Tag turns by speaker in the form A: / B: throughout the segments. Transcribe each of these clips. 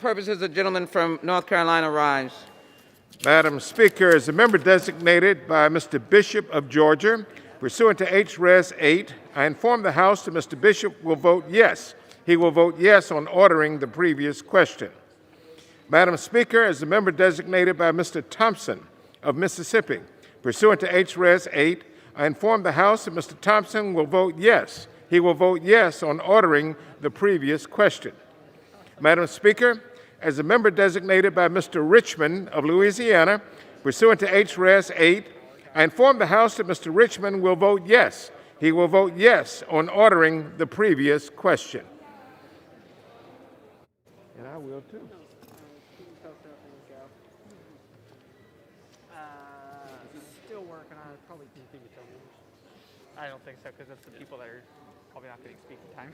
A: Purposes, the gentleman from North Carolina rise.
B: Madam Speaker, as a member designated by Mr. Bishop of Georgia, pursuant to H-Res 8, I inform the House that Mr. Bishop will vote yes. He will vote yes on ordering the previous question. Madam Speaker, as a member designated by Mr. Thompson of Mississippi, pursuant to H-Res 8, I inform the House that Mr. Thompson will vote yes. He will vote yes on ordering the previous question. Madam Speaker, as a member designated by Mr. Richmond of Louisiana, pursuant to H-Res 8, I inform the House that Mr. Richmond will vote yes. He will vote yes on ordering the previous question. And I will too.
C: Still working on it. Probably can think it's over. I don't think so, because that's the people that are probably not getting speaking time.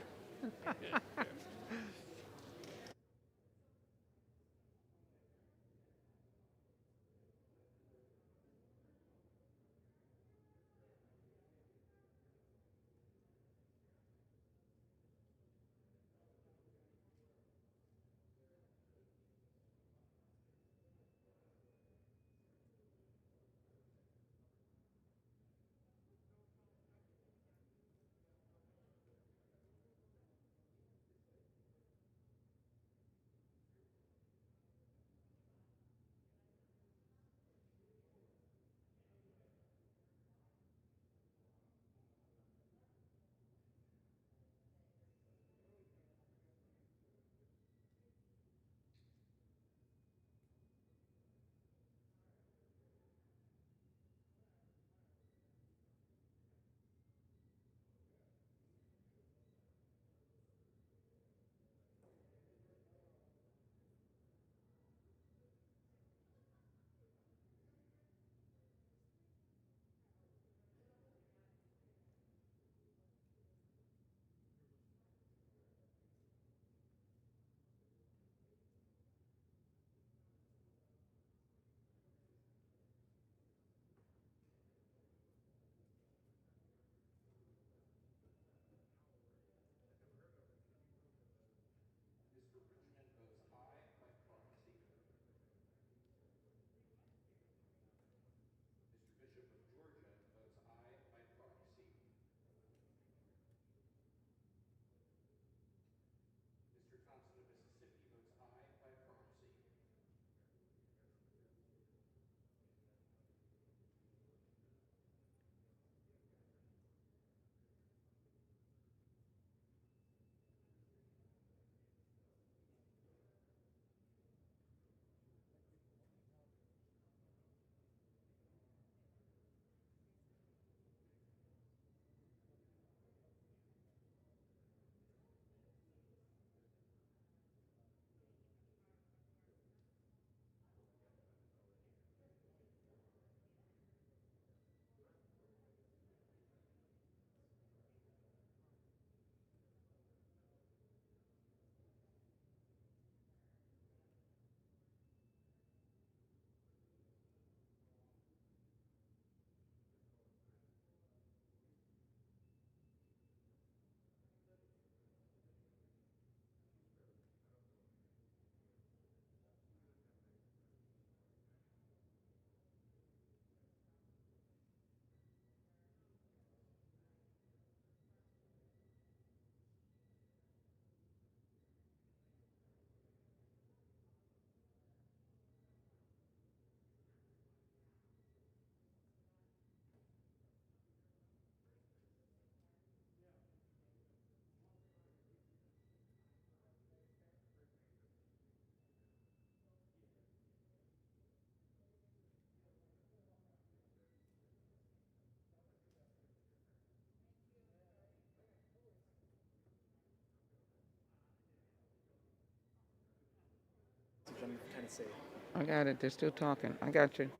A: I got it. They're still talking. I got you.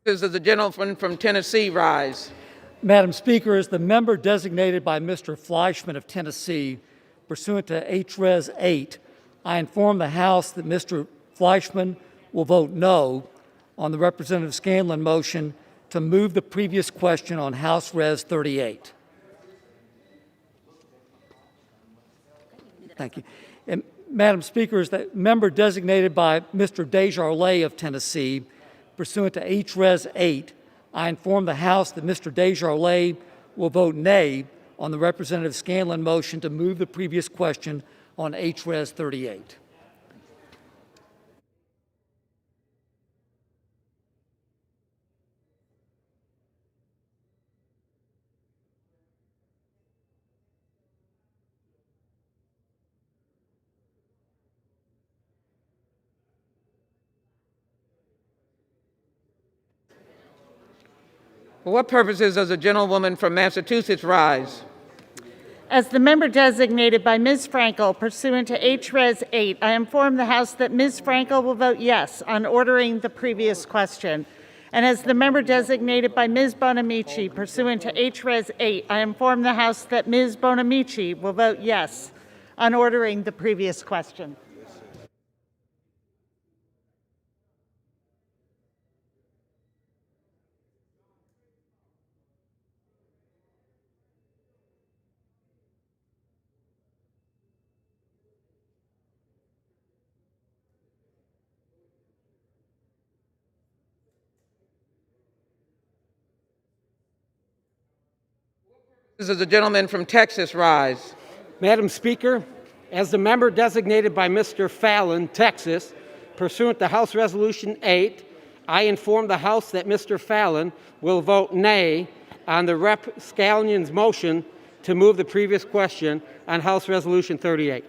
A: Does the gentleman from Tennessee rise?
D: Madam Speaker, as the member designated by Mr. Fleischman of Tennessee, pursuant to H-Res 8, I inform the House that Mr. Fleischman will vote no on the Representative Scanlon motion to move the previous question on House Res 38. Thank you. And Madam Speaker, is the member designated by Mr. Desjardins of Tennessee, pursuant to H Res 8, I inform the House that Mr. Desjardins will vote nay on the Representative Scanlon motion to move the previous question on H Res 38.
A: For what purposes does the gentlewoman from Massachusetts rise?
E: As the member designated by Ms. Frankel pursuant to H Res 8, I inform the House that Ms. Frankel will vote yes on ordering the previous question. And as the member designated by Ms. Bonamici pursuant to H Res 8, I inform the House that Ms. Bonamici will vote yes on ordering the previous question.
A: Does the gentleman from Texas rise?
F: Madam Speaker, as the member designated by Mr. Fallon, Texas, pursuant to House Resolution 8, I inform the House that Mr. Fallon will vote nay on the Rep. Scallion's motion to move the previous question on House Resolution 38.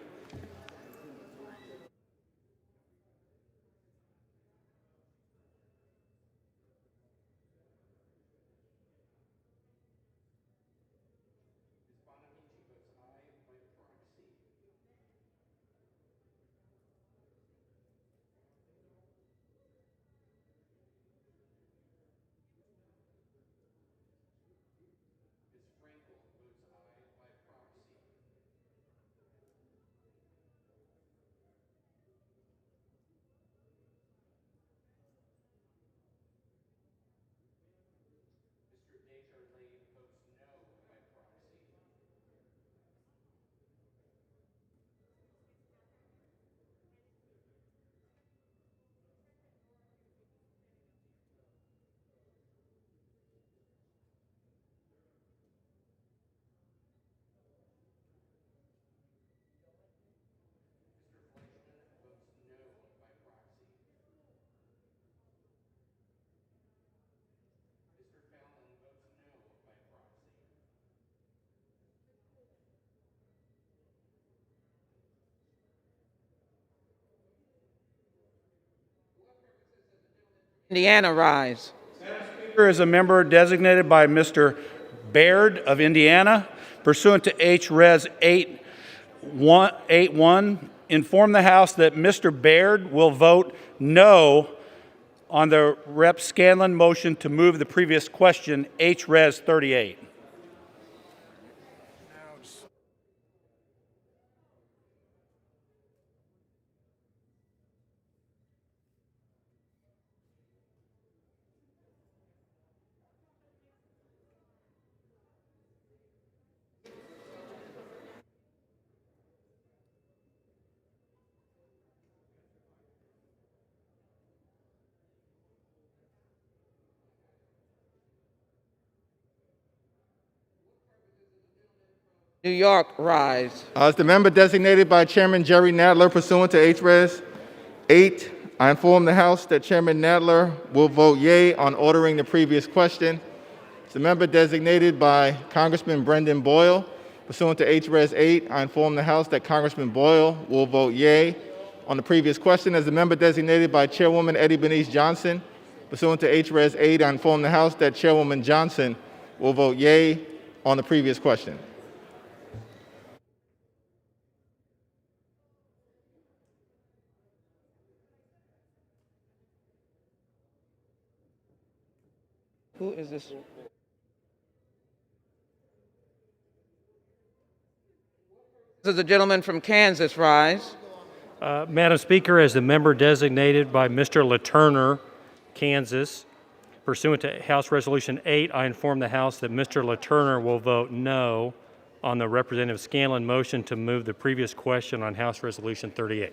A: Indiana rise?
G: Speaker, as a member designated by Mr. Baird of Indiana, pursuant to H. Res. 8.1, inform the House that Mr. Baird will vote no on the Rep. Scanlon motion to move the previous question, H. Res. 38.
A: New York rise?
B: As the member designated by Chairman Jerry Nadler pursuant to H Res 8, I inform the House that Chairman Nadler will vote yea on ordering the previous question. As the member designated by Congressman Brendan Boyle pursuant to H Res 8, I inform the House that Congressman Boyle will vote yea on the previous question. As the member designated by Chairwoman Eddie Bernice Johnson pursuant to H Res 8, I inform the House that Chairwoman Johnson will vote yea on the previous question.
A: Who is this? Does the gentleman from Kansas rise?
H: Madam Speaker, as the member designated by Mr. LaTurner, Kansas, Pursuant to House Resolution 8, I inform the House that Mr. LaTurner will vote no on the Representative Scanlon motion to move the previous question on House Resolution 38.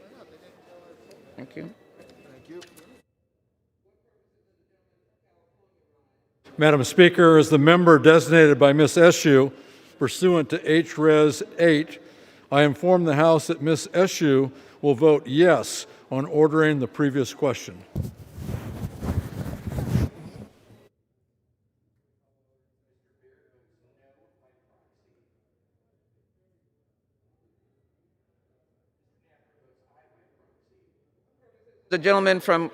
A: Thank you.
I: Madam Speaker, as the member designated by Ms. Eshoo pursuant to H-Res 8, I inform the House that Ms. Eshoo will vote yes on ordering the previous question.
A: The gentleman from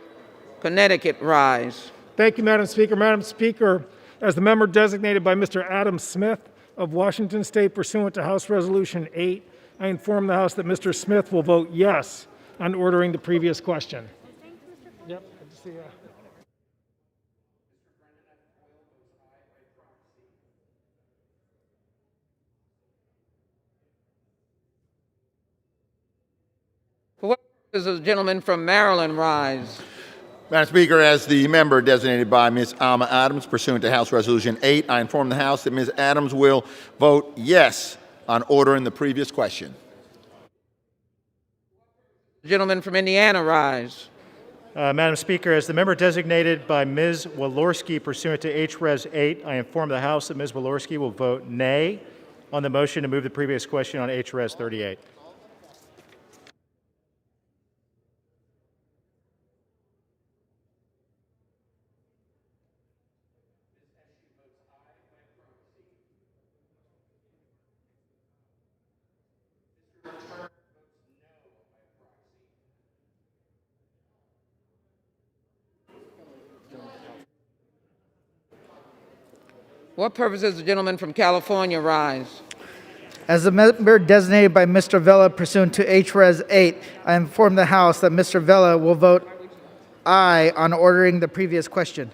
A: Connecticut rise.
J: Thank you, Madam Speaker. Madam Speaker, as the member designated by Mr. Adam Smith of Washington State pursuant to House Resolution 8, I inform the House that Mr. Smith will vote yes on ordering the previous question. Yep, good to see you.
A: For what purpose does the gentleman from Maryland rise?
K: Madam Speaker, as the member designated by Ms. Alma Adams pursuant to House Resolution 8, I inform the House that Ms. Adams will vote yes on ordering the previous question.
A: The gentleman from Indiana rise.
L: Madam Speaker, as the member designated by Ms. Walorski pursuant to H-Res 8, I inform the House that Ms. Walorski will vote nay on the motion to move the previous question on H-Res 38.
A: What purpose does the gentleman from California rise?
M: As the member designated by Mr. Vella pursuant to H-Res 8, I inform the House that Mr. Vella will vote aye on ordering the previous question.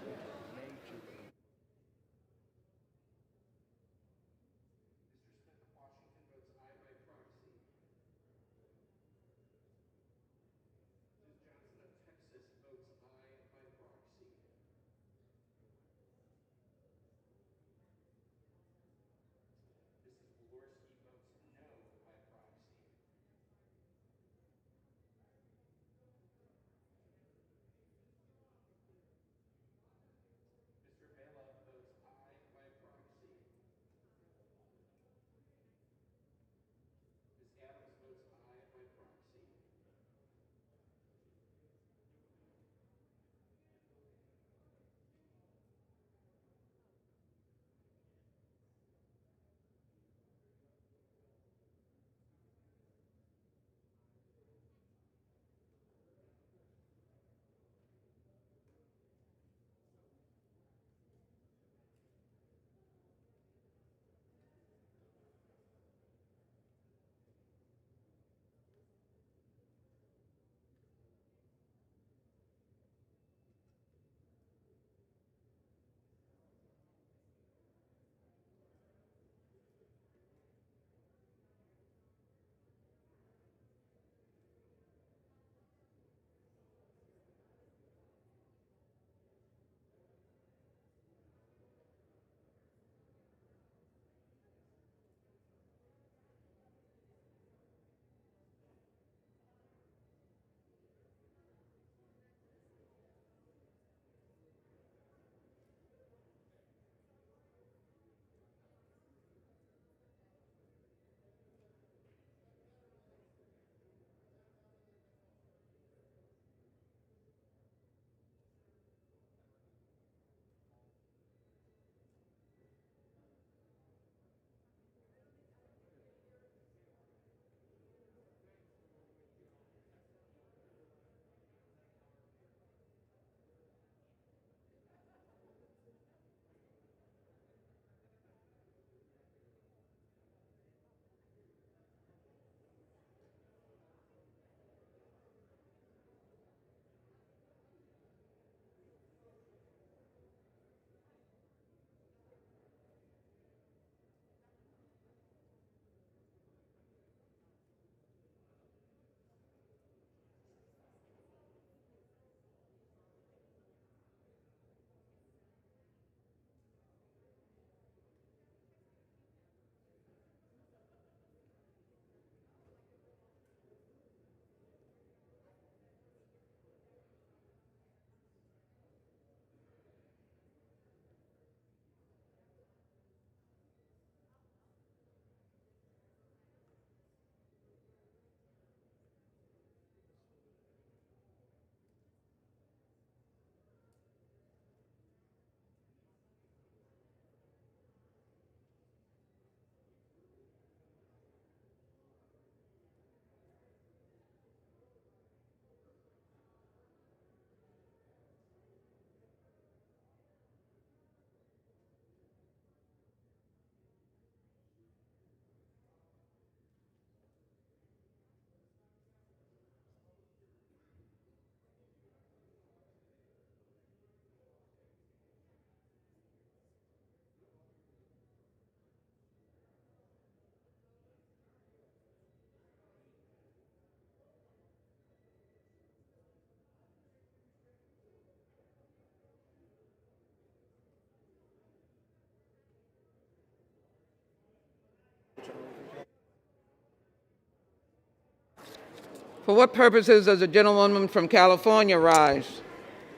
A: For what purposes does the gentlewoman from California rise?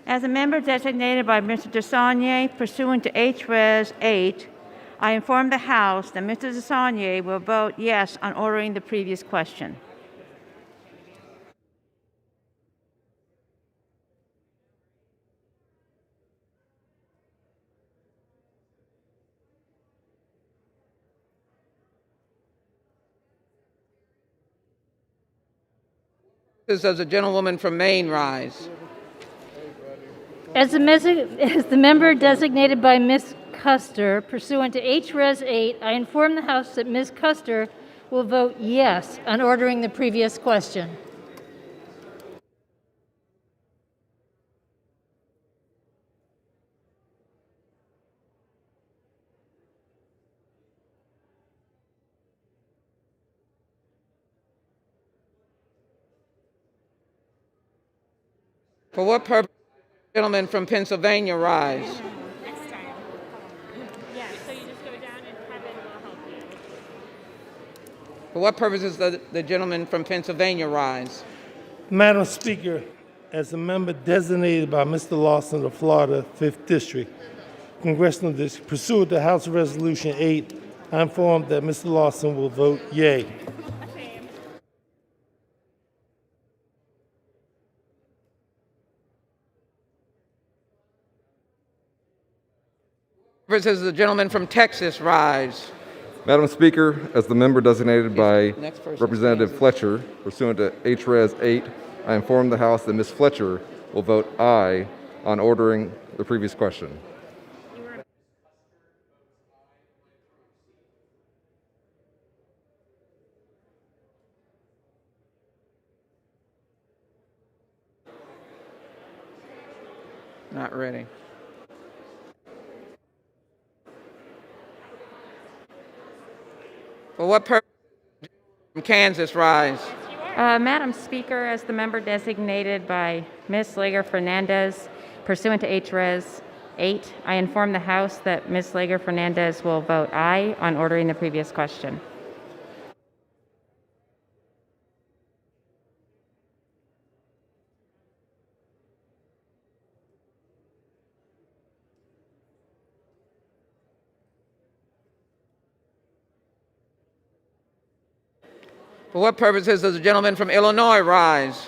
N: As a member designated by Mr. DeSaulnier pursuant to H-Res 8, I inform the House that Mr. DeSaulnier will vote yes on ordering the previous question.
A: Does the gentlewoman from Maine rise?
O: As the member designated by Ms. Custer pursuant to H-Res 8, I inform the House that Ms. Custer will vote yes on ordering the previous question.
A: For what purpose does the gentleman from Pennsylvania rise? For what purposes does the gentleman from Pennsylvania rise?
P: Madam Speaker, as a member designated by Mr. Lawson of Florida, 5th District, Congressional District, pursuant to House Resolution 8, I inform that Mr. Lawson will vote yea.
A: Does the gentleman from Texas rise?
Q: Madam Speaker, as the member designated by
A: Next person.
Q: Representative Fletcher, pursuant to H-Res 8, I inform the House that Ms. Fletcher will vote aye on ordering the previous question.
A: Not ready. For what purpose does the gentleman from Kansas rise?
N: Madam Speaker, as the member designated by Ms. Lager Fernandez pursuant to H-Res 8, I inform the House that Ms. Lager Fernandez will vote aye on ordering the previous question.
A: For what purposes does the gentleman from Illinois rise?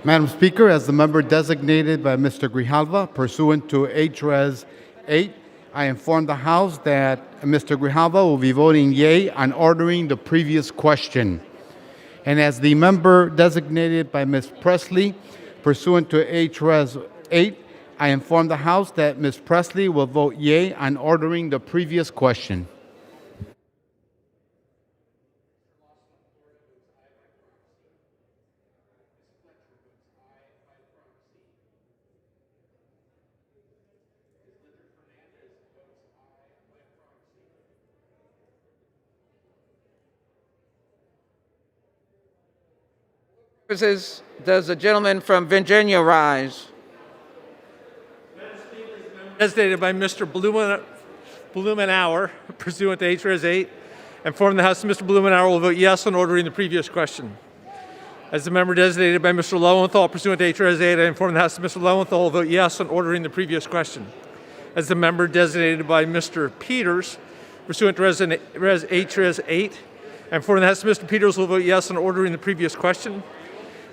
R: Madam Speaker, as the member designated by Mr. Grijalva pursuant to H-Res 8, I inform the House that Mr. Grijalva will be voting yea on ordering the previous question. And as the member designated by Ms. Presley pursuant to H-Res 8, I inform the House that Ms. Presley will vote yea on ordering the previous question.
A: Purposes does the gentleman from Virginia rise?
S: Designated by Mr. Blumenauer, pursuant to H-Res 8, inform the House that Mr. Blumenauer will vote yes on ordering the previous question. As the member designated by Mr. Lowenthal, pursuant to H-Res 8, I inform the House that Mr. Lowenthal will vote yes on ordering the previous question. As the member designated by Mr. Peters, pursuant to H-Res 8, I inform the House that Mr. Peters will vote yes on ordering the previous question.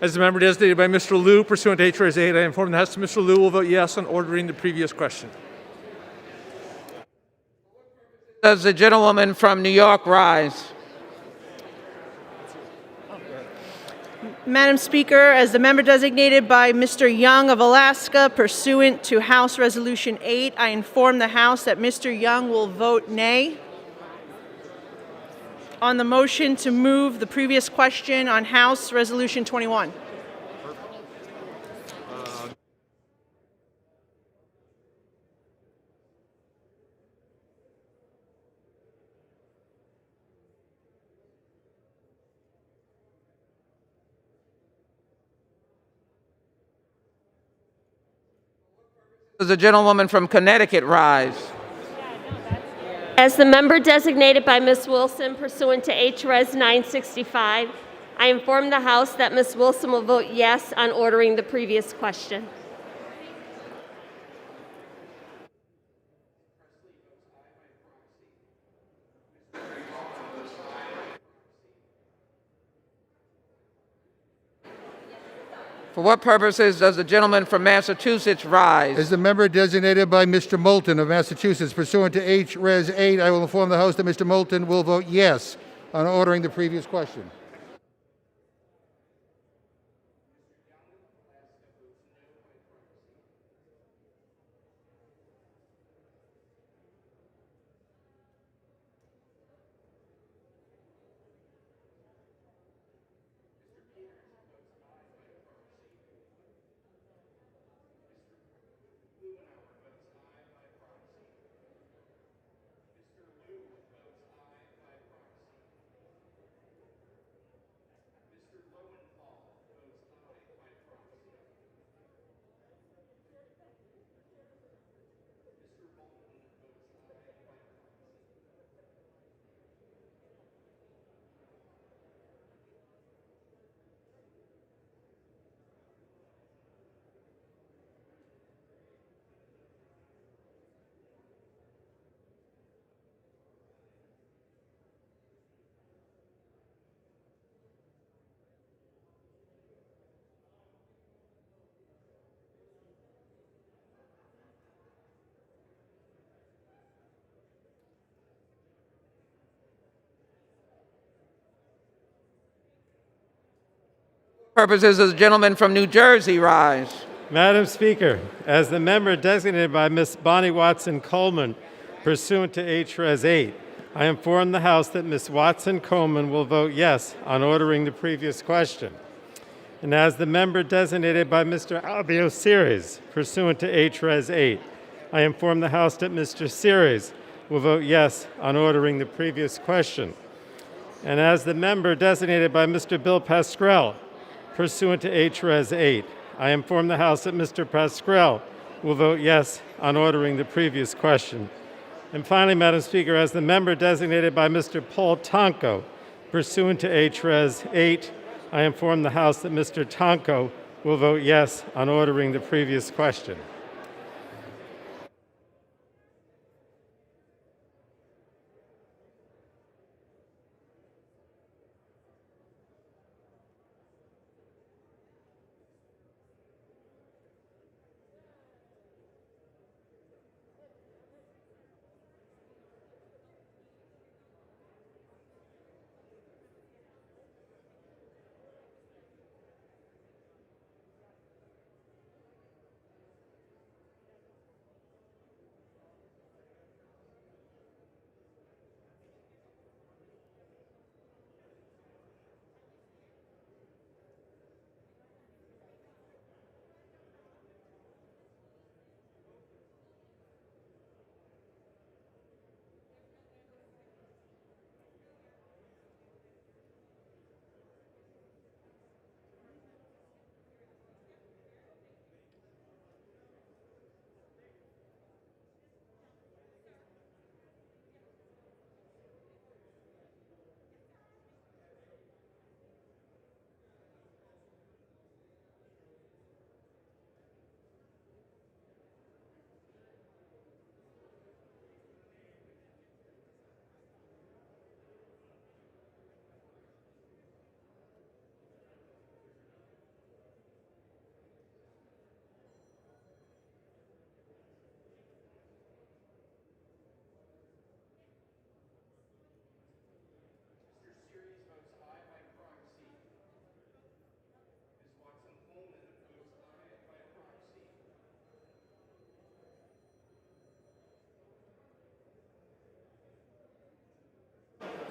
S: As the member designated by Mr. Liu, pursuant to H-Res 8, I inform the House that Mr. Liu will vote yes on ordering the previous question.
A: Does the gentlewoman from New York rise?
T: Madam Speaker, as the member designated by Mr. Young of Alaska pursuant to House Resolution 8, I inform the House that Mr. Young will vote nay on the motion to move the previous question on House Resolution 21.
A: Does the gentlewoman from Connecticut rise?
U: As the member designated by Ms. Wilson pursuant to H-Res 965, I inform the House that Ms. Wilson will vote yes on ordering the previous question.
A: For what purposes does the gentleman from Massachusetts rise?
V: As the member designated by Mr. Moulton of Massachusetts pursuant to H. Res. 8, I will inform the House that Mr. Moulton will vote yes on ordering the previous question.
A: Purposes does the gentleman from New Jersey rise?
W: Madam Speaker, as the member designated by Ms. Bonnie Watson Coleman pursuant to H. Res. 8, I inform the House that Ms. Watson Coleman will vote yes on ordering the previous question. And as the member designated by Mr. Albio Series pursuant to H. Res. 8, I inform the House that Mr. Series will vote yes on ordering the previous question. And as the member designated by Mr. Bill Pascrell pursuant to H. Res. 8, I inform the House that Mr. Pascrell will vote yes on ordering the previous question. And finally, Madam Speaker, as the member designated by Mr. Paul Tonko pursuant to H. Res. 8, I inform the House that Mr. Tonko will vote yes on ordering the previous question.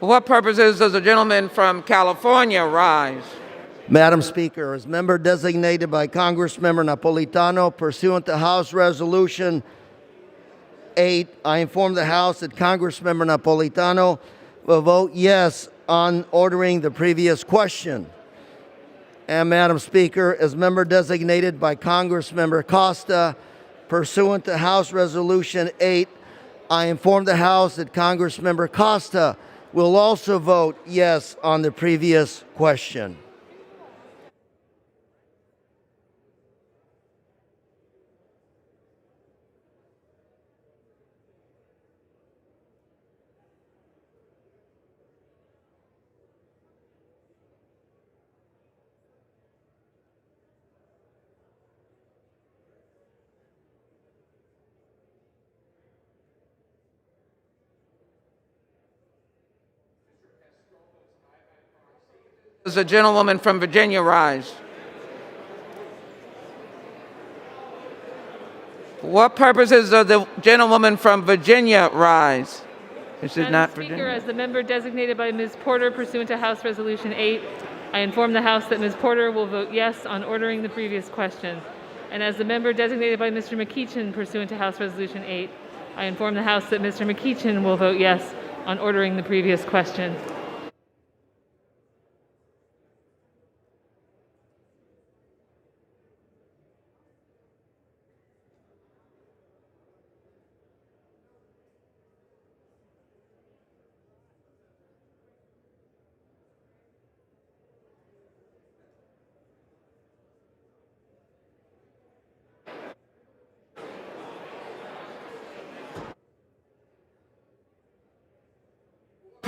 A: For what purposes does the gentleman from California rise?
X: Madam Speaker, as member designated by Congressmember Napolitano pursuant to House Resolution 8, I inform the House that Congressmember Napolitano will vote yes on ordering the previous question. And Madam Speaker, as member designated by Congressmember Costa pursuant to House Resolution 8, I inform the House that Congressmember Costa will also vote yes on the previous question.
A: Does the gentlewoman from Virginia rise? For what purposes does the gentlewoman from Virginia rise? This is not
C: Speaker,
A: Virginia.
C: as the member designated by Ms. Porter pursuant to House Resolution 8, I inform the House that Ms. Porter will vote yes on ordering the previous question. And as the member designated by Mr. McEachin pursuant to House Resolution 8, I inform the House that Mr. McEachin will vote yes on ordering the previous question.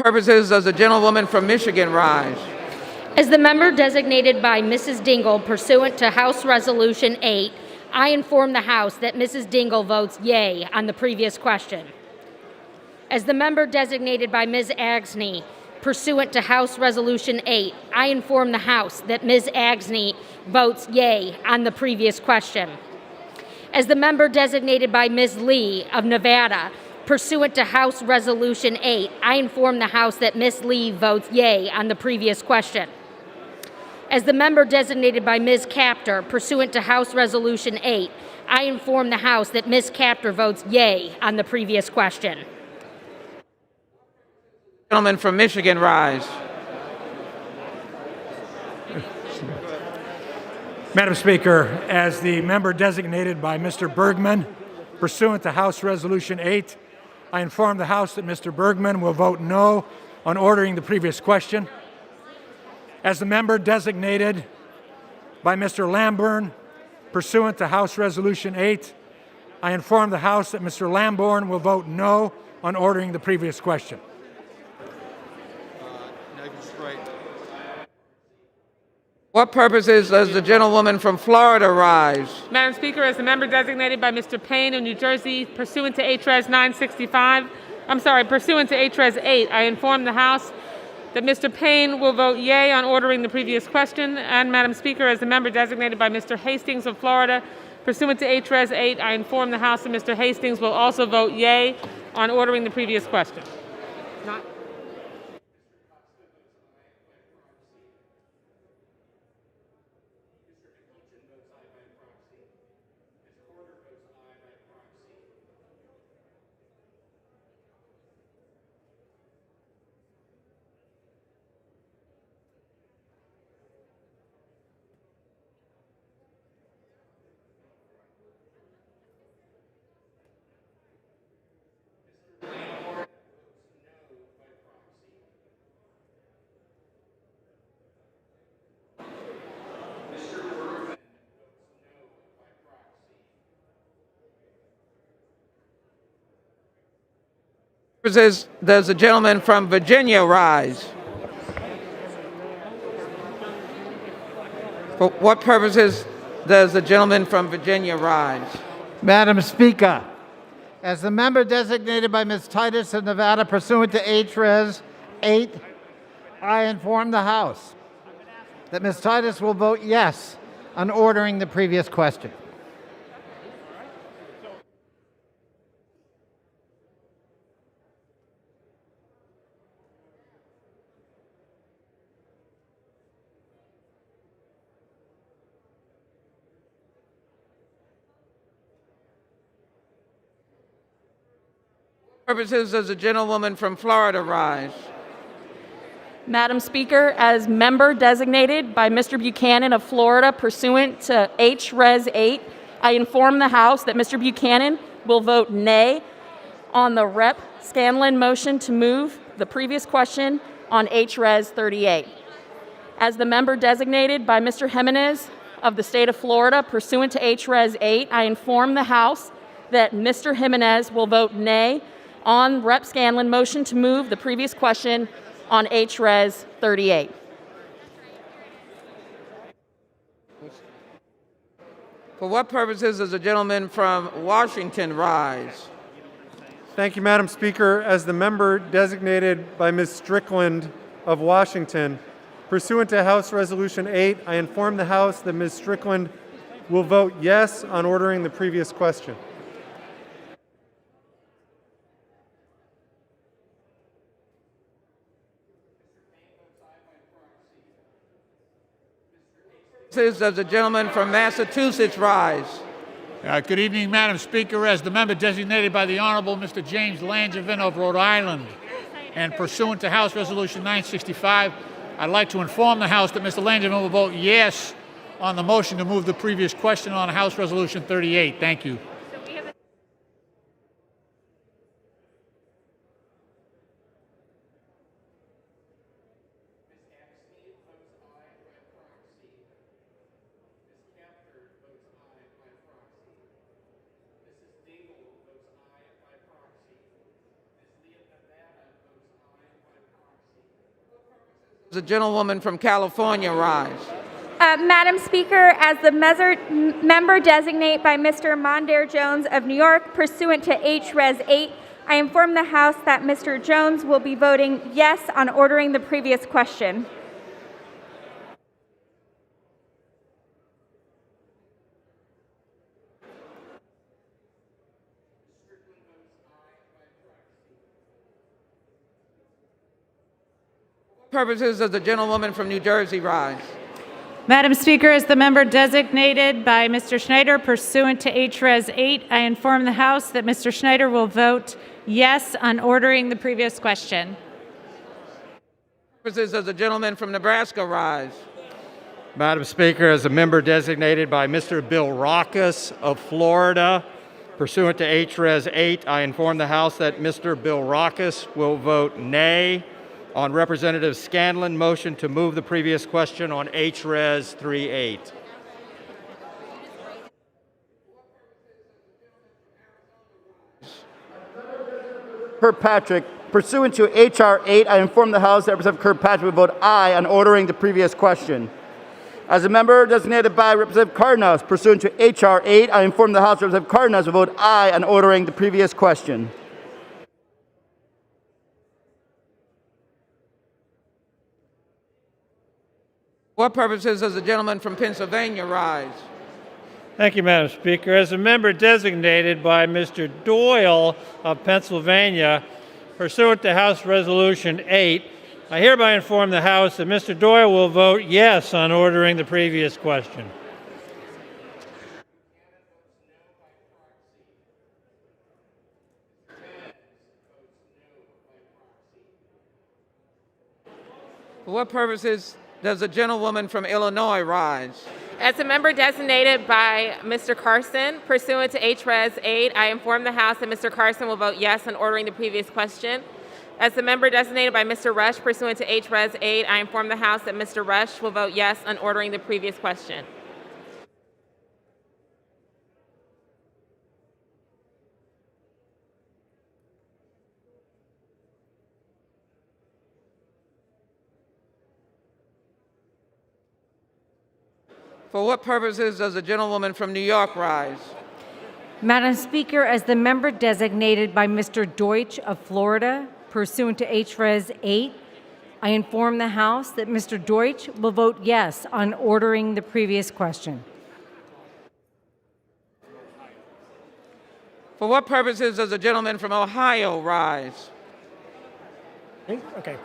A: Purposes does the gentlewoman from Michigan rise?
D: As the member designated by Mrs. Dingle pursuant to House Resolution 8, I inform the House that Mrs. Dingle votes yea on the previous question. As the member designated by Ms. Agsney pursuant to House Resolution 8, I inform the House that Ms. Agsney votes yea on the previous question. As the member designated by Ms. Lee of Nevada pursuant to House Resolution 8, I inform the House that Ms. Lee votes yea on the previous question. As the member designated by Ms. Captor pursuant to House Resolution 8, I inform the House that Ms. Captor votes yea on the previous question.
A: Gentleman from Michigan rise?
E: Madam Speaker, as the member designated by Mr. Bergman pursuant to House Resolution 8, I inform the House that Mr. Bergman will vote no on ordering the previous question. As the member designated by Mr. Lambourne pursuant to House Resolution 8, I inform the House that Mr. Lambourne will vote no on ordering the previous question.
A: What purposes does the gentlewoman from Florida rise?
C: Madam Speaker, as the member designated by Mr. Payne of New Jersey pursuant to HRES 965, pursuant to HRES 8, I inform the House that Mr. Payne will vote yea on ordering the previous question. And Madam Speaker, as the member designated by Mr. Hastings of Florida pursuant to HRES 8, I inform the House that Mr. Hastings will also vote yea on ordering the previous question.
A: Purposes does the gentleman from Virginia rise? For what purposes does the gentleman from Virginia rise?
M: Madam Speaker, as the member designated by Ms. Titus of Nevada pursuant to HRES 8, I inform the House that Ms. Titus will vote yes on ordering the previous question.
A: Purposes does the gentlewoman from Florida rise?
F: Madam Speaker, as member designated by Mr. Buchanan of Florida pursuant to HRES 8, I inform the House that Mr. Buchanan will vote nay on the Rep. Scanlon motion to move the previous question on HRES 38. As the member designated by Mr. Jimenez of the state of Florida pursuant to HRES 8, I inform the House that Mr. Jimenez will vote nay on Rep. Scanlon's motion to move the previous question on HRES 38.
A: For what purposes does the gentleman from Washington rise?
W: Thank you, Madam Speaker. As the member designated by Ms. Strickland of Washington, pursuant to House Resolution 8, I inform the House that Ms. Strickland will vote yes on ordering the previous question.
A: Does the gentleman from Massachusetts rise?
B: Good evening, Madam Speaker. As the member designated by the Honorable Mr. James Langevin of Rhode Island, and pursuant to House Resolution 965, I'd like to inform the House that Mr. Langevin will vote yes on the motion to move the previous question on House Resolution 38. Thank you.
A: The gentlewoman from California rise.
G: Madam Speaker, as the member designate by Mr. Mondaire Jones of New York pursuant to HRES 8, I inform the House that Mr. Jones will be voting yes on ordering the previous question.
A: Purposes does the gentlewoman from New Jersey rise?
H: Madam Speaker, as the member designated by Mr. Schneider pursuant to HRES 8, I inform the House that Mr. Schneider will vote yes on ordering the previous question.
A: Purposes does the gentleman from Nebraska rise?
L: Madam Speaker, as a member designated by Mr. Bill Raucus of Florida, pursuant to HRES 8, I inform the House that Mr. Bill Raucus will vote nay on Representative Scanlon's motion to move the previous question on HRES 38.
I: Kirkpatrick, pursuant to H.R. 8, I inform the House that Representative Kirkpatrick will vote aye on ordering the previous question. As a member designated by Representative Cardenas, pursuant to H.R. 8, I inform the House that Representative Cardenas will vote aye on ordering the previous question.
A: What purposes does the gentleman from Pennsylvania rise?
Y: Thank you, Madam Speaker. As a member designated by Mr. Doyle of Pennsylvania, pursuant to House Resolution 8, I hereby inform the House that Mr. Doyle will vote yes on ordering the previous question.
A: For what purposes does the gentlewoman from Illinois rise?
C: As a member designated by Mr. Carson, pursuant to HRES 8, I inform the House that Mr. Carson will vote yes on ordering the previous question. As the member designated by Mr. Rush, pursuant to HRES 8, I inform the House that Mr. Rush will vote yes on ordering the previous question.
A: For what purposes does the gentlewoman from New York rise?
Z: Madam Speaker, as the member designated by Mr. Deutsch of Florida, pursuant to HRES 8, I inform the House that Mr. Deutsch will vote yes on ordering the previous question.
A: For what purposes does the gentleman from Ohio rise?
J: Okay.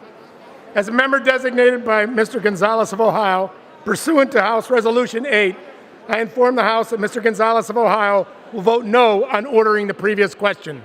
J: As a member designated by Mr. Gonzalez of Ohio, pursuant to House Resolution 8, I inform the House that Mr. Gonzalez of Ohio will vote no on ordering the previous question.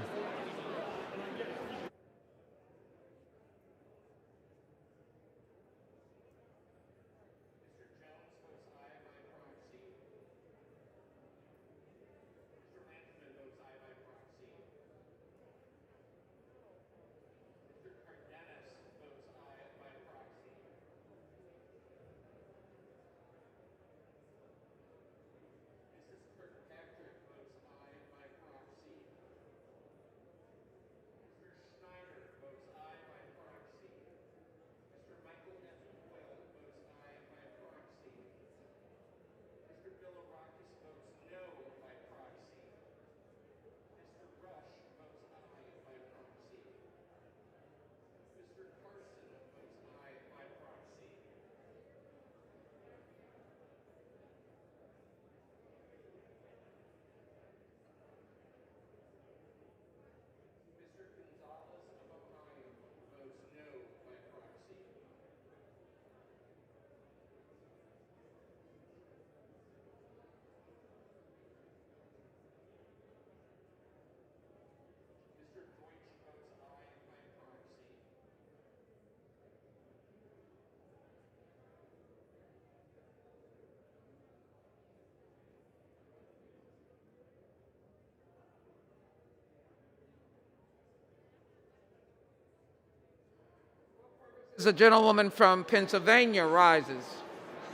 A: The gentlewoman from Pennsylvania rises.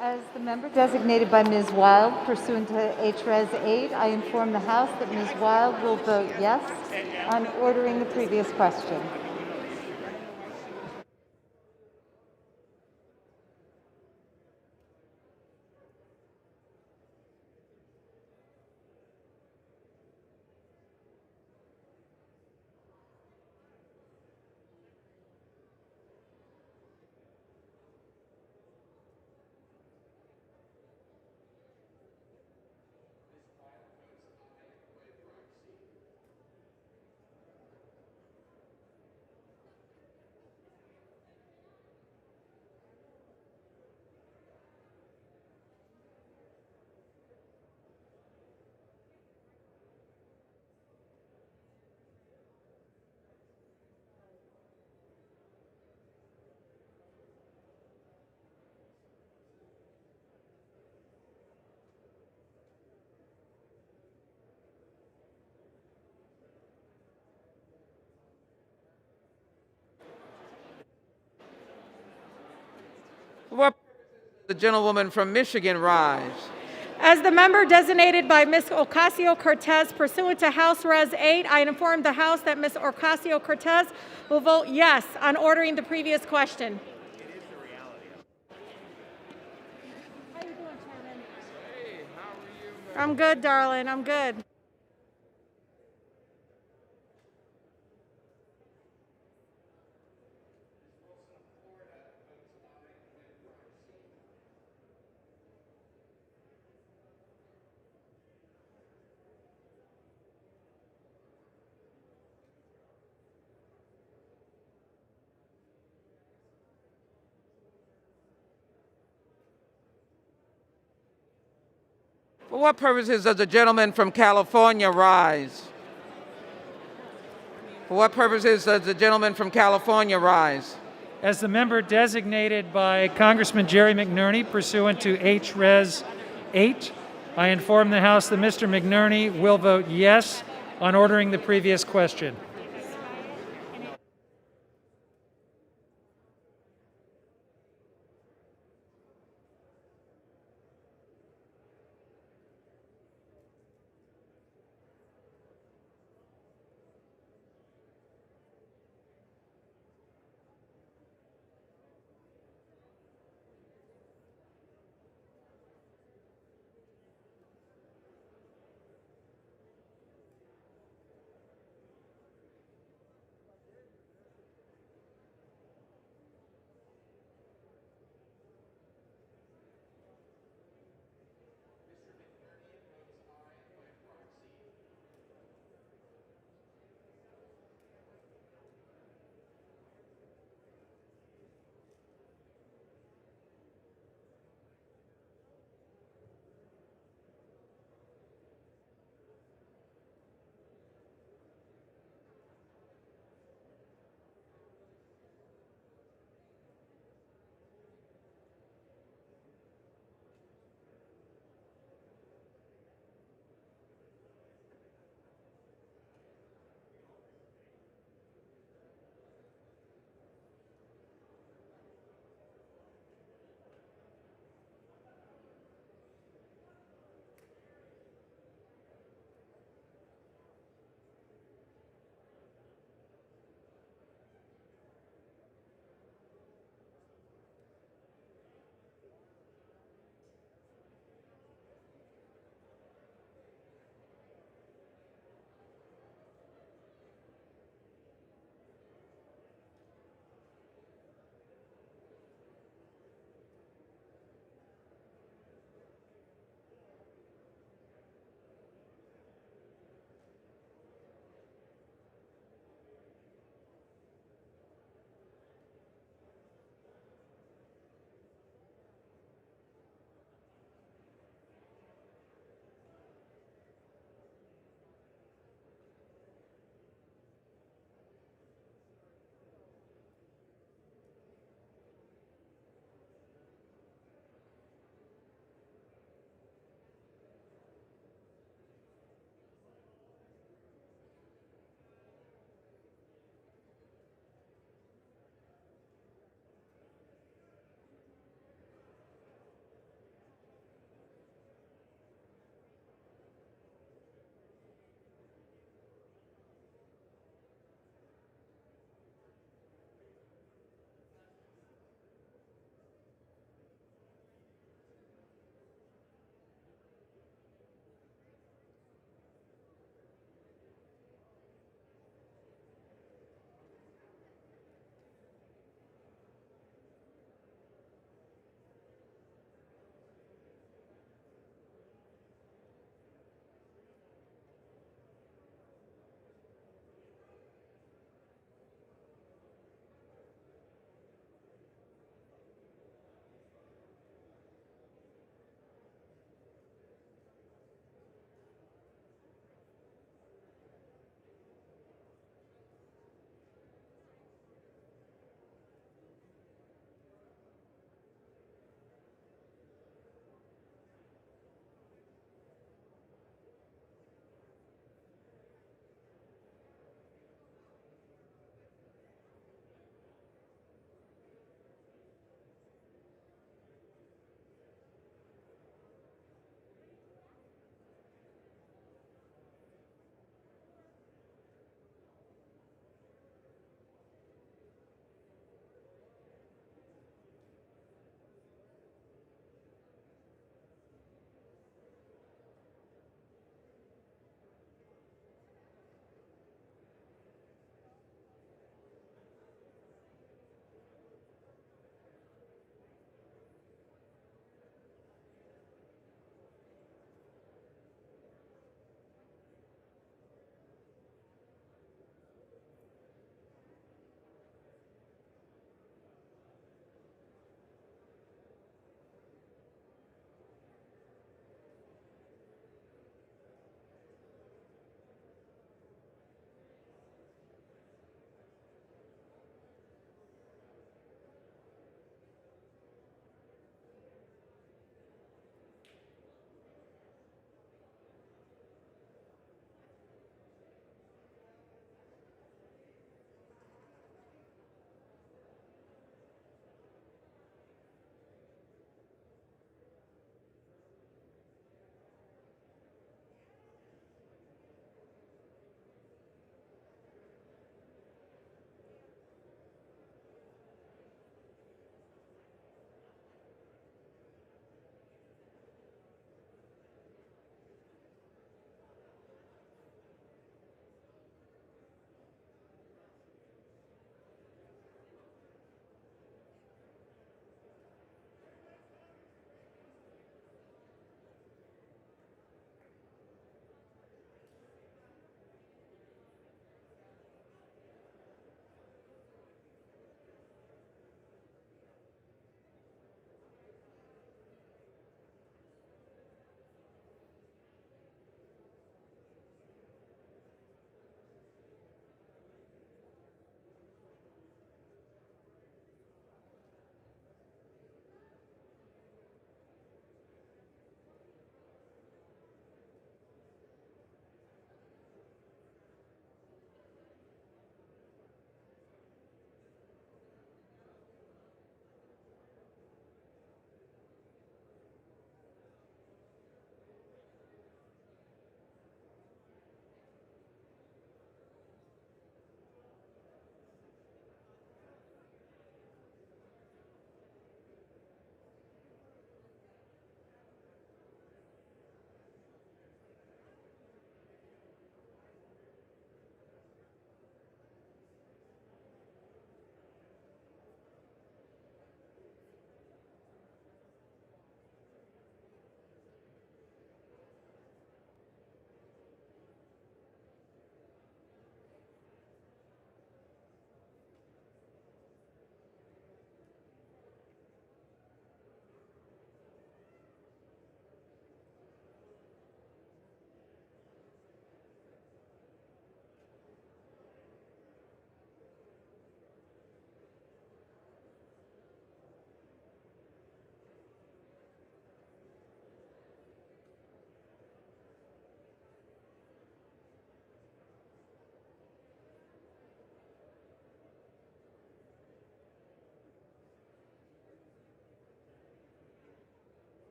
Z: As the member designated by Ms. Wild pursuant to HRES 8, I inform the House that Ms. Wild will vote yes on ordering the previous question.
A: For what the gentlewoman from Michigan rise?
K: As the member designated by Ms. Ocasio-Cortez pursuant to House Res 8, I inform the House that Ms. Ocasio-Cortez will vote yes on ordering the previous question. How you doing, Chairman?
A: Hey, how are you?
K: I'm good, darling. I'm good.
A: For what purposes does the gentleman from California rise? For what purposes does the gentleman from California rise?
E: As the member designated by Congressman Jerry McNerney pursuant to HRES 8, I inform the House that Mr. McNerney will vote yes on ordering the previous question.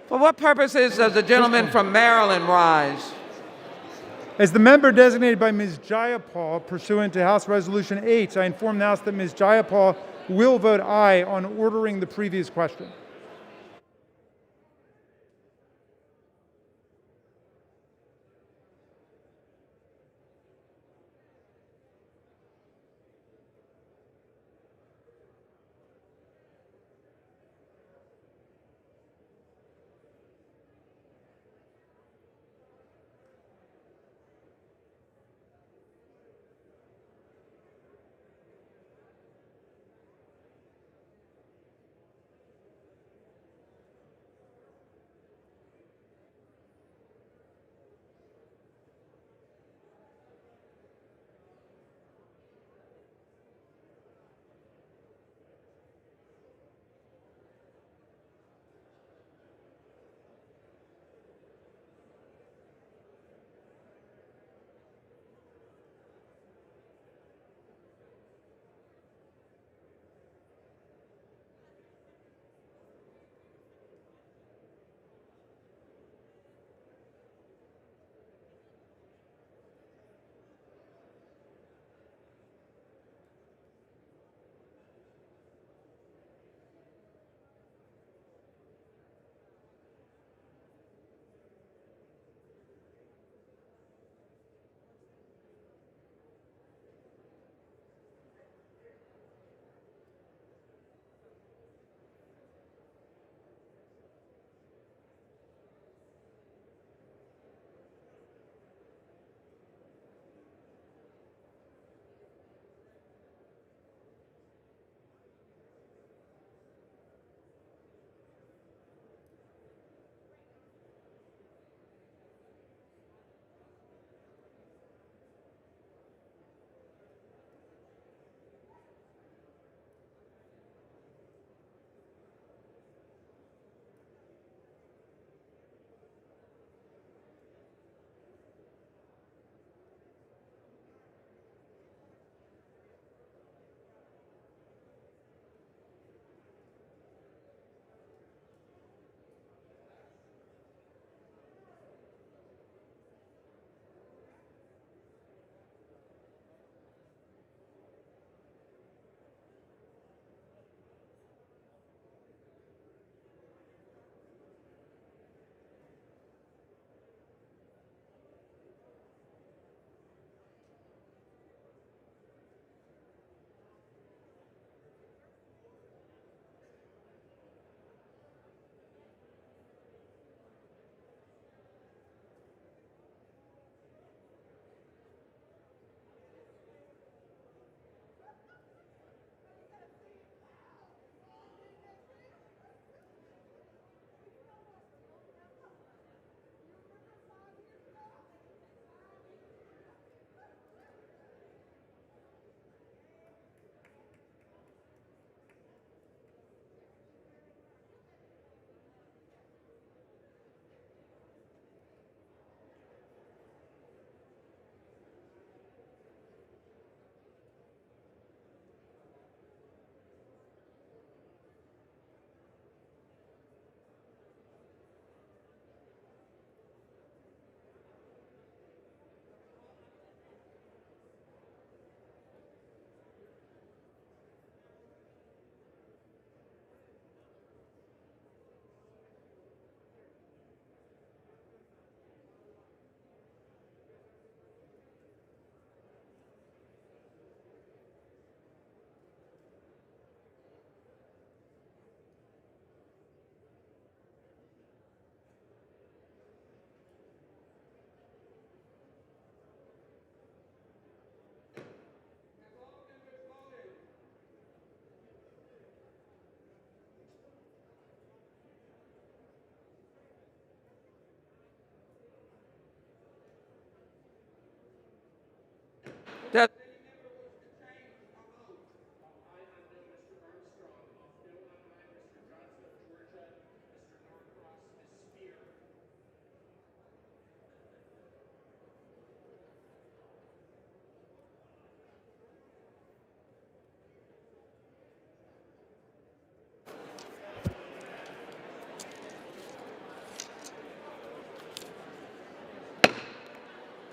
A: For what purposes does the gentleman from Maryland rise?
E: As the member designated by Ms. Jayapal pursuant to House Resolution 8, I inform the House that Ms. Jayapal will vote aye on ordering the previous question.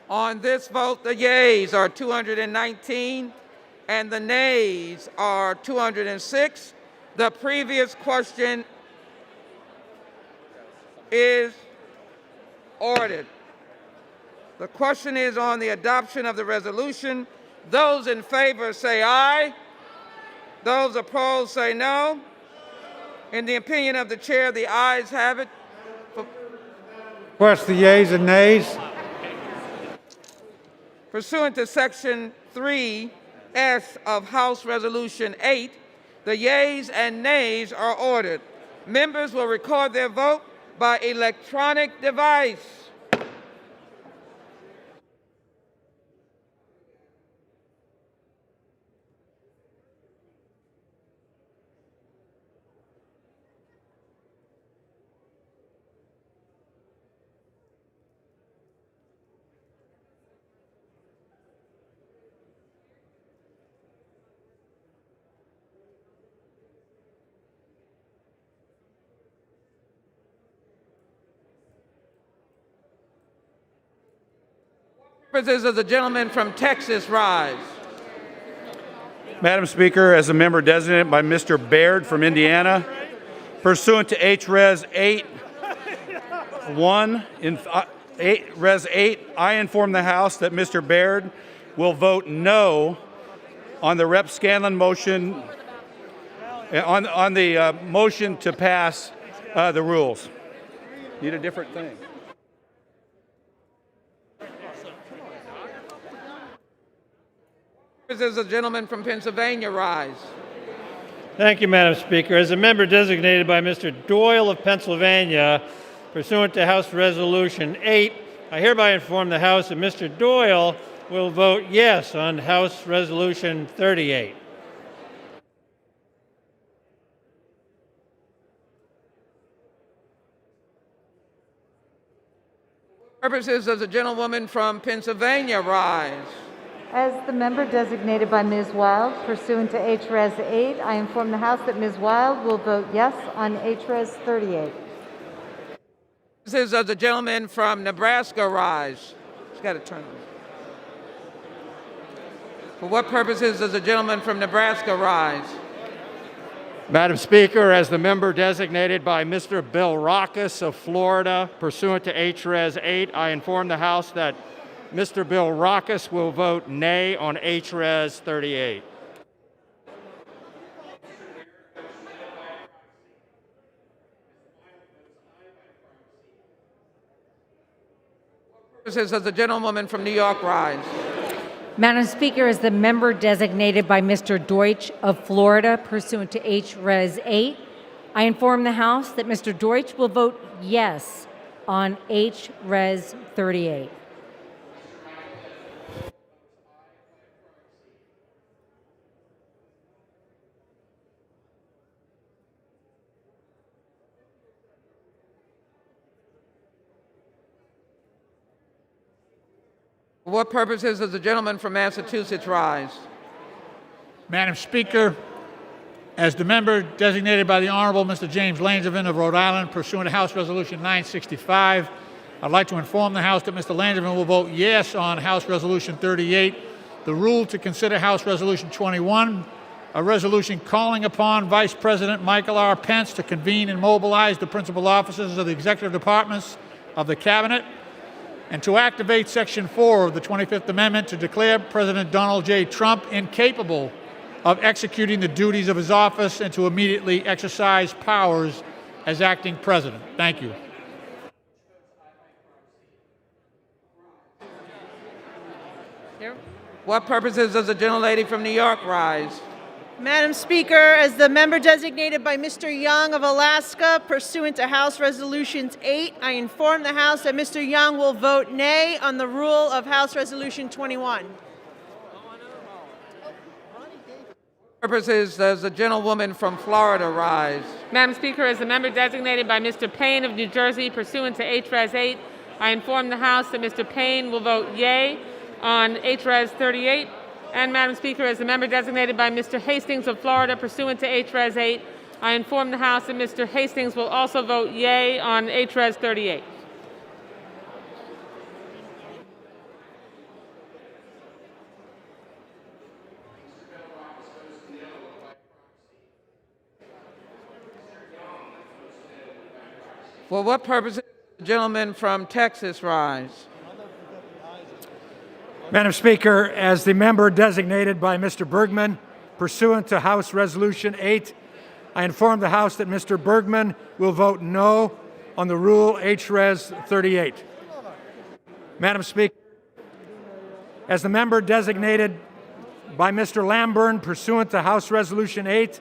A: On this vote, the yeas are 219 and the nays are 206. The previous question is ordered. The question is on the adoption of the resolution. Those in favor say aye. Those opposed say no. In the opinion of the chair, the ayes have it.
N: Request the yeas and nays.
A: Pursuant to Section 3S of House Resolution 8, the yeas and nays are ordered. Members will record their vote by electronic device. Purposes of the gentleman from Texas rise.
O: Madam Speaker, as a member designated by Mr. Baird from Indiana, pursuant to H-Res 8, I inform the House that Mr. Baird will vote no on the Rep. Scanlon motion, on the motion to pass the rules. Need a different thing.
A: Purposes of the gentleman from Pennsylvania rise.
Y: Thank you, Madam Speaker. As a member designated by Mr. Doyle of Pennsylvania, pursuant to House Resolution 8, I hereby inform the House that Mr. Doyle will vote yes on House Resolution 38.
A: Purposes of the gentlewoman from Pennsylvania rise.
Z: As the member designated by Ms. Wild, pursuant to H-Res 8, I inform the House that Ms. Wild will vote yes on H-Res 38.
A: Purposes of the gentleman from Nebraska rise. She's got to turn on. For what purposes does the gentleman from Nebraska rise?
L: Madam Speaker, as the member designated by Mr. Bill Rockus of Florida, pursuant to H-Res 8, I inform the House that Mr. Bill Rockus will vote nay on H-Res 38.
A: Purposes of the gentlewoman from New York rise.
Z: Madam Speaker, as the member designated by Mr. Deutsch of Florida, pursuant to H-Res 8, I inform the House that Mr. Deutsch will vote yes on H-Res 38.
A: For what purposes does the gentleman from Massachusetts rise?
B: Madam Speaker, as the member designated by the Honorable Mr. James Langevin of Rhode Island, pursuant to House Resolution 965, I'd like to inform the House that Mr. Langevin will vote yes on House Resolution 38, the rule to consider House Resolution 21, a resolution calling upon Vice President Michael R. Pence to convene and mobilize the principal officers of the executive departments of the Cabinet, and to activate Section 4 of the 25th Amendment to declare President Donald J. Trump incapable of executing the duties of his office and to immediately exercise powers as acting president. Thank you.
A: What purposes does the gentlelady from New York rise?
T: Madam Speaker, as the member designated by Mr. Young of Alaska, pursuant to House Resolutions 8, I inform the House that Mr. Young will vote nay on the rule of House Resolution 21.
A: Purposes does the gentlewoman from Florida rise?
C: Madam Speaker, as the member designated by Mr. Payne of New Jersey, pursuant to H-Res 8, I inform the House that Mr. Payne will vote yea on H-Res 38. And Madam Speaker, as the member designated by Mr. Hastings of Florida, pursuant to H-Res 8, I inform the House that Mr. Hastings will also vote yea on H-Res 38.
A: For what purpose does the gentleman from Texas rise?
E: Madam Speaker, as the member designated by Mr. Bergman, pursuant to House Resolution 8, I inform the House that Mr. Bergman will vote no on the rule H-Res 38. Madam Speaker, as the member designated by Mr. Lambourne, pursuant to House Resolution 8,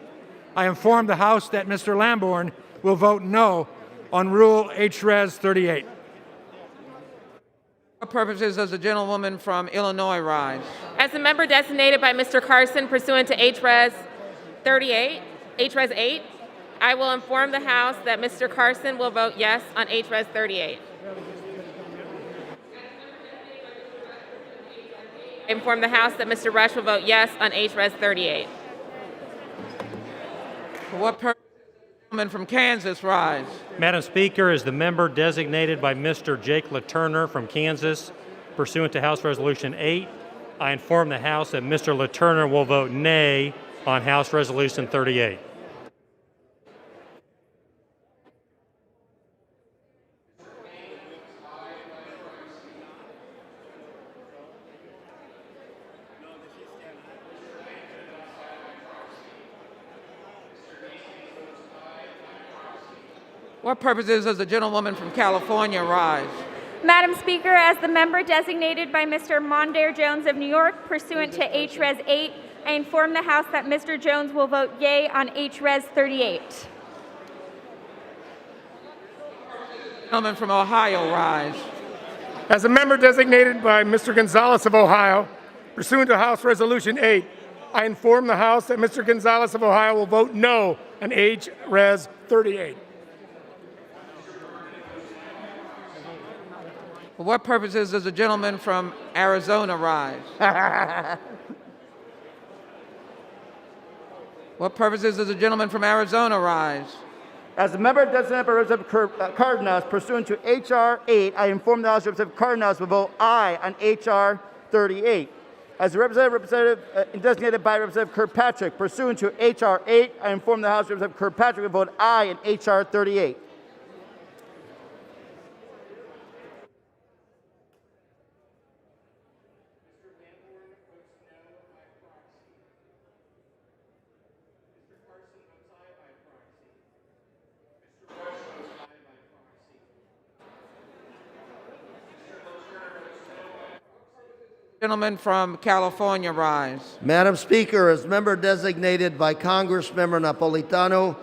E: I inform the House that Mr. Lambourne will vote no on rule H-Res 38.
A: For what purposes does the gentlewoman from Illinois rise?
C: As the member designated by Mr. Carson pursuant to H-Res 8, I will inform the House that Mr. Carson will vote yes on H-Res 38. I inform the House that Mr. Rush will vote yes on H-Res 38.
A: For what purpose does the gentleman from Kansas rise?
N: Madam Speaker, as the member designated by Mr. Jake LaTurner from Kansas, pursuant to House Resolution 8, I inform the House that Mr. LaTurner will vote nay on House Resolution 38.
A: What purposes does the gentlewoman from California rise?
G: Madam Speaker, as the member designated by Mr. Mondaire Jones of New York, pursuant to H-Res 8, I inform the House that Mr. Jones will vote yea on H-Res 38.
A: Gentleman from Ohio rise.
J: As a member designated by Mr. Gonzalez of Ohio, pursuant to House Resolution 8, I inform the House that Mr. Gonzalez of Ohio will vote no on H-Res 38.
A: For what purposes does the gentleman from Arizona rise? What purposes does the gentleman from Arizona rise?
I: As a member designated by Representative Cardenas, pursuant to H.R. 8, I inform the House that Representative Cardenas will vote aye on H.R. 38. As a representative designated by Representative Kirkpatrick, pursuant to H.R. 8, I inform the House that Representative Kirkpatrick will vote aye on H.R. 38.
A: Gentleman from California rise.
X: Madam Speaker, as member designated by Congressmember Napolitano,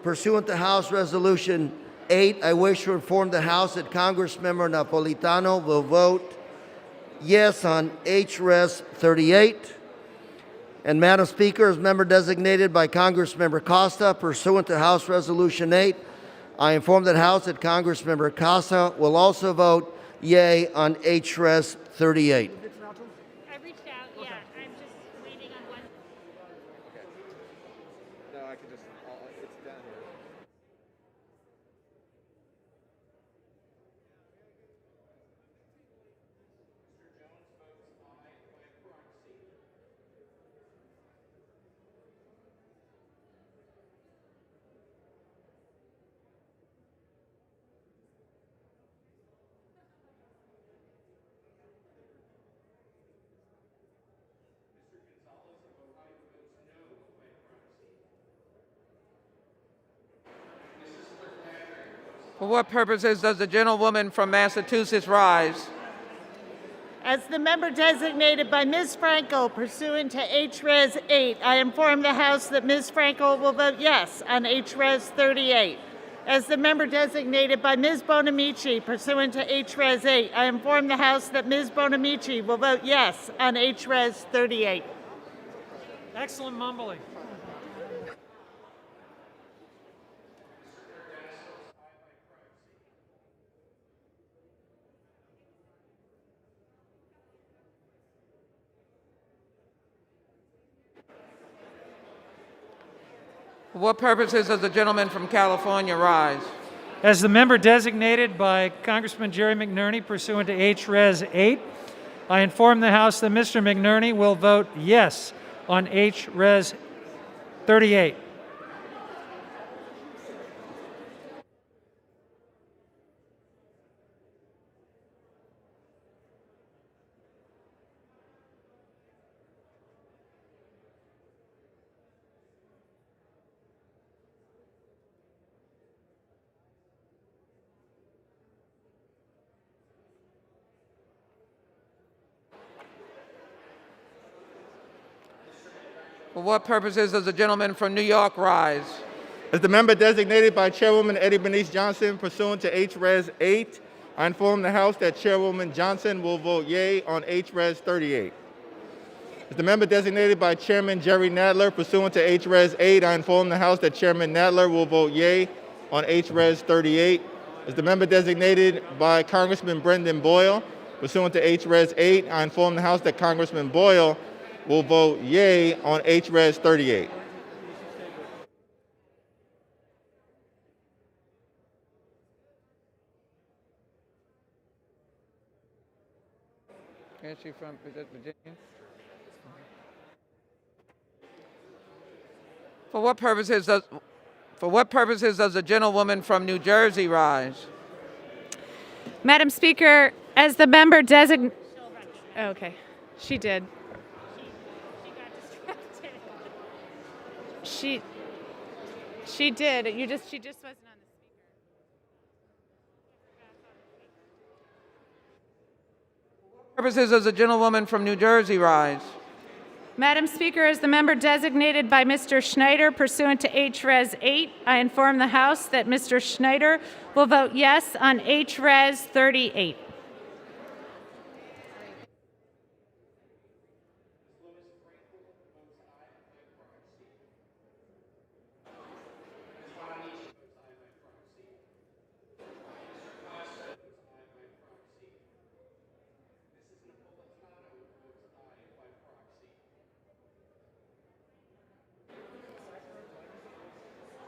X: pursuant to House Resolution 8, I wish to inform the House that Congressmember Napolitano will vote yes on H-Res 38. And Madam Speaker, as member designated by Congressmember Costa, pursuant to House Resolution 8, I inform the House that Congressmember Costa will also vote yea on H-Res 38.
A: For what purposes does the gentlewoman from Massachusetts rise?
T: As the member designated by Ms. Franco pursuant to H-Res 8, I inform the House that Ms. Franco will vote yes on H-Res 38. As the member designated by Ms. Bonamici pursuant to H-Res 8, I inform the House that Ms. Bonamici will vote yes on H-Res 38.
J: Excellent mumbling.
A: For what purposes does the gentleman from California rise?
J: As the member designated by Congressman Jerry McNerney pursuant to H-Res 8, I inform the House that Mr. McNerney will vote yes on H-Res 38.
A: For what purposes does the gentleman from New York rise?
I: As the member designated by Chairwoman Eddie Bernice Johnson pursuant to H-Res 8, I inform the House that Chairwoman Johnson will vote yea on H-Res 38. As the member designated by Chairman Jerry Nadler pursuant to H-Res 8, I inform the House that Chairman Nadler will vote yea on H-Res 38. As the member designated by Congressman Brendan Boyle pursuant to H-Res 8, I inform the House that Congressman Boyle will vote yea on H-Res 38.
A: Is she from Virginia? For what purposes does the gentlewoman from New Jersey rise?
H: Madam Speaker, as the member designated. Okay, she did. She did. She just wasn't on the speaker.
A: Purposes does the gentlewoman from New Jersey rise?
H: Madam Speaker, as the member designated by Mr. Schneider pursuant to H-Res 8, I inform the House that Mr. Schneider will vote yes on H-Res 38.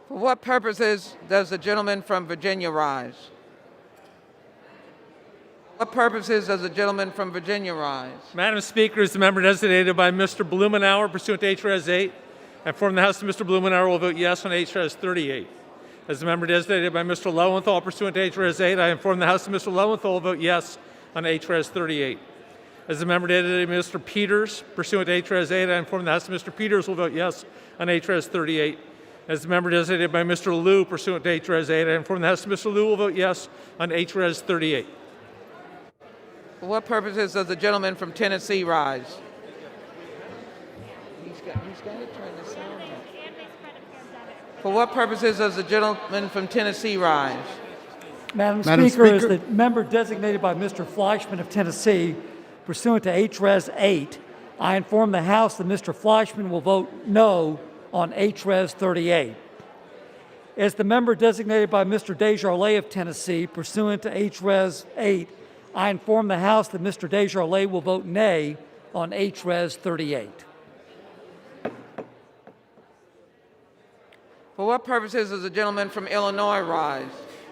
A: For what purposes does the gentleman from Virginia rise? What purposes does the gentleman from Virginia rise?
Y: Madam Speaker, as the member designated by Mr. Blumenauer pursuant to H-Res 8, I inform the House that Mr. Blumenauer will vote yes on H-Res 38. As the member designated by Mr. Lowenthal pursuant to H-Res 8, I inform the House that Mr. Lowenthal will vote yes on H-Res 38. As the member designated by Mr. Peters pursuant to H-Res 8, I inform the House that Mr. Peters will vote yes on H-Res 38. As the member designated by Mr. Liu pursuant to H-Res 8, I inform the House that Mr. Liu will vote yes on H-Res 38.
A: For what purposes does the gentleman from Tennessee rise? He's got to turn the sound on. For what purposes does the gentleman from Tennessee rise?
P: Madam Speaker, as the member designated by Mr. Fleischman of Tennessee, pursuant to H-Res 8, I inform the House that Mr. Fleischman will vote no on H-Res 38. As the member designated by Mr. Desjardins of Tennessee, pursuant to H-Res 8, I inform the House that Mr. Desjardins will vote nay on H-Res 38.
A: For what purposes does the gentleman from Illinois rise?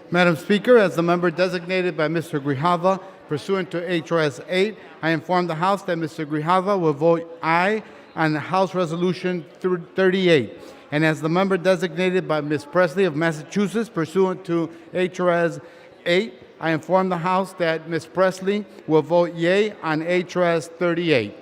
I: Madam Speaker, as the member designated by Mr. Grijalva pursuant to H-Res 8, I inform the House that Mr. Grijalva will vote aye on House Resolution 38. And as the member designated by Ms. Presley of Massachusetts pursuant to H-Res 8, I inform the House that Ms. Presley will vote yea on H-Res 38.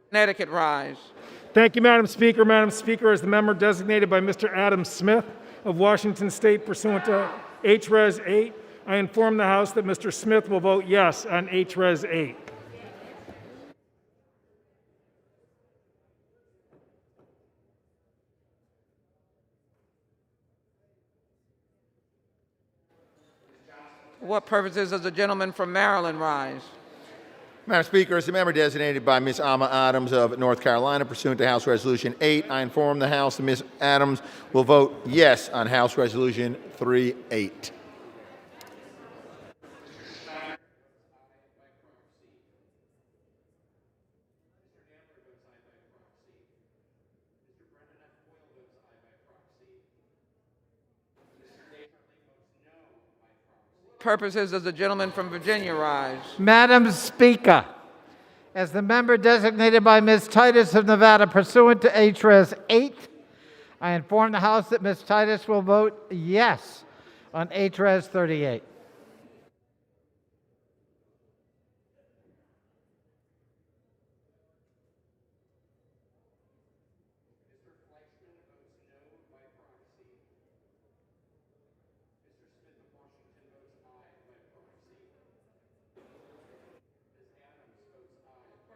A: Connecticut rise.
J: Thank you, Madam Speaker. Madam Speaker, as the member designated by Mr. Adam Smith of Washington State pursuant to H-Res 8, I inform the House that Mr. Smith will vote yes on H-Res 8.
A: For what purposes does the gentleman from Maryland rise?
Q: Madam Speaker, as the member designated by Ms. Alma Adams of North Carolina pursuant to House Resolution 8, I inform the House that Ms. Adams will vote yes on House Resolution 38.
A: Purposes does the gentleman from Virginia rise?
M: Madam Speaker, as the member designated by Ms. Titus of Nevada pursuant to H-Res 8, I inform the House that Ms. Titus will vote yes on H-Res 38.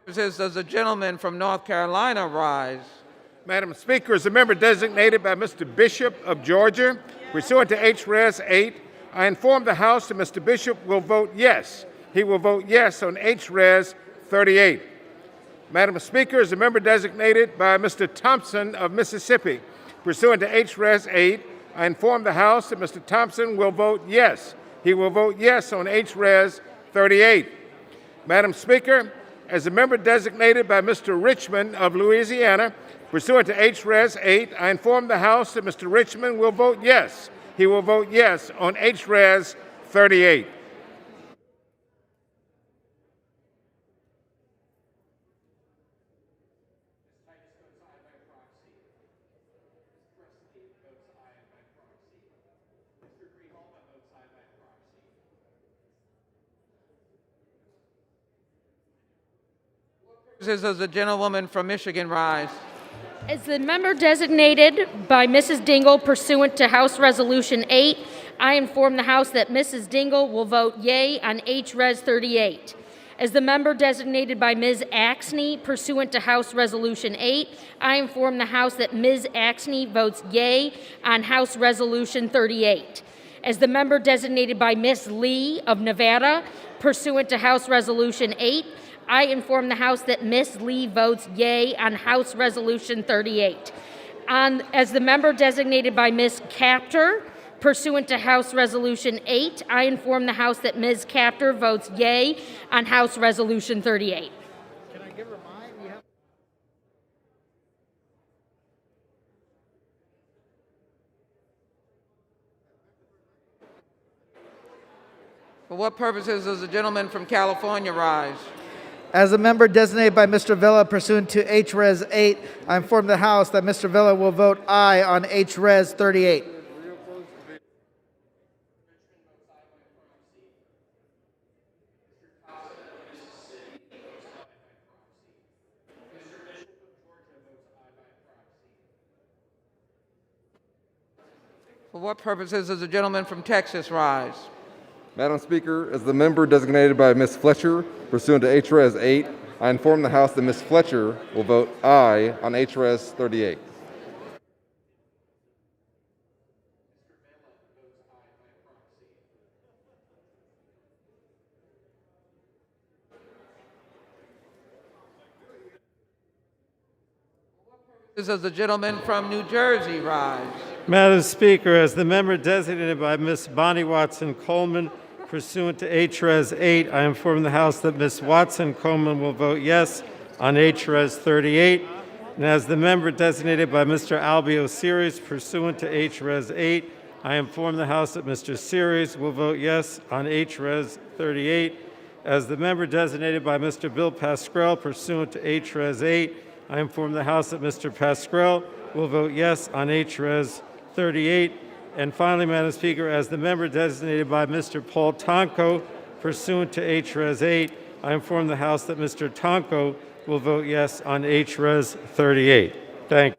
A: Does the gentleman from North Carolina rise?
D: Madam Speaker, as a member designated by Mr. Bishop of Georgia, pursuant to H-Res 8, I inform the House that Mr. Bishop will vote yes. He will vote yes on H-Res 38. Madam Speaker, as a member designated by Mr. Thompson of Mississippi, pursuant to H-Res 8, I inform the House that Mr. Thompson will vote yes. He will vote yes on H-Res 38. Madam Speaker, as a member designated by Mr. Richmond of Louisiana, pursuant to H-Res 8, I inform the House that Mr. Richmond will vote yes. He will vote yes on H-Res 38.
A: Does the gentlewoman from Michigan rise?
F: As the member designated by Mrs. Dingle pursuant to House Resolution 8, I inform the House that Mrs. Dingle will vote yea on H-Res 38. As the member designated by Ms. Axney pursuant to House Resolution 8, I inform the House that Ms. Axney votes yea on House Resolution 38. As the member designated by Ms. Lee of Nevada pursuant to House Resolution 8, I inform the House that Ms. Lee votes yea on House Resolution 38. As the member designated by Ms. Capter, pursuant to House Resolution 8, I inform the House that Ms. Capter votes yea on House Resolution 38.
M: Can I give her mine?
A: For what purposes does the gentleman from California rise?
X: As a member designated by Mr. Villa pursuant to H-Res 8, I inform the House that Mr. Villa will vote aye on H-Res 38.
A: For what purposes does the gentleman from Texas rise?
R: Madam Speaker, as the member designated by Ms. Fletcher pursuant to H-Res 8, I inform the House that Ms. Fletcher will vote aye on H-Res 38.
A: Does the gentleman from New Jersey rise?
W: Madam Speaker, as the member designated by Ms. Bonnie Watson Coleman pursuant to H-Res 8, I inform the House that Ms. Watson Coleman will vote yes on H-Res 38. And as the member designated by Mr. Albio Series pursuant to H-Res 8, I inform the House that Mr. Series will vote yes on H-Res 38. As the member designated by Mr. Bill Pascrell pursuant to H-Res 8, I inform the House that Mr. Pascrell will vote yes on H-Res 38. And finally, Madam Speaker, as the member designated by Mr. Paul Tonko pursuant to H-Res 8, I inform the House that Mr. Tonko will vote yes on H-Res 38. Thank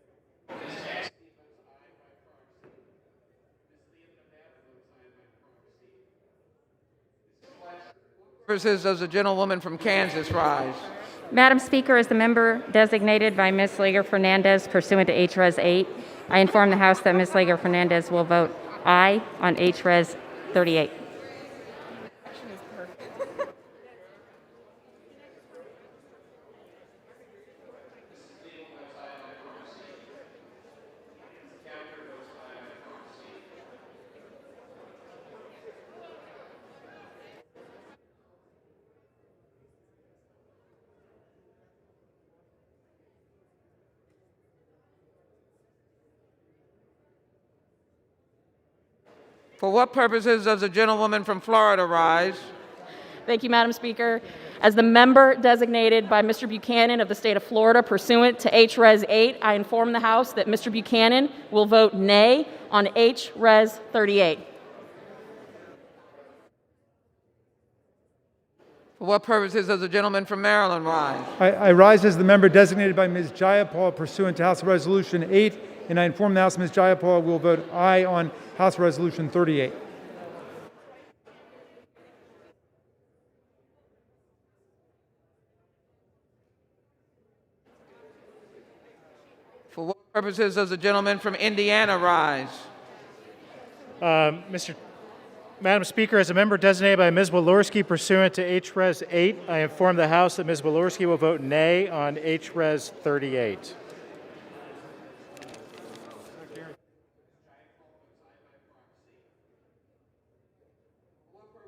W: you.
A: Does the gentlewoman from Kansas rise?
F: Madam Speaker, as the member designated by Ms. Lager Fernandez pursuant to H-Res 8, I inform the House that Ms. Lager Fernandez will vote aye on H-Res 38.
A: For what purposes does the gentlewoman from Florida rise?
S: Thank you, Madam Speaker. As the member designated by Mr. Buchanan of the state of Florida pursuant to H-Res 8, I inform the House that Mr. Buchanan will vote nay on H-Res 38.
A: For what purposes does the gentleman from Maryland rise?
E: I rise as the member designated by Ms. Jayapal pursuant to House Resolution 8, and I inform the House Ms. Jayapal will vote aye on House Resolution 38.
A: Purposes, does the gentleman from Indiana rise?
K: Madam Speaker, as a member designated by Ms. Walorski pursuant to H-Res 8, I inform the House that Ms. Walorski will vote nay on H-Res 38.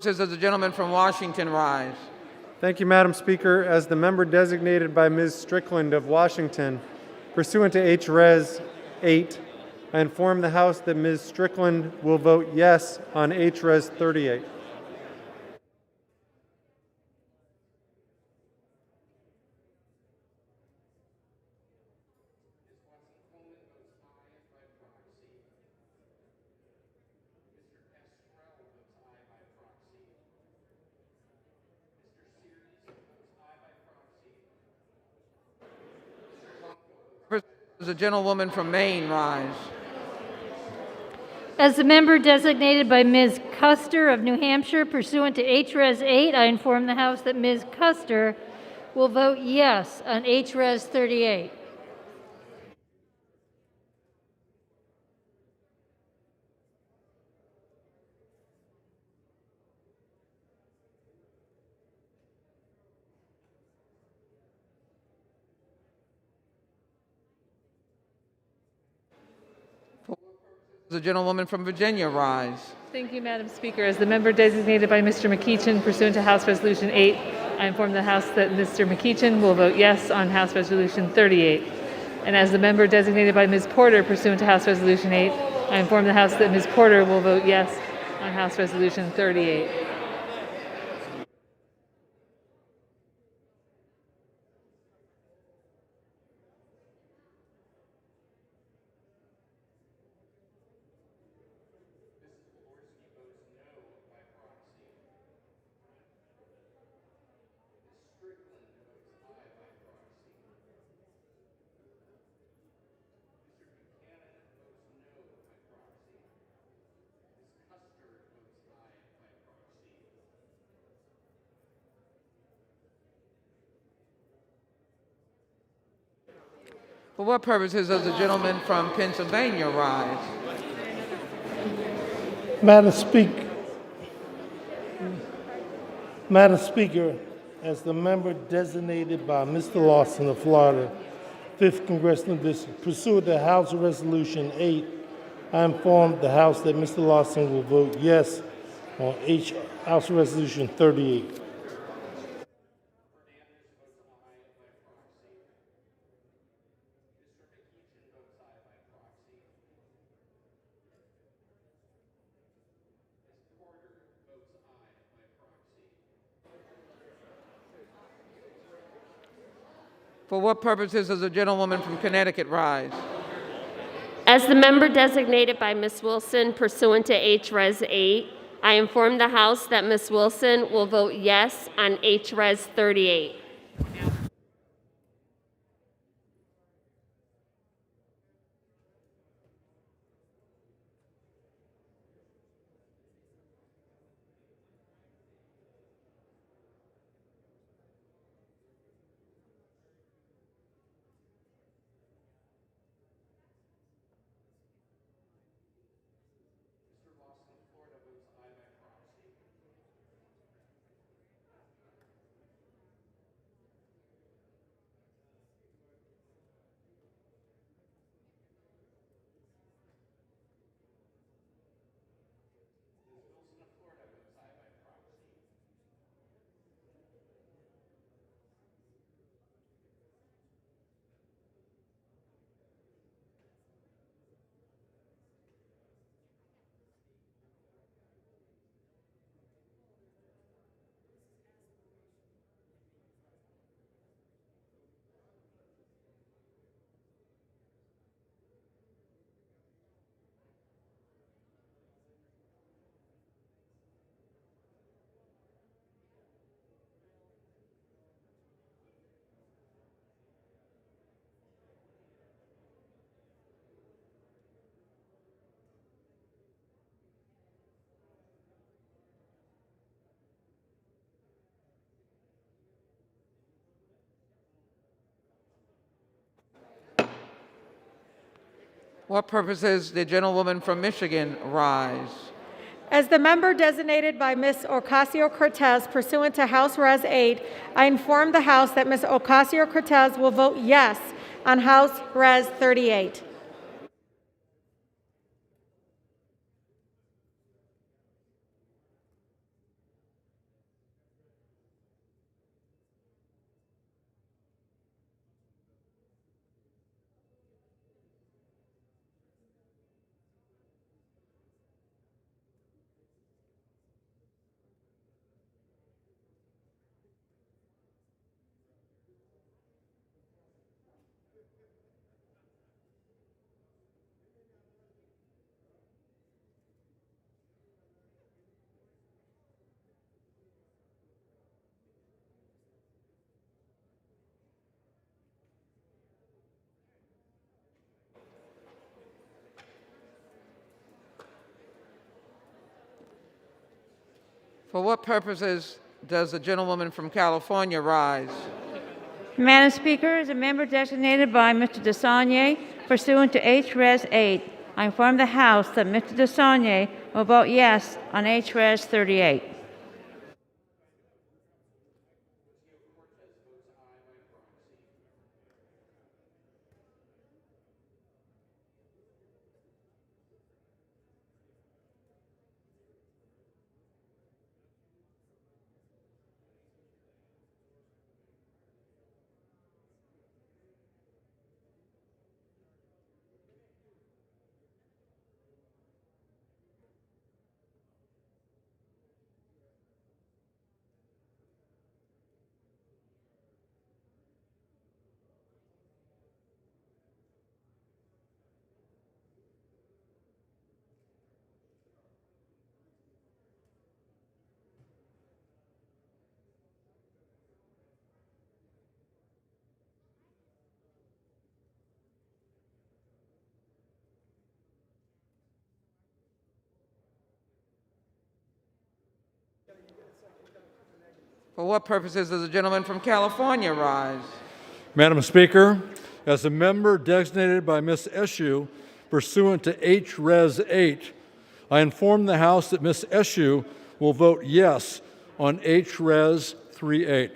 A: Purposes, does the gentleman from Washington rise?
W: Thank you, Madam Speaker. As the member designated by Ms. Strickland of Washington, pursuant to H-Res 8, I inform the House that Ms. Strickland will vote yes on H-Res 38.
A: Does the gentlewoman from Maine rise?
F: As the member designated by Ms. Custer of New Hampshire pursuant to H-Res 8, I inform the House that Ms. Custer will vote yes on H-Res 38.
A: Does the gentlewoman from Virginia rise?
C: Thank you, Madam Speaker. As the member designated by Mr. McEachin pursuant to House Resolution 8, I inform the House that Mr. McEachin will vote yes on House Resolution 38. And as the member designated by Ms. Porter pursuant to House Resolution 8, I inform the House that Ms. Porter will vote yes on House Resolution 38.
A: For what purposes does the gentleman from Pennsylvania rise?
L: Madam Speaker, as the member designated by Mr. Lawson of Florida, 5th Congressional District, pursuant to House Resolution 8, I inform the House that Mr. Lawson will vote yes on House Resolution 38.
A: For what purposes does the gentlewoman from Connecticut rise?
O: As the member designated by Ms. Wilson pursuant to H-Res 8, I inform the House that Ms. Wilson will vote yes on H-Res 38.
A: What purposes the gentlewoman from Michigan rise?
B: As the member designated by Ms. Ocasio-Cortez pursuant to House Res. 8, I inform the House that Ms. Ocasio-Cortez will vote yes on House Res. 38.
A: For what purposes does the gentlewoman from California rise?
G: Madam Speaker, as a member designated by Mr. DeSaulnier pursuant to H-Res 8, I inform the House that Mr. DeSaulnier will vote yes on H-Res 38.
A: For what purposes does the gentleman from California rise?
N: Madam Speaker, as a member designated by Ms. Eshoo pursuant to H-Res 8, I inform the House that Ms. Eshoo will vote yes on H-Res 38.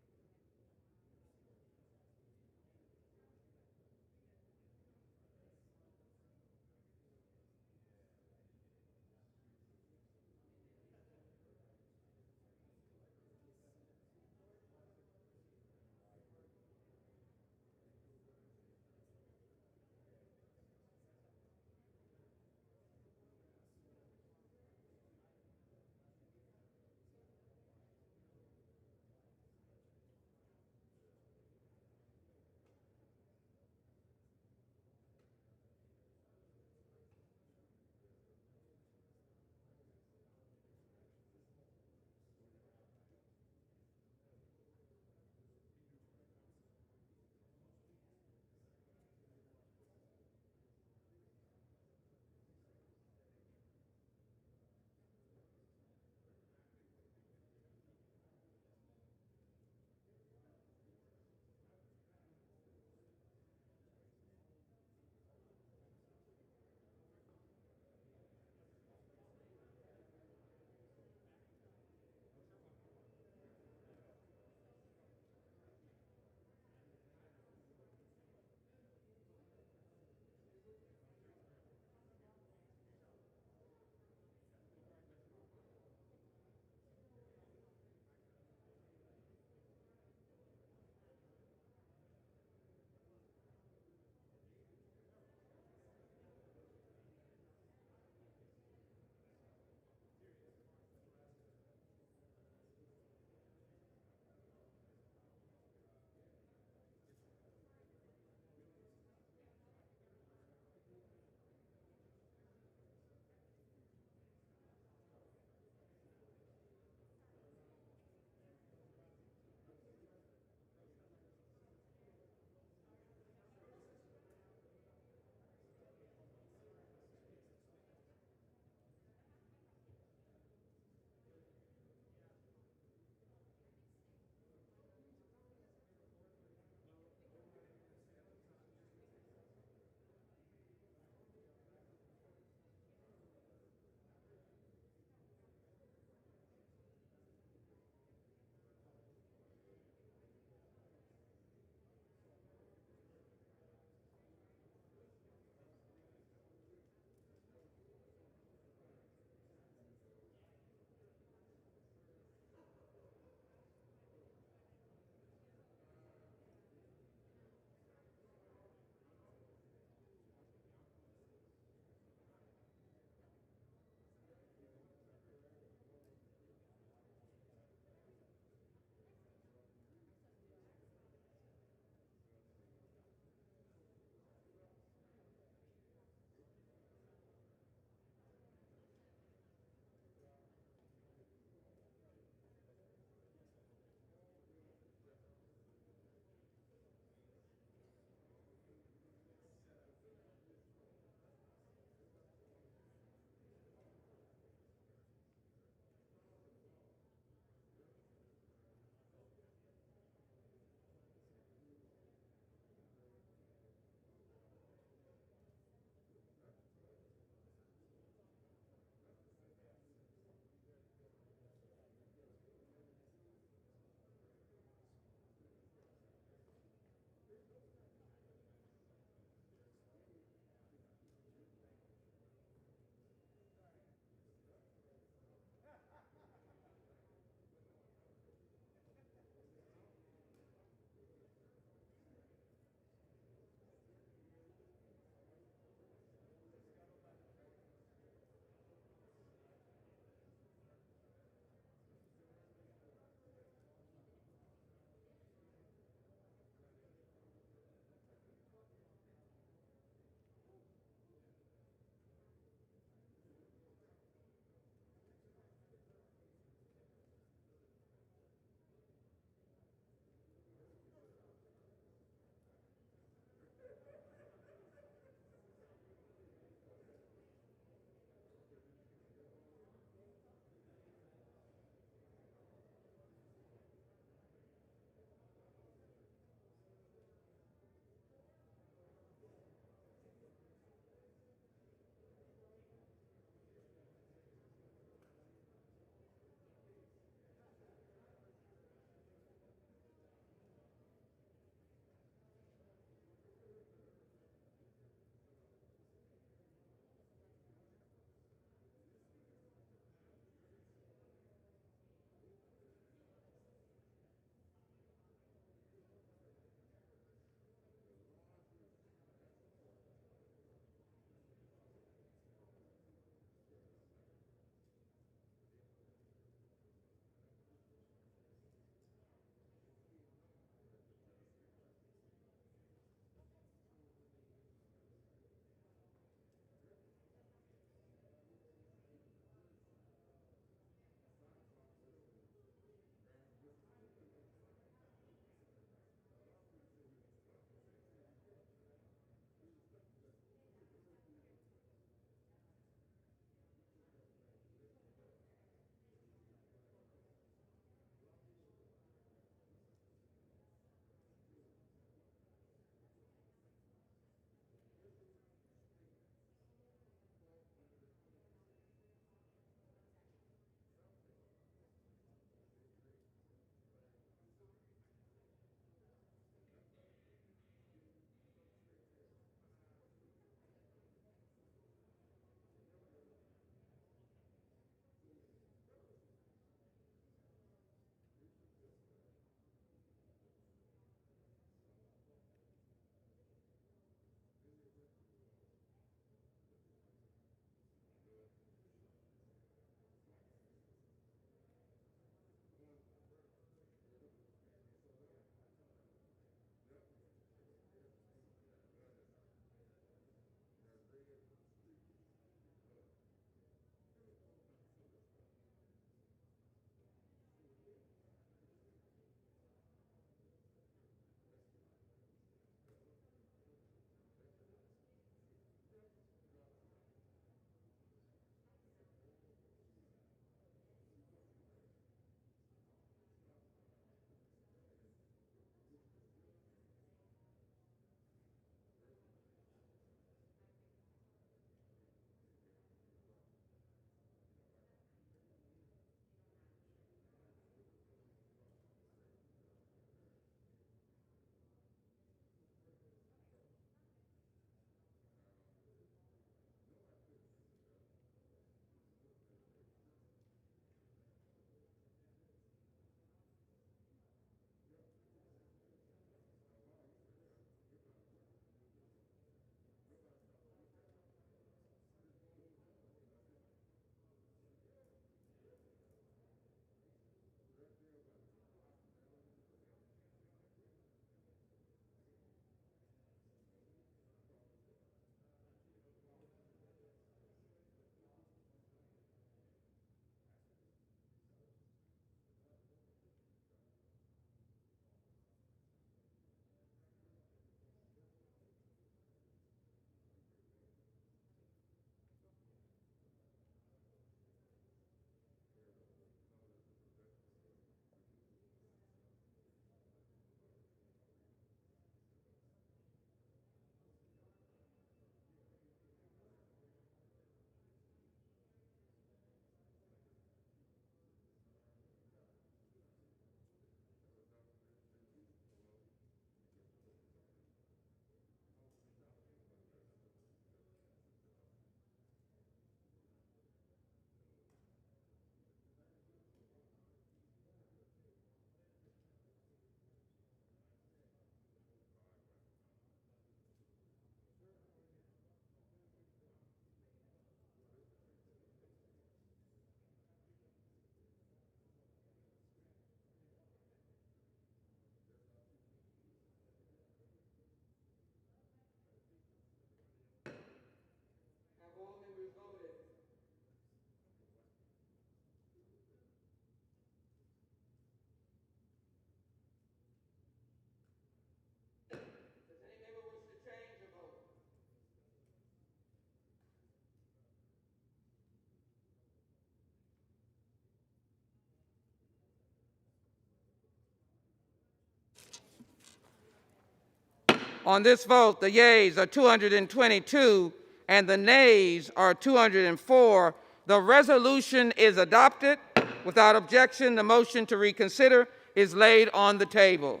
A: On this vote, the yeas are 222 and the nays are 204. The resolution is adopted. Without objection, the motion to reconsider is laid on the table.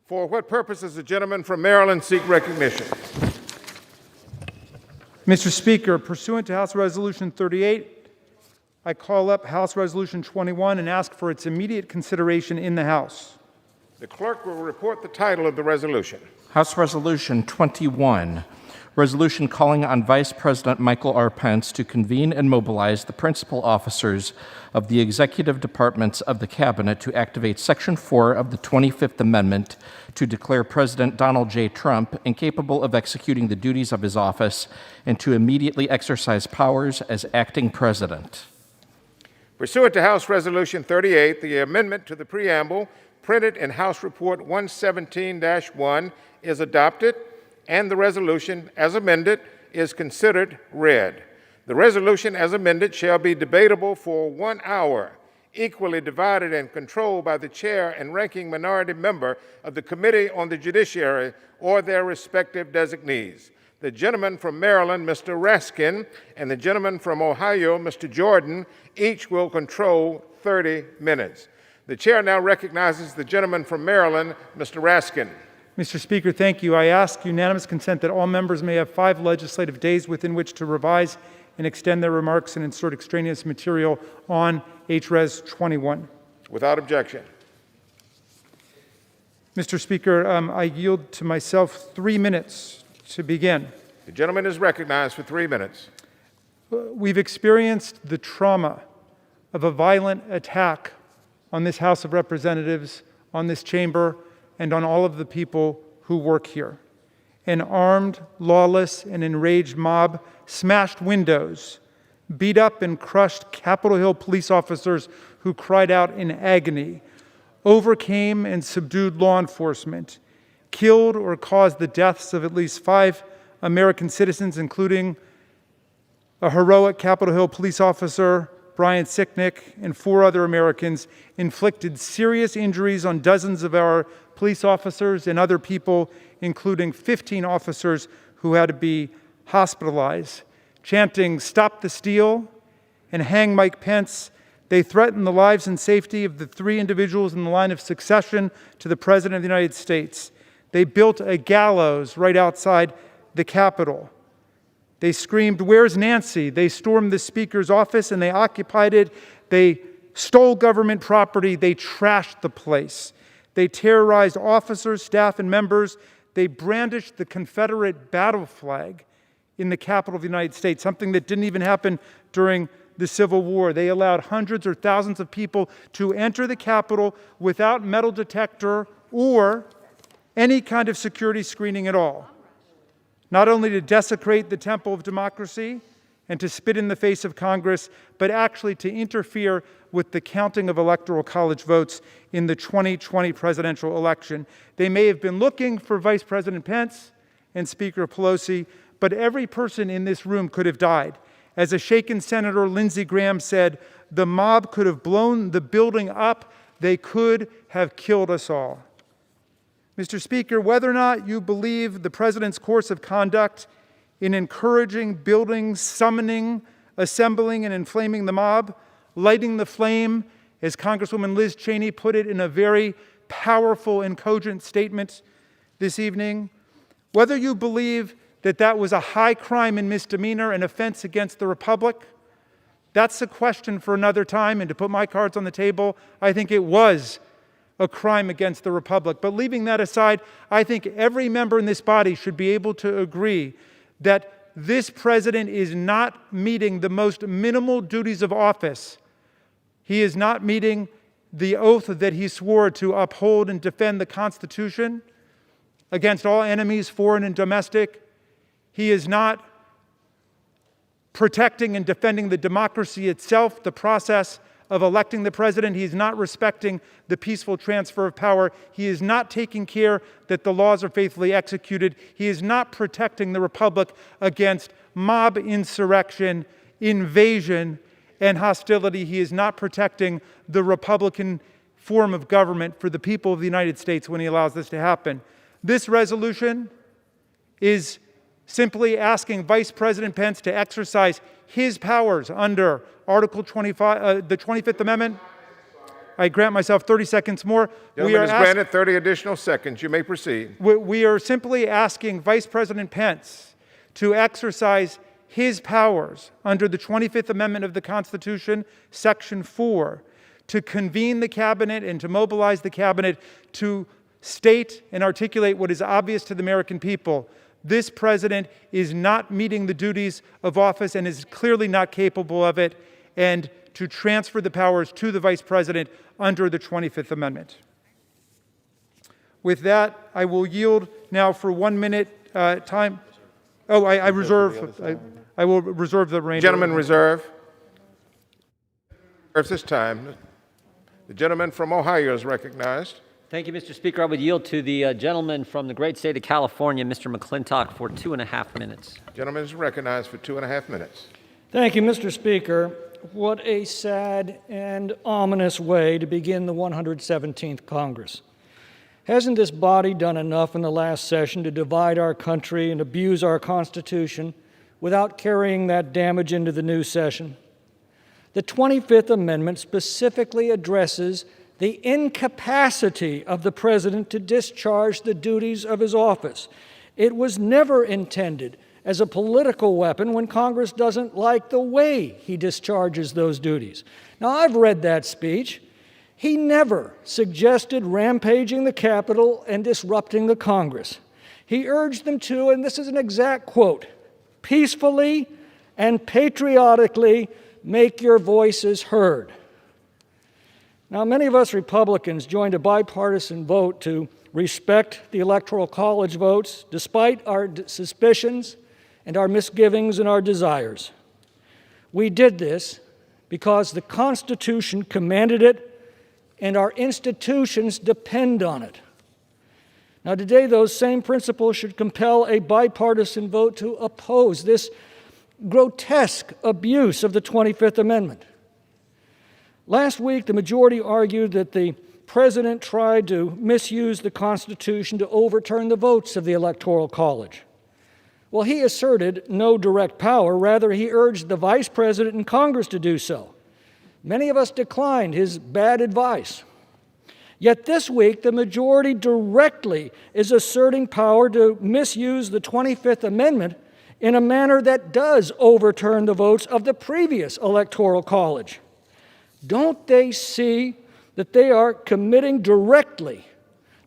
D: For what purpose does the gentleman from Maryland seek recognition?
J: Mr. Speaker, pursuant to House Resolution 38, I call up House Resolution 21 and ask for its immediate consideration in the House.
D: The clerk will report the title of the resolution.
H: House Resolution 21, resolution calling on Vice President Michael R. Pence to convene and mobilize the principal officers of the executive departments of the Cabinet to activate Section 4 of the 25th Amendment to declare President Donald J. Trump incapable of executing the duties of his office and to immediately exercise powers as acting president.
D: Pursuant to House Resolution 38, the amendment to the preamble printed in House Report 117-1 is adopted, and the resolution as amended is considered read. The resolution as amended shall be debatable for 1 hour, equally divided and controlled by the chair and ranking minority member of the Committee on the Judiciary or their respective designees. The gentleman from Maryland, Mr. Raskin, and the gentleman from Ohio, Mr. Jordan, each will control 30 minutes. The chair now recognizes the gentleman from Maryland, Mr. Raskin.
J: Mr. Speaker, thank you. I ask unanimous consent that all members may have 5 legislative days within which to revise and extend their remarks and insert extraneous material on HRes 21.
D: Without objection.
J: Mr. Speaker, I yield to myself 3 minutes to begin.
D: The gentleman is recognized for 3 minutes.
J: We've experienced the trauma of a violent attack on this House of Representatives, on this chamber, and on all of the people who work here. An armed, lawless, and enraged mob smashed windows, beat up and crushed Capitol Hill police officers who cried out in agony, overcame and subdued law enforcement, killed or caused the deaths of at least 5 American citizens, including a heroic Capitol Hill police officer, Brian Sicknick, and 4 other Americans, inflicted serious injuries on dozens of our police officers and other people, including 15 officers who had to be hospitalized. Chanting, "Stop the Steal" and "Hang Mike Pence," they threatened the lives and safety of the 3 individuals in the line of succession to the President of the United States. They built a gallows right outside the Capitol. They screamed, "Where's Nancy?" They stormed the Speaker's office and they occupied it. They stole government property. They trashed the place. They terrorized officers, staff, and members. They brandished the Confederate battle flag in the Capitol of the United States, something that didn't even happen during the Civil War. They allowed hundreds or thousands of people to enter the Capitol without metal detector or any kind of security screening at all. Not only to desecrate the temple of democracy and to spit in the face of Congress, but actually to interfere with the counting of electoral college votes in the 2020 presidential election. They may have been looking for Vice President Pence and Speaker Pelosi, but every person in this room could have died. As a shaken Senator Lindsey Graham said, the mob could have blown the building up. They could have killed us all. Mr. Speaker, whether or not you believe the President's course of conduct in encouraging, building, summoning, assembling, and inflaming the mob, lighting the flame, as Congresswoman Liz Cheney put it in a very powerful and cogent statement this evening, whether you believe that that was a high crime and misdemeanor, an offense against the Republic, that's a question for another time. And to put my cards on the table, I think it was a crime against the Republic. But leaving that aside, I think every member in this body should be able to agree that this president is not meeting the most minimal duties of office.
E: He is not meeting the oath that he swore to uphold and defend the Constitution against all enemies, foreign and domestic. He is not protecting and defending the democracy itself, the process of electing the president. He is not respecting the peaceful transfer of power. He is not taking care that the laws are faithfully executed. He is not protecting the republic against mob insurrection, invasion, and hostility. He is not protecting the Republican form of government for the people of the United States when he allows this to happen. This resolution is simply asking Vice President Pence to exercise his powers under Article 25, the 25th Amendment. I grant myself 30 seconds more.
D: Gentleman is granted 30 additional seconds. You may proceed.
E: We are simply asking Vice President Pence to exercise his powers under the 25th Amendment of the Constitution, Section 4, to convene the cabinet and to mobilize the cabinet to state and articulate what is obvious to the American people. This president is not meeting the duties of office and is clearly not capable of it, and to transfer the powers to the vice president under the 25th Amendment. With that, I will yield now for 1 minute time. Oh, I will reserve the remainder.
D: Gentleman reserve. At this time, the gentleman from Ohio is recognized.
P: Thank you, Mr. Speaker. I would yield to the gentleman from the great state of California, Mr. McClintock, for 2.5 minutes.
D: Gentleman is recognized for 2.5 minutes.
T: Thank you, Mr. Speaker. What a sad and ominous way to begin the 117th Congress. Hasn't this body done enough in the last session to divide our country and abuse our Constitution without carrying that damage into the new session? The 25th Amendment specifically addresses the incapacity of the president to discharge the duties of his office. It was never intended as a political weapon when Congress doesn't like the way he discharges those duties. Now, I've read that speech. He never suggested rampaging the Capitol and disrupting the Congress. He urged them to, and this is an exact quote, peacefully and patriotically make your voices heard. Now, many of us Republicans joined a bipartisan vote to respect the Electoral College votes, despite our suspicions and our misgivings and our desires. We did this because the Constitution commanded it and our institutions depend on it. Now, today, those same principles should compel a bipartisan vote to oppose this grotesque abuse of the 25th Amendment. Last week, the majority argued that the president tried to misuse the Constitution to overturn the votes of the Electoral College. Well, he asserted no direct power. Rather, he urged the vice president and Congress to do so. Many of us declined his bad advice. Yet this week, the majority directly is asserting power to misuse the 25th Amendment in a manner that does overturn the votes of the previous Electoral College. Don't they see that they are committing directly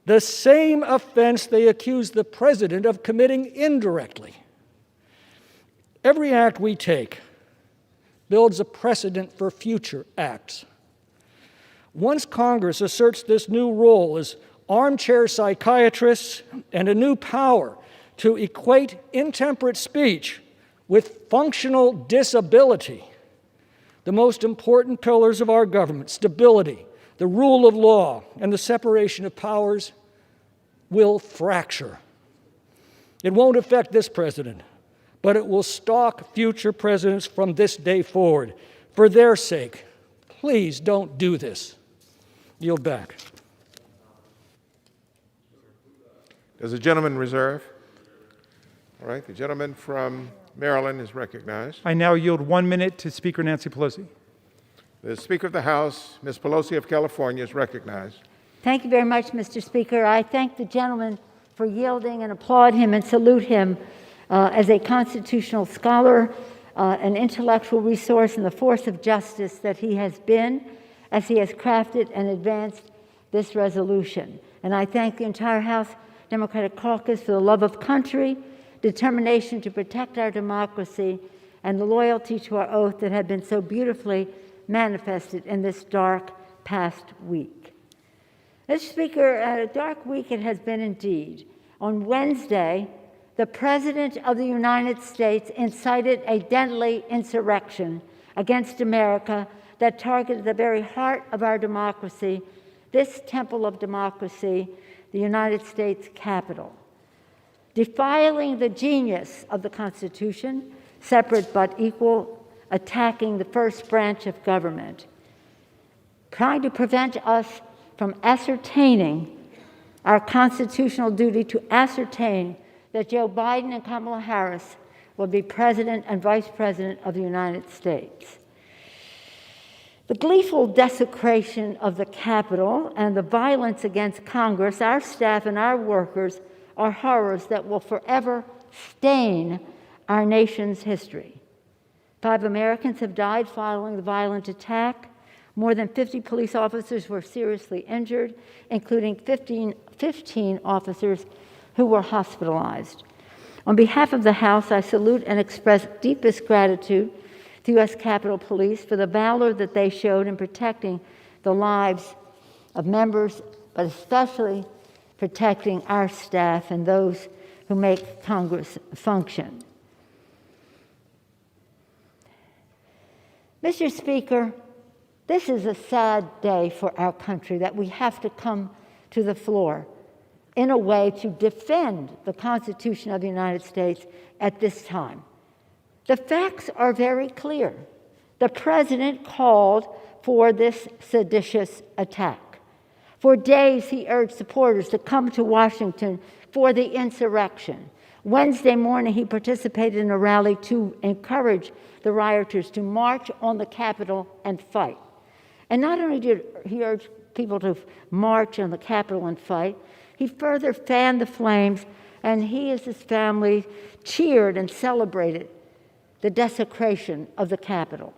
T: the same offense they accuse the president of committing indirectly? Every act we take builds a precedent for future acts. Once Congress asserts this new role as armchair psychiatrists and a new power to equate intemperate speech with functional disability, the most important pillars of our government, stability, the rule of law, and the separation of powers, will fracture. It won't affect this president, but it will stalk future presidents from this day forward. For their sake, please don't do this. Yield back.
D: Does the gentleman reserve? All right, the gentleman from Maryland is recognized.
E: I now yield 1 minute to Speaker Nancy Pelosi.
D: The Speaker of the House, Ms. Pelosi of California, is recognized.
U: Thank you very much, Mr. Speaker. I thank the gentleman for yielding and applaud him and salute him as a constitutional scholar, an intellectual resource, and the force of justice that he has been as he has crafted and advanced this resolution. And I thank the entire House Democratic Caucus for the love of country, determination to protect our democracy, and the loyalty to our oath that have been so beautifully manifested in this dark past week. Mr. Speaker, a dark week it has been indeed. On Wednesday, the President of the United States incited a deadly insurrection against America that targeted the very heart of our democracy, this temple of democracy, the United States Capitol. Defiling the genius of the Constitution, separate but equal, attacking the first branch of government, trying to prevent us from ascertaining our constitutional duty to ascertain that Joe Biden and Kamala Harris will be President and Vice President of the United States. The gleeful desecration of the Capitol and the violence against Congress, our staff, and our workers are horrors that will forever stain our nation's history. 5 Americans have died following the violent attack. More than 50 police officers were seriously injured, including 15 officers who were hospitalized. On behalf of the House, I salute and express deepest gratitude to U.S. Capitol Police for the valor that they showed in protecting the lives of members, but especially protecting our staff and those who make Congress function. Mr. Speaker, this is a sad day for our country that we have to come to the floor in a way to defend the Constitution of the United States at this time. The facts are very clear. The President called for this seditious attack. For days, he urged supporters to come to Washington for the insurrection. Wednesday morning, he participated in a rally to encourage the rioters to march on the Capitol and fight. And not only did he urge people to march on the Capitol and fight, he further fanned the flames, and he and his family cheered and celebrated the desecration of the Capitol.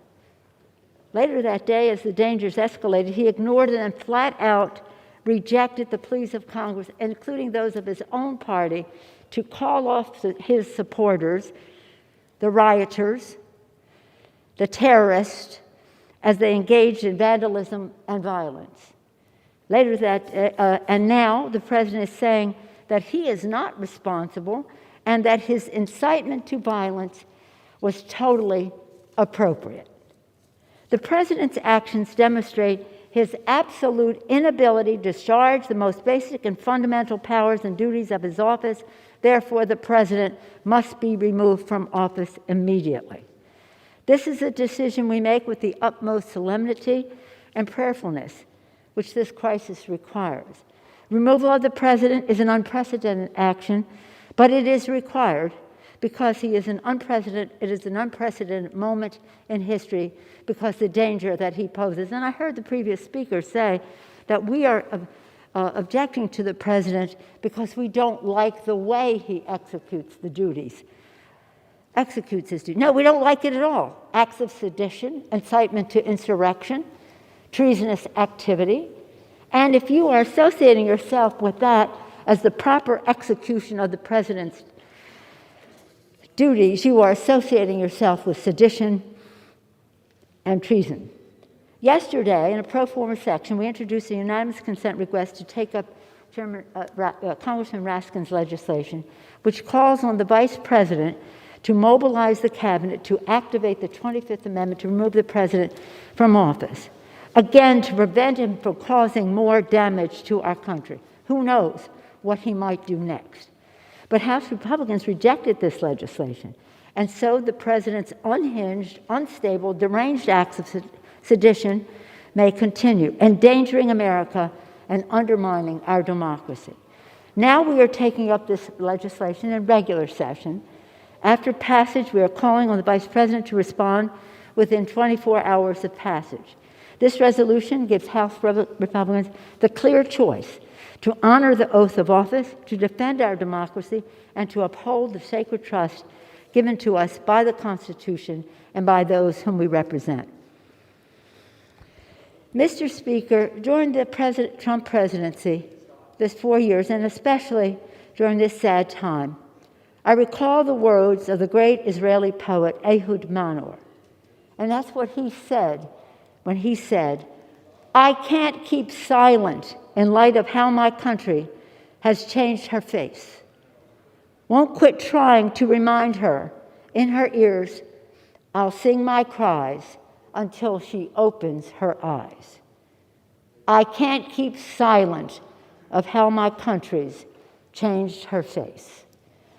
U: Later that day, as the dangers escalated, he ignored and flat out rejected the pleas of Congress, including those of his own party, to call off his supporters, the rioters, the terrorists, as they engaged in vandalism and violence. Later that, and now the President is saying that he is not responsible and that his incitement to violence was totally appropriate. The President's actions demonstrate his absolute inability to discharge the most basic and fundamental powers and duties of his office. Therefore, the President must be removed from office immediately. This is a decision we make with the utmost solemnity and prayerfulness, which this crisis requires. Removal of the President is an unprecedented action, but it is required because it is an unprecedented moment in history because the danger that he poses. And I heard the previous speaker say that we are objecting to the President because we don't like the way he executes his duties. No, we don't like it at all. Acts of sedition, incitement to insurrection, treasonous activity. And if you are associating yourself with that as the proper execution of the President's duties, you are associating yourself with sedition and treason. Yesterday, in a pro forma section, we introduced a unanimous consent request to take up Congressman Raskin's legislation, which calls on the Vice President to mobilize the Cabinet to activate the 25th Amendment to remove the President from office, again, to prevent him from causing more damage to our country. Who knows what he might do next? But House Republicans rejected this legislation, and so the President's unhinged, unstable, deranged acts of sedition may continue, endangering America and undermining our democracy. Now we are taking up this legislation in regular session. After passage, we are calling on the Vice President to respond within 24 hours of passage. This resolution gives House Republicans the clear choice to honor the oath of office, to defend our democracy, and to uphold the sacred trust given to us by the Constitution and by those whom we represent. Mr. Speaker, during the Trump presidency, this 4 years, and especially during this sad time, I recall the words of the great Israeli poet Ehud Manor, and that's what he said when he said, "I can't keep silent in light of how my country has changed her face. Won't quit trying to remind her in her ears, I'll sing my cries until she opens her eyes. I can't keep silent of how my country's changed her face."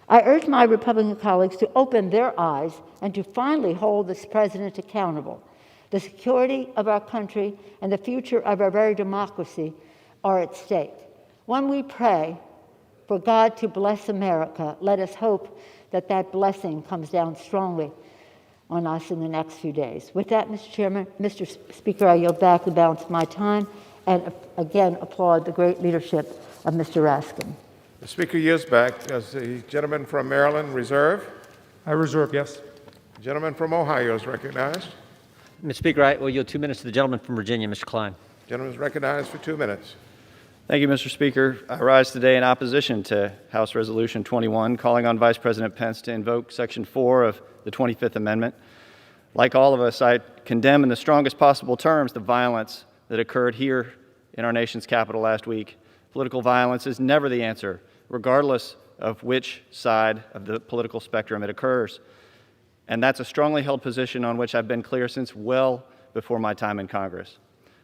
U: I urge my Republican colleagues to open their eyes and to finally hold this president accountable. The security of our country and the future of our very democracy are at stake. When we pray for God to bless America, let us hope that that blessing comes down strongly on us in the next few days. With that, Mr. Speaker, I yield back the balance of my time and again applaud the great leadership of Mr. Raskin.
D: The Speaker yields back. Does the gentleman from Maryland reserve?
J: I reserve, yes.
D: The gentleman from Ohio is recognized.
P: Mr. Speaker, I will yield 2 minutes to the gentleman from Virginia, Mr. Klein.
D: The gentleman is recognized for 2 minutes.
I: Thank you, Mr. Speaker. I rise today in opposition to House Resolution 21, calling on Vice President Pence to invoke Section 4 of the 25th Amendment. Like all of us, I condemn in the strongest possible terms the violence that occurred here in our nation's capital last week. Political violence is never the answer, regardless of which side of the political spectrum it occurs. And that's a strongly held position on which I've been clear since well before my time in Congress.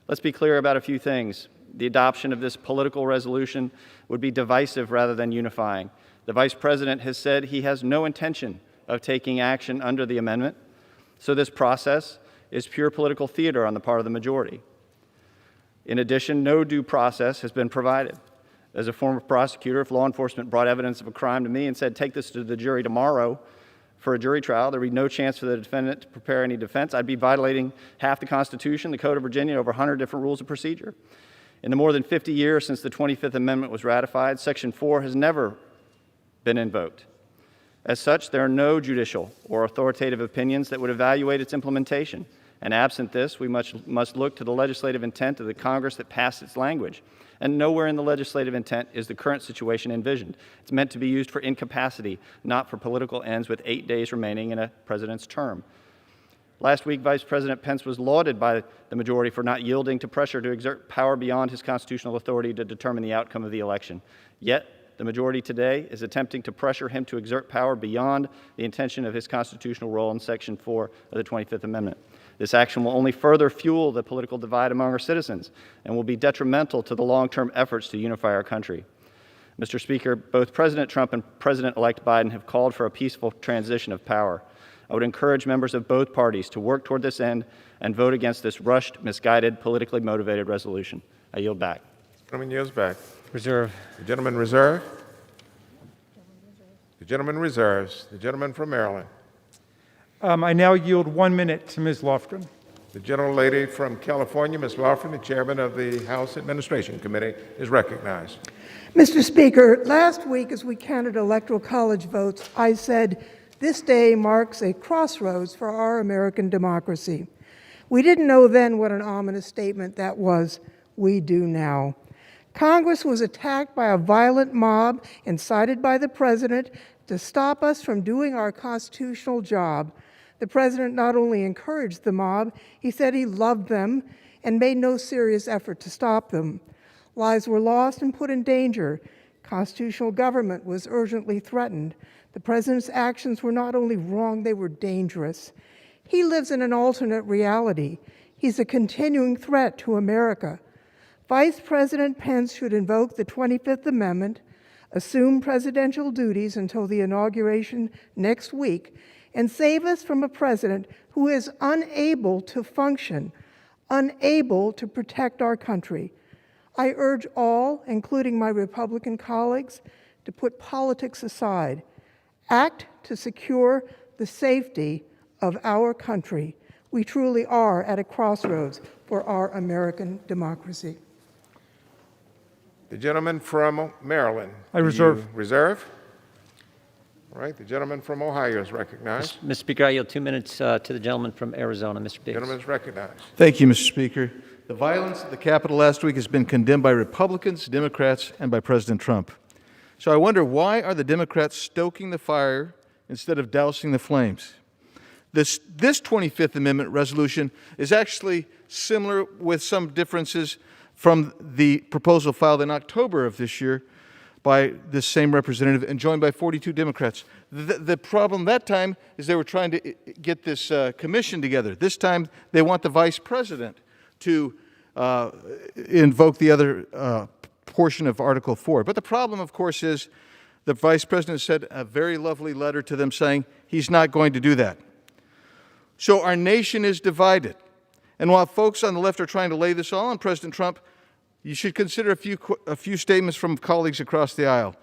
I: Let's be clear about a few things. The adoption of this political resolution would be divisive rather than unifying. The Vice President has said he has no intention of taking action under the amendment, so this process is pure political theater on the part of the majority. In addition, no due process has been provided. As a former prosecutor, if law enforcement brought evidence of a crime to me and said, take this to the jury tomorrow for a jury trial, there would be no chance for the defendant to prepare any defense. I'd be violating half the Constitution, the Code of Virginia, over 100 different rules of procedure. In the more than 50 years since the 25th Amendment was ratified, Section 4 has never been invoked. As such, there are no judicial or authoritative opinions that would evaluate its implementation. And absent this, we must look to the legislative intent of the Congress that passed its language. And nowhere in the legislative intent is the current situation envisioned. It's meant to be used for incapacity, not for political ends with 8 days remaining in a president's term. Last week, Vice President Pence was lauded by the majority for not yielding to pressure to exert power beyond his constitutional authority to determine the outcome of the election. Yet, the majority today is attempting to pressure him to exert power beyond the intention of his constitutional role in Section 4 of the 25th Amendment. This action will only further fuel the political divide among our citizens and will be detrimental to the long-term efforts to unify our country. Mr. Speaker, both President Trump and President-elect Biden have called for a peaceful transition of power. I would encourage members of both parties to work toward this end and vote against this rushed, misguided, politically motivated resolution. I yield back.
D: The gentleman yields back.
K: Reserve.
D: The gentleman reserve. The gentleman reserves. The gentleman from Maryland.
J: I now yield 1 minute to Ms. Lofgren.
D: The gentlelady from California, Ms. Lofgren, the chairman of the House Administration Committee, is recognized.
M: Mr. Speaker, last week as we counted Electoral College votes, I said, this day marks a crossroads for our American democracy. We didn't know then what an ominous statement that was. We do now. Congress was attacked by a violent mob incited by the president to stop us from doing our constitutional job. The president not only encouraged the mob, he said he loved them and made no serious effort to stop them. Lives were lost and put in danger. Constitutional government was urgently threatened. The president's actions were not only wrong, they were dangerous. He lives in an alternate reality. He's a continuing threat to America. Vice President Pence should invoke the 25th Amendment, assume presidential duties until the inauguration next week, and save us from a president who is unable to function, unable to protect our country. I urge all, including my Republican colleagues, to put politics aside. Act to secure the safety of our country. We truly are at a crossroads for our American democracy.
D: The gentleman from Maryland.
J: I reserve.
D: You reserve? All right. The gentleman from Ohio is recognized.
P: Mr. Speaker, I yield 2 minutes to the gentleman from Arizona, Mr. Biggs.
D: The gentleman is recognized.
Q: Thank you, Mr. Speaker. The violence at the Capitol last week has been condemned by Republicans, Democrats, and by President Trump. So I wonder, why are the Democrats stoking the fire instead of dousing the flames? This 25th Amendment resolution is actually similar with some differences from the proposal filed in October of this year by this same representative and joined by 42 Democrats. The problem that time is they were trying to get this commission together. This time they want the vice president to invoke the other portion of Article 4. But the problem, of course, is the vice president sent a very lovely letter to them saying he's not going to do that. So our nation is divided. And while folks on the left are trying to lay this all on President Trump, you should consider a few statements from colleagues across the aisle.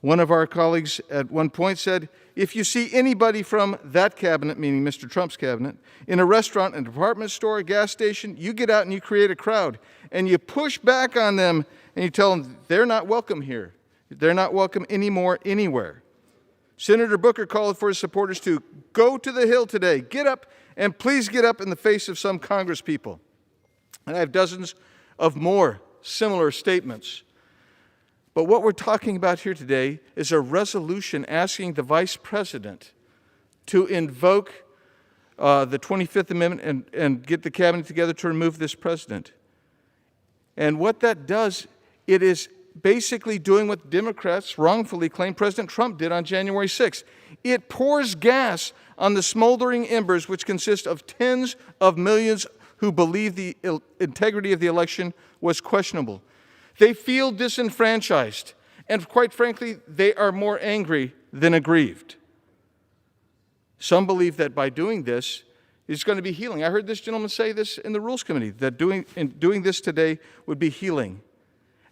Q: One of our colleagues at one point said, if you see anybody from that cabinet, meaning Mr. Trump's cabinet, in a restaurant, a department store, a gas station, you get out and you create a crowd and you push back on them and you tell them they're not welcome here. They're not welcome anymore anywhere. Senator Booker called for his supporters to go to the Hill today. Get up, and please get up in the face of some Congress people. And I have dozens of more similar statements. But what we're talking about here today is a resolution asking the Vice President to invoke the 25th Amendment and get the cabinet together to remove this president. And what that does, it is basically doing what Democrats wrongfully claim President Trump did on January 6th. It pours gas on the smoldering embers, which consist of tens of millions who believe the integrity of the election was questionable. They feel disenfranchised, and quite frankly, they are more angry than aggrieved. Some believe that by doing this, it's going to be healing. I heard this gentleman say this in the Rules Committee, that doing this today would be healing.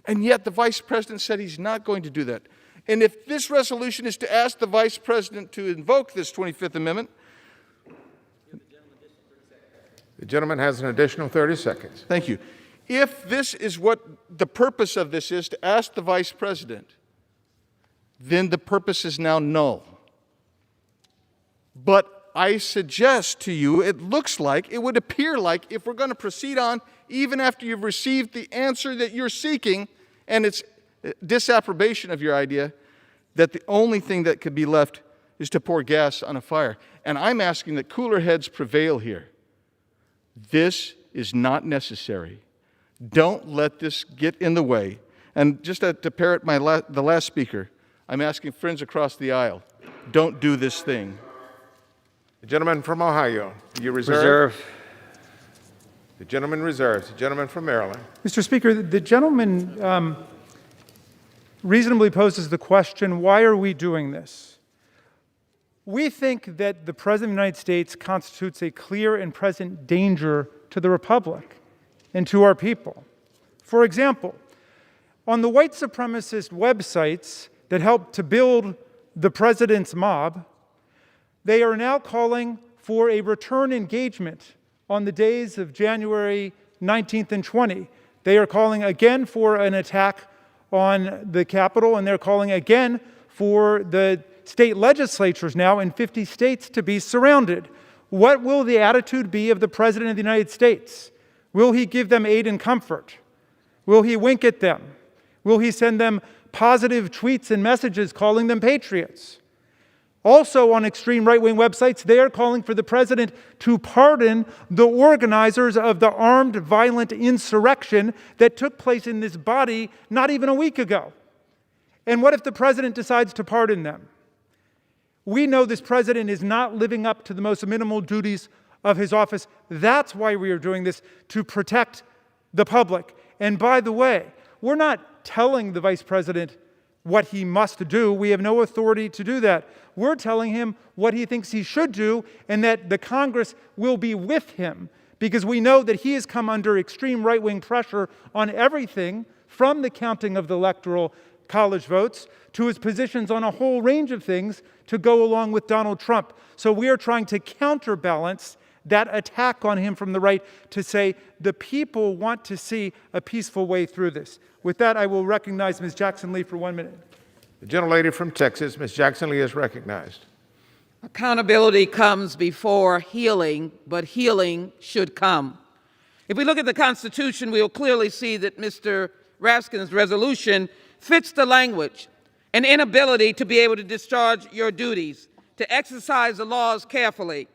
Q: And yet the Vice President said he's not going to do that. And if this resolution is to ask the Vice President to invoke this 25th Amendment,
D: the gentleman has an additional 30 seconds.
Q: Thank you. If this is what the purpose of this is, to ask the Vice President, then the purpose is now null. But I suggest to you, it looks like, it would appear like, if we're going to proceed on, even after you've received the answer that you're seeking, and it's disapprobation of your idea, that the only thing that could be left is to pour gas on a fire. And I'm asking that cooler heads prevail here. This is not necessary. Don't let this get in the way. And just to parrot the last speaker, I'm asking friends across the aisle, don't do this thing.
D: The gentleman from Ohio, you reserve? The gentleman reserves. The gentleman from Maryland.
R: Mr. Speaker, the gentleman reasonably poses the question, why are we doing this? We think that the President of the United States constitutes a clear and present danger to the Republic and to our people. For example, on the white supremacist websites that helped to build the president's mob, they are now calling for a return engagement on the days of January 19th and 20. They are calling again for an attack on the Capitol, and they're calling again for the state legislatures now in 50 states to be surrounded. What will the attitude be of the President of the United States? Will he give them aid and comfort? Will he wink at them? Will he send them positive tweets and messages calling them patriots? Also on extreme right-wing websites, they are calling for the president to pardon the organizers of the armed, violent insurrection that took place in this body not even a week ago. And what if the president decides to pardon them? We know this president is not living up to the most minimal duties of his office. That's why we are doing this, to protect the public. And by the way, we're not telling the vice president what he must do. We have no authority to do that. We're telling him what he thinks he should do, and that the Congress will be with him, because we know that he has come under extreme right-wing pressure on everything from the counting of the electoral college votes to his positions on a whole range of things to go along with Donald Trump. So we are trying to counterbalance that attack on him from the right to say the people want to see a peaceful way through this. With that, I will recognize Ms. Jackson Lee for 1 minute.
D: The gentlelady from Texas, Ms. Jackson Lee, is recognized.
A: Accountability comes before healing, but healing should come. If we look at the Constitution, we will clearly see that Mr. Raskin's resolution fits the language: an inability to be able to discharge your duties, to exercise the laws carefully.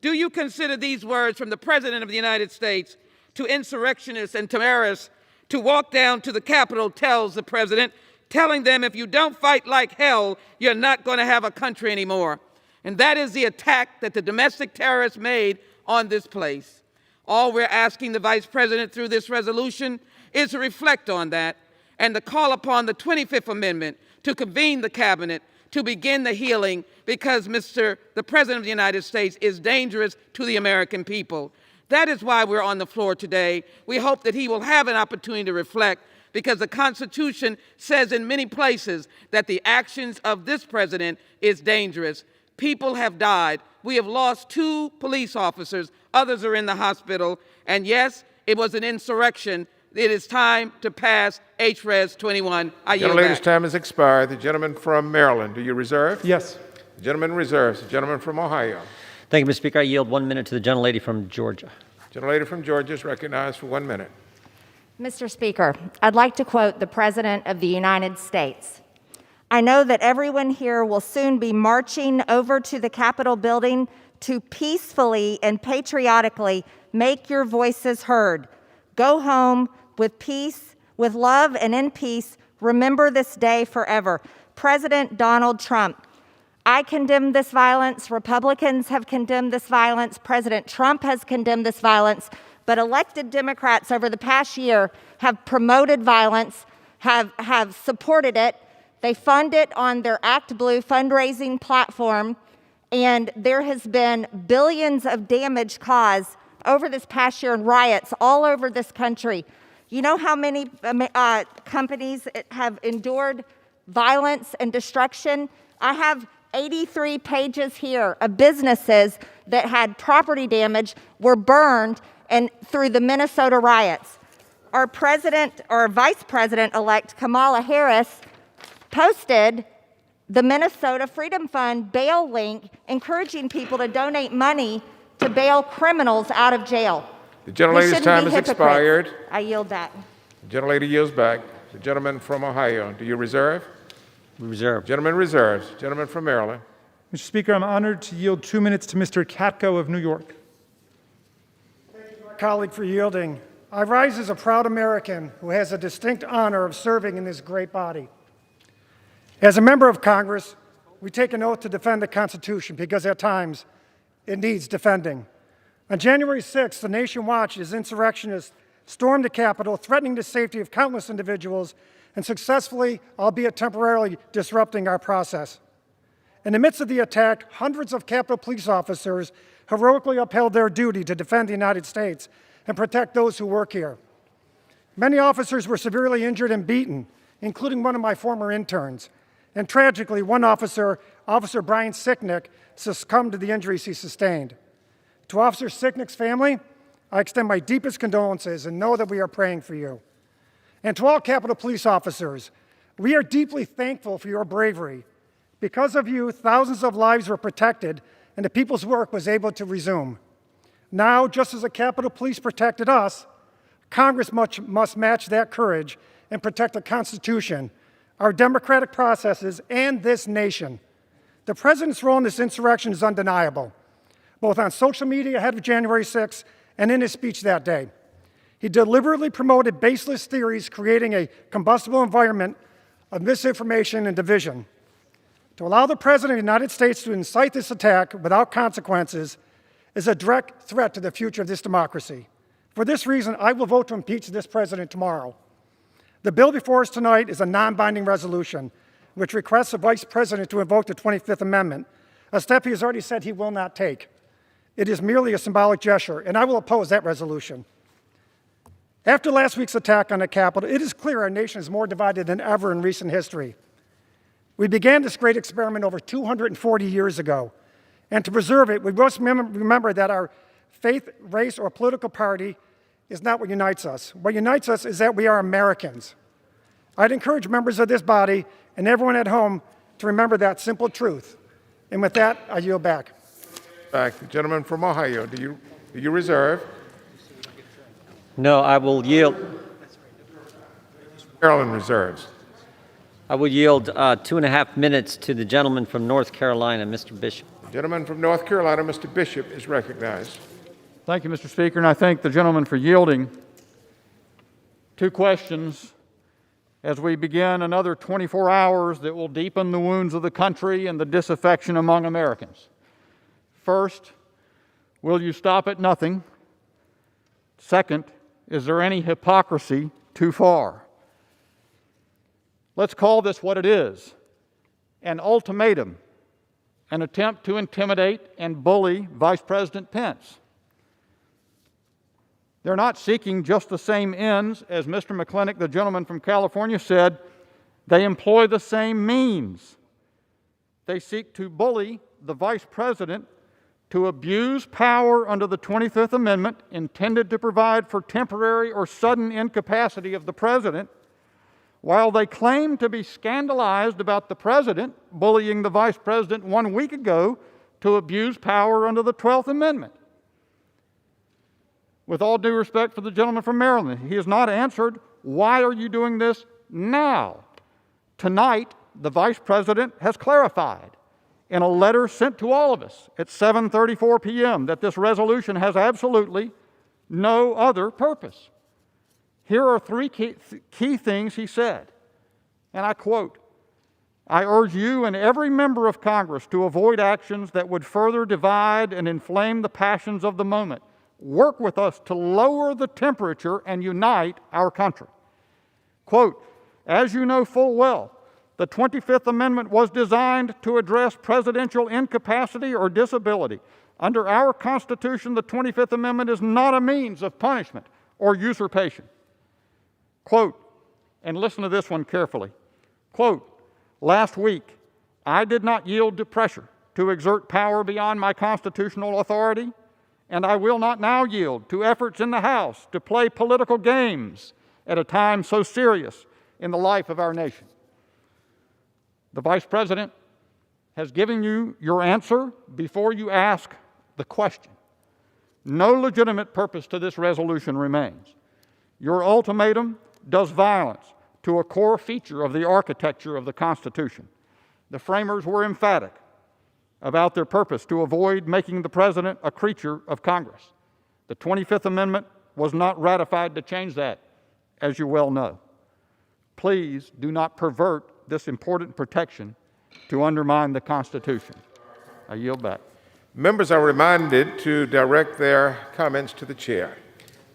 A: Do you consider these words from the President of the United States to insurrectionists and terrorists to walk down to the Capitol, tells the president, telling them if you don't fight like hell, you're not going to have a country anymore. And that is the attack that the domestic terrorists made on this place. All we're asking the Vice President through this resolution is to reflect on that and to call upon the 25th Amendment to convene the cabinet to begin the healing, because the President of the United States is dangerous to the American people. That is why we're on the floor today. We hope that he will have an opportunity to reflect, because the Constitution says in many places that the actions of this president is dangerous. People have died. We have lost 2 police officers. Others are in the hospital. And yes, it was an insurrection. It is time to pass H.Res. 21. I yield
D: Gentlelady's
A: back.
D: time has expired. The gentleman from Maryland, do you reserve?
J: Yes.
D: The gentleman reserves. The gentleman from Ohio.
P: Thank you, Mr. Speaker. I yield 1 minute to the gentlelady from Georgia.
D: Gentlelady from Georgia is recognized for 1 minute.
S: Mr. Speaker, I'd like to quote the President of the United States. I know that everyone here will soon be marching over to the Capitol building to peacefully and patriotically make your voices heard. Go home with peace, with love, and in peace. Remember this day forever. President Donald Trump. I condemn this violence. Republicans have condemned this violence. President Trump has condemned this violence. But elected Democrats over the past year have promoted violence, have supported it. They fund it on their Act Blue fundraising platform, and there has been billions of damage caused over this past year in riots all over this country. You know how many companies have endured violence and destruction? I have 83 pages here of businesses that had property damage, were burned, and through the Minnesota riots. Our Vice President-elect Kamala Harris posted the Minnesota Freedom Fund bail link, encouraging people to donate money to bail criminals out of jail.
D: The gentlelady's time has expired.
S: I yield back.
D: The gentlelady yields back. The gentleman from Ohio, do you reserve?
P: We reserve.
D: Gentleman reserves. Gentleman from Maryland.
R: Mr. Speaker, I'm honored to yield 2 minutes to Mr. Katko of New York.
J: Colleague for yielding. I rise as a proud American who has a distinct honor of serving in this great body. As a member of Congress, we take an oath to defend the Constitution because at times it needs defending. On January 6th, the nation watched as insurrectionists stormed the Capitol, threatening the safety of countless individuals and successfully, albeit temporarily, disrupting our process. In the midst of the attack, hundreds of Capitol police officers heroically upheld their duty to defend the United States and protect those who work here. Many officers were severely injured and beaten, including one of my former interns. And tragically, one officer, Officer Brian Sicknick, succumbed to the injuries he sustained. To Officer Sicknick's family, I extend my deepest condolences and know that we are praying for you. And to all Capitol Police officers, we are deeply thankful for your bravery. Because of you, thousands of lives were protected and the people's work was able to resume. Now, just as the Capitol Police protected us, Congress must match that courage and protect the Constitution, our democratic processes, and this nation. The President's role in this insurrection is undeniable, both on social media ahead of January 6th and in his speech that day. He deliberately promoted baseless theories, creating a combustible environment of misinformation and division. To allow the President of the United States to incite this attack without consequences is a direct threat to the future of this democracy. For this reason, I will vote to impeach this President tomorrow. The bill before us tonight is a non-binding resolution which requests the Vice President to invoke the 25th Amendment, a step he has already said he will not take. It is merely a symbolic gesture, and I will oppose that resolution. After last week's attack on the Capitol, it is clear our nation is more divided than ever in recent history. We began this great experiment over 240 years ago, and to preserve it, we must remember that our faith, race, or political party is not what unites us. What unites us is that we are Americans. I'd encourage members of this body and everyone at home to remember that simple truth. And with that, I yield back.
D: Back. The gentleman from Ohio, do you reserve?
P: No, I will yield.
D: Maryland reserves.
P: I will yield 2.5 minutes to the gentleman from North Carolina, Mr. Bishop.
D: The gentleman from North Carolina, Mr. Bishop, is recognized.
F: Thank you, Mr. Speaker, and I thank the gentleman for yielding. 2 questions as we begin another 24 hours that will deepen the wounds of the country and the disaffection among Americans. First, will you stop at nothing? Second, is there any hypocrisy too far? Let's call this what it is: an ultimatum, an attempt to intimidate and bully Vice President Pence. They're not seeking just the same ends. As Mr. McClintock, the gentleman from California, said, they employ the same means. They seek to bully the Vice President to abuse power under the 25th Amendment, intended to provide for temporary or sudden incapacity of the President, while they claim to be scandalized about the President bullying the Vice President 1 week ago to abuse power under the 12th Amendment. With all due respect for the gentleman from Maryland, he has not answered, why are you doing this now? Tonight, the Vice President has clarified in a letter sent to all of us at 7:34 p.m. that this resolution has absolutely no other purpose. Here are 3 key things he said, and I quote, "I urge you and every member of Congress to avoid actions that would further divide and inflame the passions of the moment. Work with us to lower the temperature and unite our country." Quote, "As you know full well, the 25th Amendment was designed to address presidential incapacity or disability. Under our Constitution, the 25th Amendment is not a means of punishment or usurpation." Quote, and listen to this one carefully, quote, "Last week, I did not yield to pressure to exert power beyond my constitutional authority, and I will not now yield to efforts in the House to play political games at a time so serious in the life of our nation." The Vice President has given you your answer before you ask the question. No legitimate purpose to this resolution remains. Your ultimatum does violence to a core feature of the architecture of the Constitution. The framers were emphatic about their purpose to avoid making the President a creature of Congress. The 25th Amendment was not ratified to change that, as you well know. Please do not pervert this important protection to undermine the Constitution. I yield back.
D: Members are reminded to direct their comments to the chair.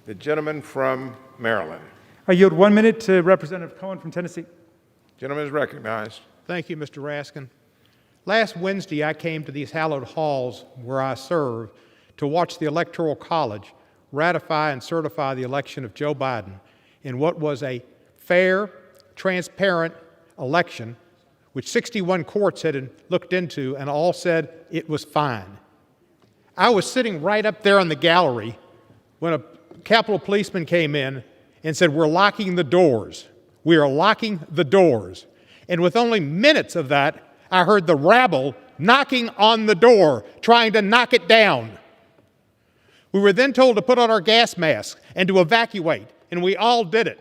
D: The gentleman from Maryland.
R: I yield 1 minute to Representative Cohen from Tennessee.
D: Gentleman is recognized.
V: Thank you, Mr. Raskin. Last Wednesday, I came to these hallowed halls where I serve to watch the Electoral College ratify and certify the election of Joe Biden in what was a fair, transparent election, which 61 courts had looked into and all said it was fine. I was sitting right up there in the gallery when a Capitol policeman came in and said, "We're locking the doors. We are locking the doors." And with only minutes of that, I heard the rabble knocking on the door, trying to knock it down. We were then told to put on our gas masks and to evacuate, and we all did it.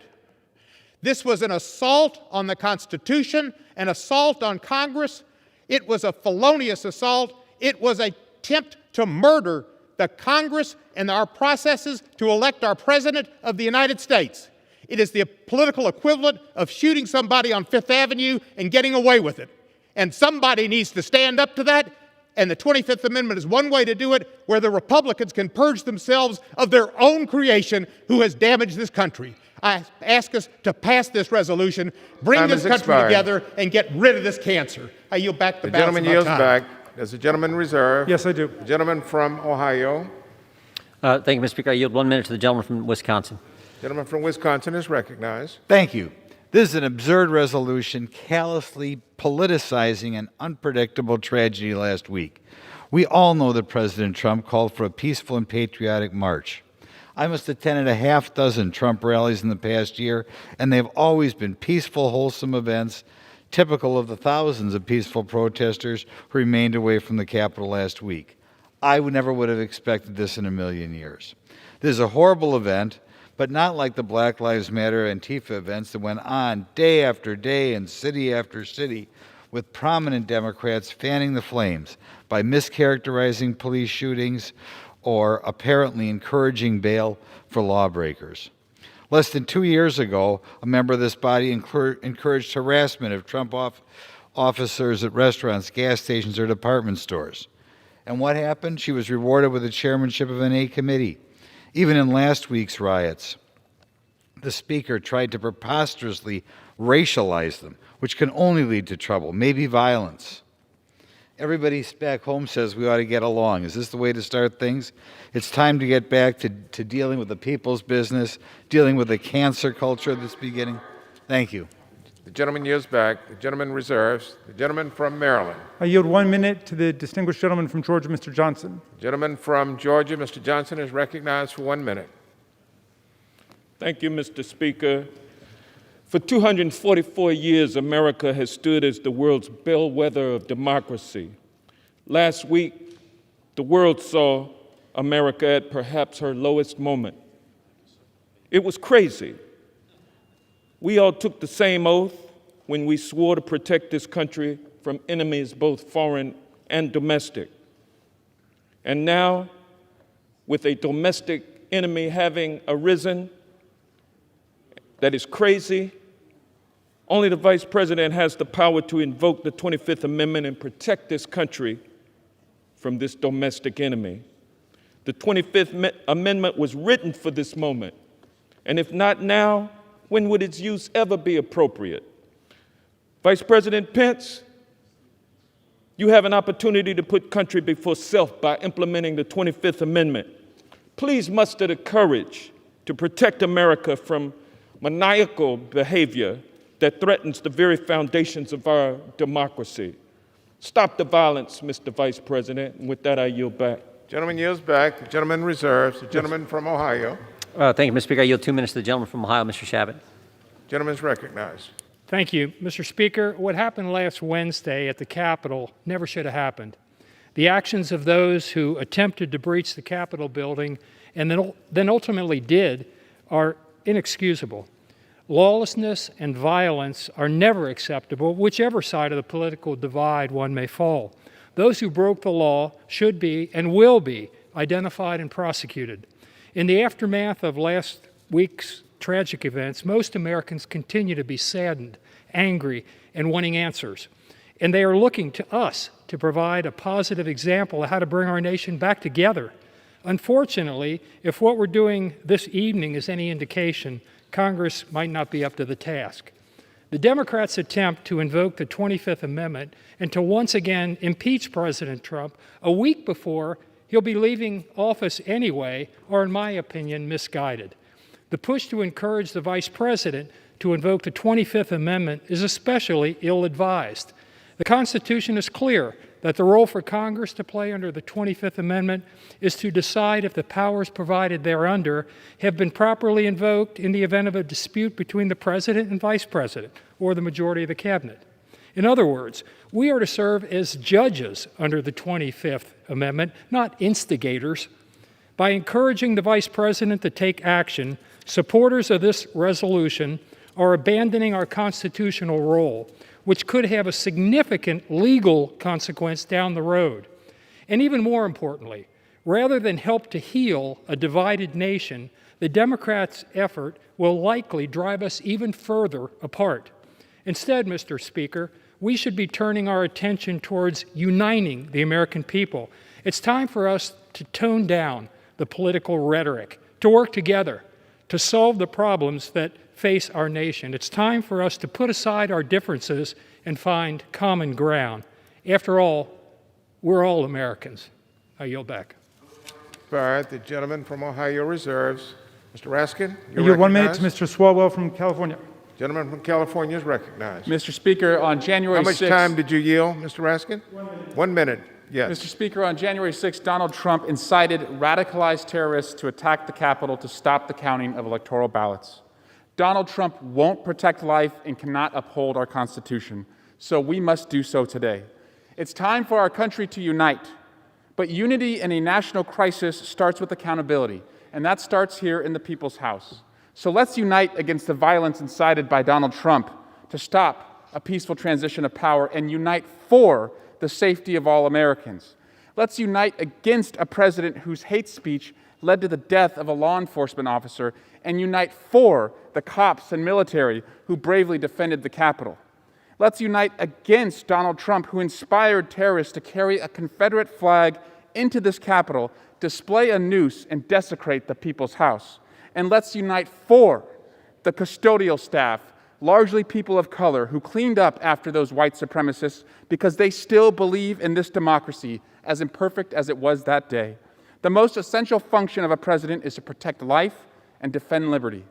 V: This was an assault on the Constitution, an assault on Congress. It was a felonious assault. It was an attempt to murder the Congress and our processes to elect our President of the United States. It is the political equivalent of shooting somebody on Fifth Avenue and getting away with it. And somebody needs to stand up to that, and the 25th Amendment is one way to do it, where the Republicans can purge themselves of their own creation who has damaged this country. I ask us to pass this resolution, bring this country together, and get rid of this cancer. I yield back the balance of my time.
D: The gentleman yields back. Does the gentleman reserve?
R: Yes, I do.
D: The gentleman from Ohio.
P: Thank you, Mr. Speaker. I yield 1 minute to the gentleman from Wisconsin.
D: Gentleman from Wisconsin is recognized.
W: Thank you. This is an absurd resolution, callously politicizing an unpredictable tragedy last week. We all know that President Trump called for a peaceful and patriotic march. I must have attended a half dozen Trump rallies in the past year, and they've always been peaceful, wholesome events, typical of the thousands of peaceful protesters who remained away from the Capitol last week. I never would have expected this in a million years. This is a horrible event, but not like the Black Lives Matter Antifa events that went on day after day and city after city, with prominent Democrats fanning the flames by mischaracterizing police shootings or apparently encouraging bail for lawbreakers. Less than 2 years ago, a member of this body encouraged harassment of Trump officers at restaurants, gas stations, or department stores. And what happened? She was rewarded with the chairmanship of an A committee. Even in last week's riots, the Speaker tried to preposterously racialize them, which can only lead to trouble, maybe violence. Everybody back home says we ought to get along. Is this the way to start things? It's time to get back to dealing with the people's business, dealing with the cancer culture that's beginning. Thank you.
D: The gentleman yields back. The gentleman reserves. The gentleman from Maryland.
R: I yield 1 minute to the distinguished gentleman from Georgia, Mr. Johnson.
D: The gentleman from Georgia, Mr. Johnson, is recognized for 1 minute.
C: Thank you, Mr. Speaker. For 244 years, America has stood as the world's bellwether of democracy. Last week, the world saw America at perhaps her lowest moment. It was crazy. We all took the same oath when we swore to protect this country from enemies both foreign and domestic. And now, with a domestic enemy having arisen, that is crazy. Only the Vice President has the power to invoke the 25th Amendment and protect this country from this domestic enemy. The 25th Amendment was written for this moment, and if not now, when would its use ever be appropriate? Vice President Pence, you have an opportunity to put country before self by implementing the 25th Amendment. Please muster the courage to protect America from maniacal behavior that threatens the very foundations of our democracy. Stop the violence, Mr. Vice President. And with that, I yield back.
D: Gentleman yields back. The gentleman reserves. The gentleman from Ohio.
P: Thank you, Mr. Speaker. I yield 2 minutes to the gentleman from Ohio, Mr. Shabbat.
D: Gentleman is recognized.
L: Thank you, Mr. Speaker. What happened last Wednesday at the Capitol never should have happened. The actions of those who attempted to breach the Capitol building and then ultimately did are inexcusable. Lawlessness and violence are never acceptable, whichever side of the political divide one may fall. Those who broke the law should be and will be identified and prosecuted. In the aftermath of last week's tragic events, most Americans continue to be saddened, angry, and wanting answers. And they are looking to us to provide a positive example of how to bring our nation back together. Unfortunately, if what we're doing this evening is any indication, Congress might not be up to the task. The Democrats' attempt to invoke the 25th Amendment and to once again impeach President Trump a week before he'll be leaving office anyway are, in my opinion, misguided. The push to encourage the Vice President to invoke the 25th Amendment is especially ill-advised. The Constitution is clear that the role for Congress to play under the 25th Amendment is to decide if the powers provided thereunder have been properly invoked in the event of a dispute between the President and Vice President or the majority of the Cabinet. In other words, we are to serve as judges under the 25th Amendment, not instigators. By encouraging the Vice President to take action, supporters of this resolution are abandoning our constitutional role, which could have a significant legal consequence down the road. And even more importantly, rather than help to heal a divided nation, the Democrats' effort will likely drive us even further apart. Instead, Mr. Speaker, we should be turning our attention towards uniting the American people. It's time for us to tone down the political rhetoric, to work together, to solve the problems that face our nation. It's time for us to put aside our differences and find common ground. After all, we're all Americans. I yield back.
D: All right, the gentleman from Ohio reserves. Mr. Raskin,
R: I yield 1 minute to Mr. Swalwell from California.
D: Gentleman from California is recognized.
O: Mr. Speaker, on January 6th...
D: How much time did you yield, Mr. Raskin? 1 minute. Yes.
O: Mr. Speaker, on January 6th, Donald Trump incited radicalized terrorists to attack the Capitol to stop the counting of electoral ballots. Donald Trump won't protect life and cannot uphold our Constitution, so we must do so today. It's time for our country to unite, but unity in a national crisis starts with accountability, and that starts here in the People's House. So let's unite against the violence incited by Donald Trump to stop a peaceful transition of power and unite for the safety of all Americans. Let's unite against a president whose hate speech led to the death of a law enforcement officer, and unite for the cops and military who bravely defended the Capitol. Let's unite against Donald Trump, who inspired terrorists to carry a Confederate flag into this Capitol, display a noose, and desecrate the people's house. And let's unite for the custodial staff, largely people of color, who cleaned up after those white supremacists because they still believe in this democracy, as imperfect as it was that day. The most essential function of a president is to protect life and defend liberty.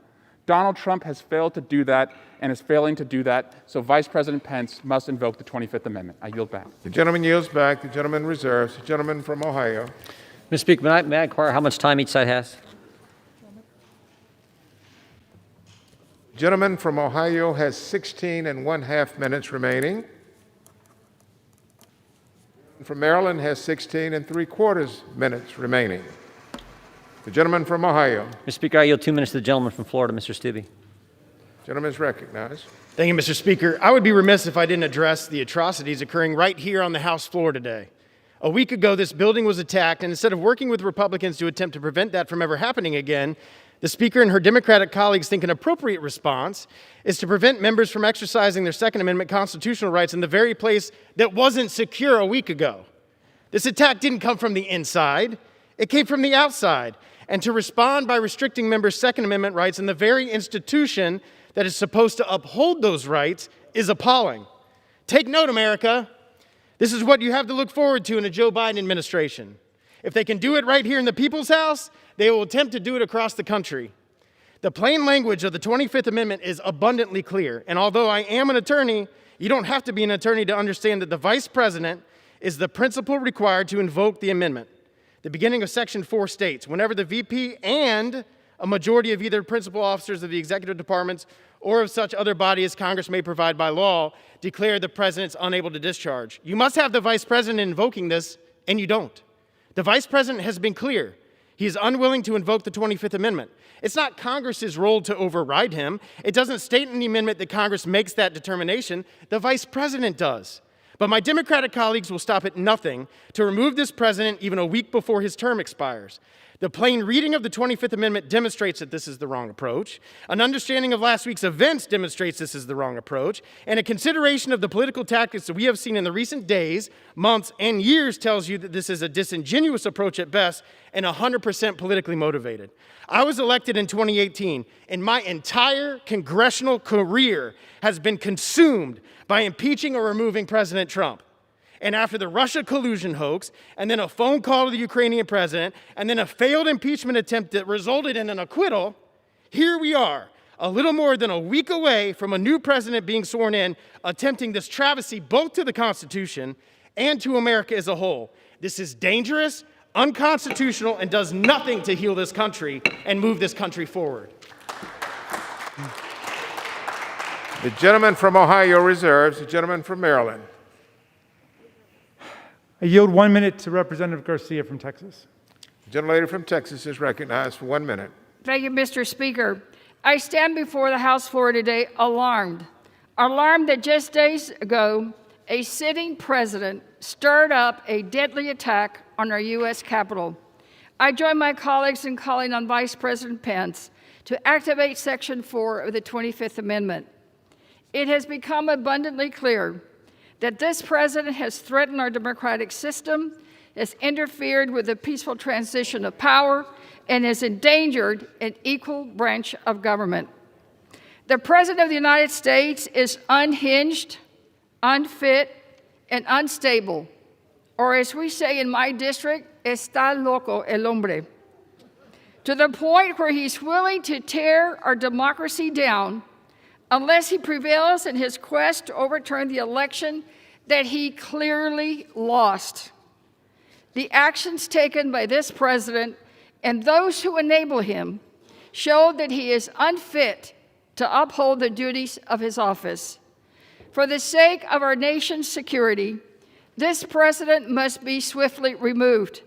O: Donald Trump has failed to do that and is failing to do that, so Vice President Pence must invoke the 25th Amendment. I yield back.
D: The gentleman yields back. The gentleman reserves. The gentleman from Ohio.
P: Mr. Speaker, may I inquire how much time each side has?
D: The gentleman from Ohio has 16½ minutes remaining. From Maryland has 16¾ minutes remaining. The gentleman from Ohio.
P: Mr. Speaker, I yield 2 minutes to the gentleman from Florida, Mr. Stubbe.
D: Gentleman is recognized.
B: Thank you, Mr. Speaker. I would be remiss if I didn't address the atrocities occurring right here on the House floor today. A week ago, this building was attacked, and instead of working with Republicans to attempt to prevent that from ever happening again, the Speaker and her Democratic colleagues think an appropriate response is to prevent members from exercising their Second Amendment constitutional rights in the very place that wasn't secure a week ago. This attack didn't come from the inside, it came from the outside. And to respond by restricting members' Second Amendment rights in the very institution that is supposed to uphold those rights is appalling. Take note, America. This is what you have to look forward to in a Joe Biden administration. If they can do it right here in the People's House, they will attempt to do it across the country. The plain language of the 25th Amendment is abundantly clear. And although I am an attorney, you don't have to be an attorney to understand that the Vice President is the principle required to invoke the amendment. The beginning of Section 4 states, whenever the VP and a majority of either principal officers of the executive departments or of such other body as Congress may provide by law declare the president's unable to discharge. You must have the Vice President invoking this, and you don't. The Vice President has been clear. He is unwilling to invoke the 25th Amendment. It's not Congress's role to override him. It doesn't state in the amendment that Congress makes that determination. The Vice President does. But my Democratic colleagues will stop at nothing to remove this president even a week before his term expires. The plain reading of the 25th Amendment demonstrates that this is the wrong approach. An understanding of last week's events demonstrates this is the wrong approach. And a consideration of the political tactics that we have seen in the recent days, months, and years tells you that this is a disingenuous approach at best and 100% politically motivated. I was elected in 2018, and my entire congressional career has been consumed by impeaching or removing President Trump. And after the Russia collusion hoax, and then a phone call to the Ukrainian president, and then a failed impeachment attempt that resulted in an acquittal, here we are, a little more than a week away from a new president being sworn in, attempting this travesty both to the Constitution and to America as a whole. This is dangerous, unconstitutional, and does nothing to heal this country and move this country forward.
D: The gentleman from Ohio reserves. The gentleman from Maryland.
R: I yield 1 minute to Representative Garcia from Texas.
D: The gentlelady from Texas is recognized for 1 minute.
G: Thank you, Mr. Speaker. I stand before the House floor today alarmed that just days ago, a sitting president stirred up a deadly attack on our U.S. Capitol. I join my colleagues in calling on Vice President Pence to activate Section 4 of the 25th Amendment. It has become abundantly clear that this president has threatened our democratic system, has interfered with the peaceful transition of power, and has endangered an equal branch of government. The President of the United States is unhinged, unfit, and unstable, or as we say in my district, está loco el hombre, to the point where he's willing to tear our democracy down unless he prevails in his quest to overturn the election that he clearly lost. The actions taken by this president and those who enable him show that he is unfit to uphold the duties of his office. For the sake of our nation's security, this president must be swiftly removed.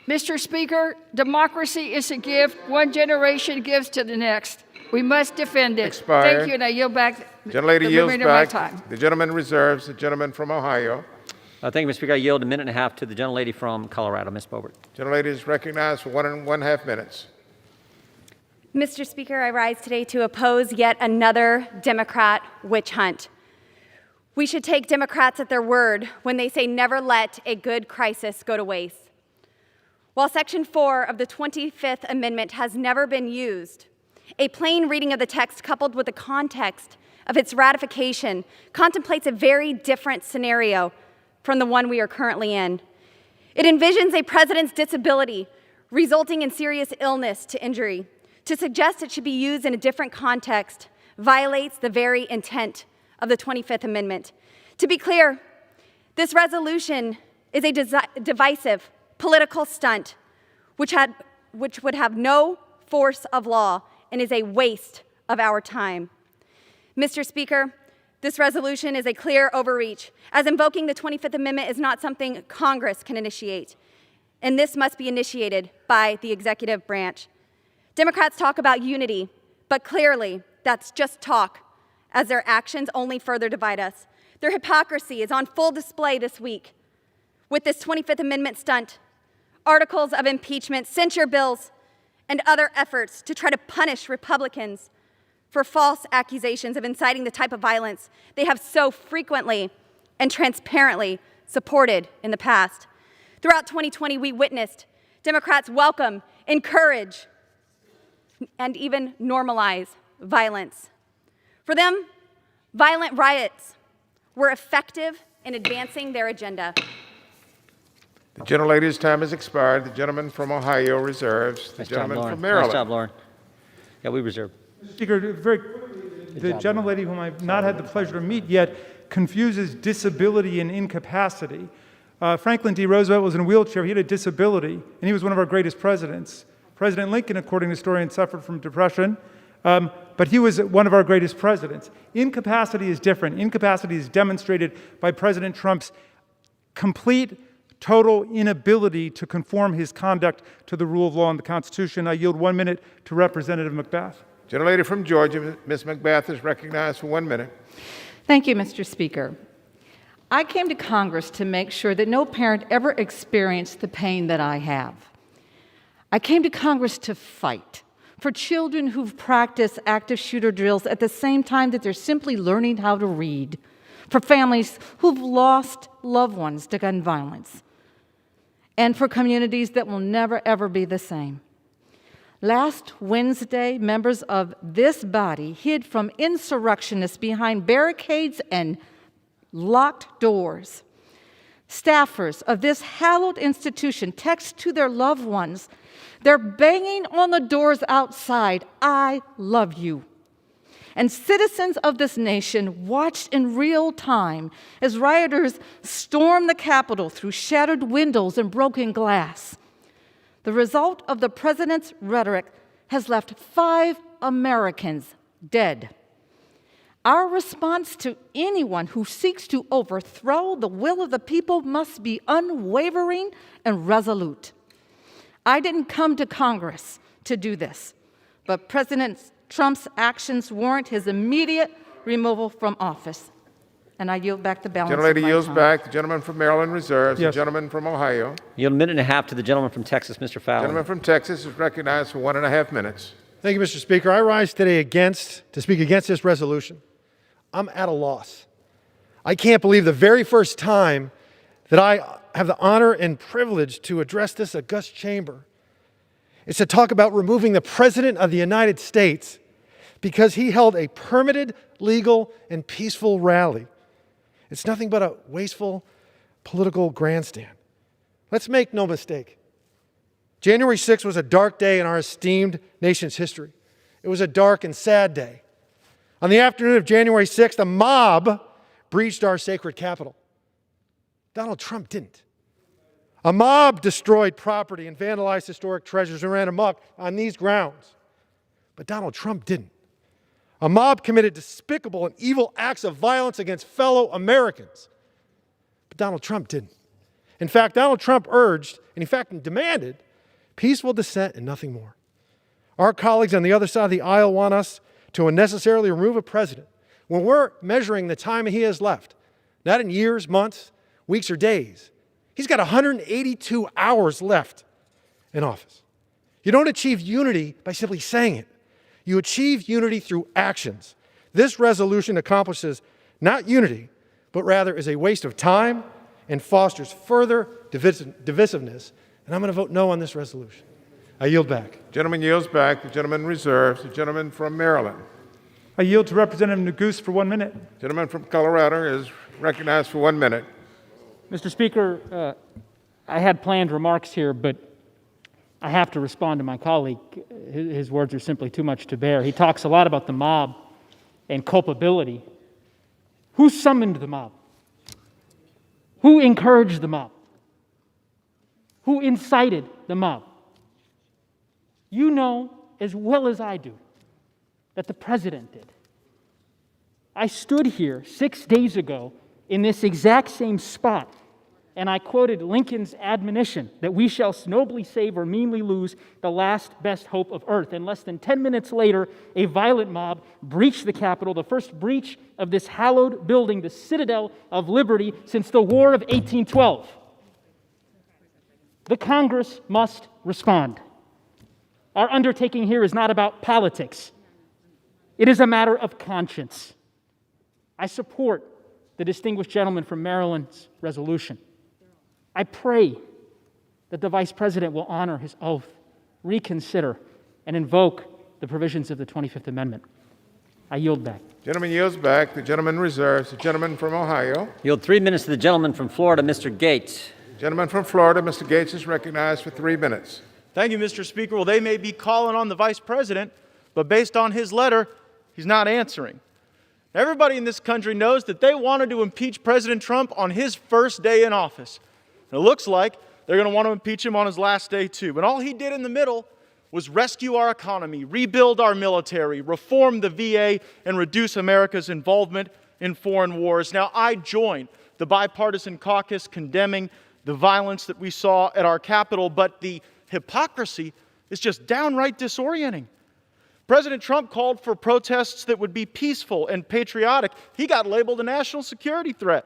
G: Mr. Speaker, democracy is a gift one generation gives to the next. We must defend it.
D: Expired.
G: Thank you, and I yield back
D: Gentlelady
G: the
D: yields
G: remainder of my
D: back.
G: time.
D: The gentleman reserves. The gentleman from Ohio.
P: Thank you, Mr. Speaker. I yield a minute and a half to the gentlelady from Colorado, Ms. Boebert.
D: Gentlelady is recognized for 1.5 minutes.
H: Mr. Speaker, I rise today to oppose yet another Democrat witch hunt. We should take Democrats at their word when they say never let a good crisis go to waste. While Section 4 of the 25th Amendment has never been used, a plain reading of the text coupled with the context of its ratification contemplates a very different scenario from the one we are currently in. It envisions a president's disability resulting in serious illness to injury. To suggest it should be used in a different context violates the very intent of the 25th Amendment. To be clear, this resolution is a divisive political stunt which would have no force of law and is a waste of our time. Mr. Speaker, this resolution is a clear overreach, as invoking the 25th Amendment is not something Congress can initiate, and this must be initiated by the executive branch. Democrats talk about unity, but clearly that's just talk, as their actions only further divide us. Their hypocrisy is on full display this week with this 25th Amendment stunt, articles of impeachment, censure bills, and other efforts to try to punish Republicans for false accusations of inciting the type of violence they have so frequently and transparently supported in the past. Throughout 2020, we witnessed Democrats welcome, encourage, and even normalize violence. For them, violent riots were effective in advancing their agenda.
D: The gentlelady's time has expired. The gentleman from Ohio reserves. The gentleman from Maryland.
P: Nice job, Lauren. Yeah, we reserve.
R: Mr. Speaker, very quickly, the gentlelady whom I've not had the pleasure to meet yet confuses disability and incapacity. Franklin D. Roosevelt was in a wheelchair. He had a disability, and he was one of our greatest presidents. President Lincoln, according to historians, suffered from depression, but he was one of our greatest presidents. Incapacity is different. Incapacity is demonstrated by President Trump's complete, total inability to conform his conduct to the rule of law and the Constitution. I yield 1 minute to Representative McBath.
D: Gentlelady from Georgia, Ms. McBath, is recognized for 1 minute.
N: Thank you, Mr. Speaker. I came to Congress to make sure that no parent ever experienced the pain that I have. I came to Congress to fight for children who've practiced active shooter drills at the same time that they're simply learning how to read, for families who've lost loved ones to gun violence, and for communities that will never, ever be the same. Last Wednesday, members of this body hid from insurrectionists behind barricades and locked doors. Staffers of this hallowed institution text to their loved ones. They're banging on the doors outside, "I love you." And citizens of this nation watched in real time as rioters stormed the Capitol through shattered windows and broken glass. The result of the president's rhetoric has left 5 Americans dead. Our response to anyone who seeks to overthrow the will of the people must be unwavering and resolute. I didn't come to Congress to do this, but President Trump's actions warrant his immediate removal from office. And I yield back the balance of my time.
D: Gentlelady yields back. The gentleman from Maryland reserves.
R: Yes.
D: The gentleman from Ohio.
P: Yield a minute and a half to the gentleman from Texas, Mr.
D: The
P: Fowler.
D: gentleman from Texas is recognized for 1.5 minutes.
B: Thank you, Mr. Speaker. I rise today to speak against this resolution. I'm at a loss. I can't believe the very first time that I have the honor and privilege to address this august chamber is to talk about removing the President of the United States because he held a permitted, legal, and peaceful rally. It's nothing but a wasteful political grandstand. Let's make no mistake. January 6th was a dark day in our esteemed nation's history. It was a dark and sad day. On the afternoon of January 6th, a mob breached our sacred Capitol. Donald Trump didn't. A mob destroyed property and vandalized historic treasures and ran amok on these grounds. But Donald Trump didn't. A mob committed despicable and evil acts of violence against fellow Americans. But Donald Trump didn't. In fact, Donald Trump urged, and in fact demanded, peaceful dissent and nothing more. Our colleagues on the other side of the aisle want us to unnecessarily remove a president when we're measuring the time he has left, not in years, months,
E: weeks or days. He's got 182 hours left in office. You don't achieve unity by simply saying it. You achieve unity through actions. This resolution accomplishes not unity, but rather is a waste of time and fosters further divisiveness. And I'm going to vote no on this resolution. I yield back.
D: Gentleman yields back. The gentleman reserves. The gentleman from Maryland.
R: I yield to Representative Neguse for 1 minute.
D: Gentleman from Colorado is recognized for 1 minute.
T: Mr. Speaker, I had planned remarks here, but I have to respond to my colleague. His words are simply too much to bear. He talks a lot about the mob and culpability. Who summoned the mob? Who encouraged the mob? Who incited the mob? You know as well as I do that the president did. I stood here 6 days ago in this exact same spot, and I quoted Lincoln's admonition that we shall nobly save or meanly lose the last best hope of earth. And less than 10 minutes later, a violent mob breached the Capitol, the first breach of this hallowed building, the citadel of liberty since the War of 1812. The Congress must respond. Our undertaking here is not about politics. It is a matter of conscience. I support the distinguished gentleman from Maryland's resolution. I pray that the Vice President will honor his oath, reconsider, and invoke the provisions of the 25th Amendment. I yield back.
D: Gentleman yields back. The gentleman reserves. The gentleman from Ohio.
P: Yield 3 minutes to the gentleman from Florida, Mr. Gates.
D: Gentleman from Florida, Mr. Gates, is recognized for 3 minutes.
B: Thank you, Mr. Speaker. Well, they may be calling on the Vice President, but based on his letter, he's not answering. Everybody in this country knows that they wanted to impeach President Trump on his first day in office. And it looks like they're going to want to impeach him on his last day, too. But all he did in the middle was rescue our economy, rebuild our military, reform the VA, and reduce America's involvement in foreign wars. Now, I join the bipartisan caucus condemning the violence that we saw at our Capitol, but the hypocrisy is just downright disorienting. President Trump called for protests that would be peaceful and patriotic. He got labeled a national security threat.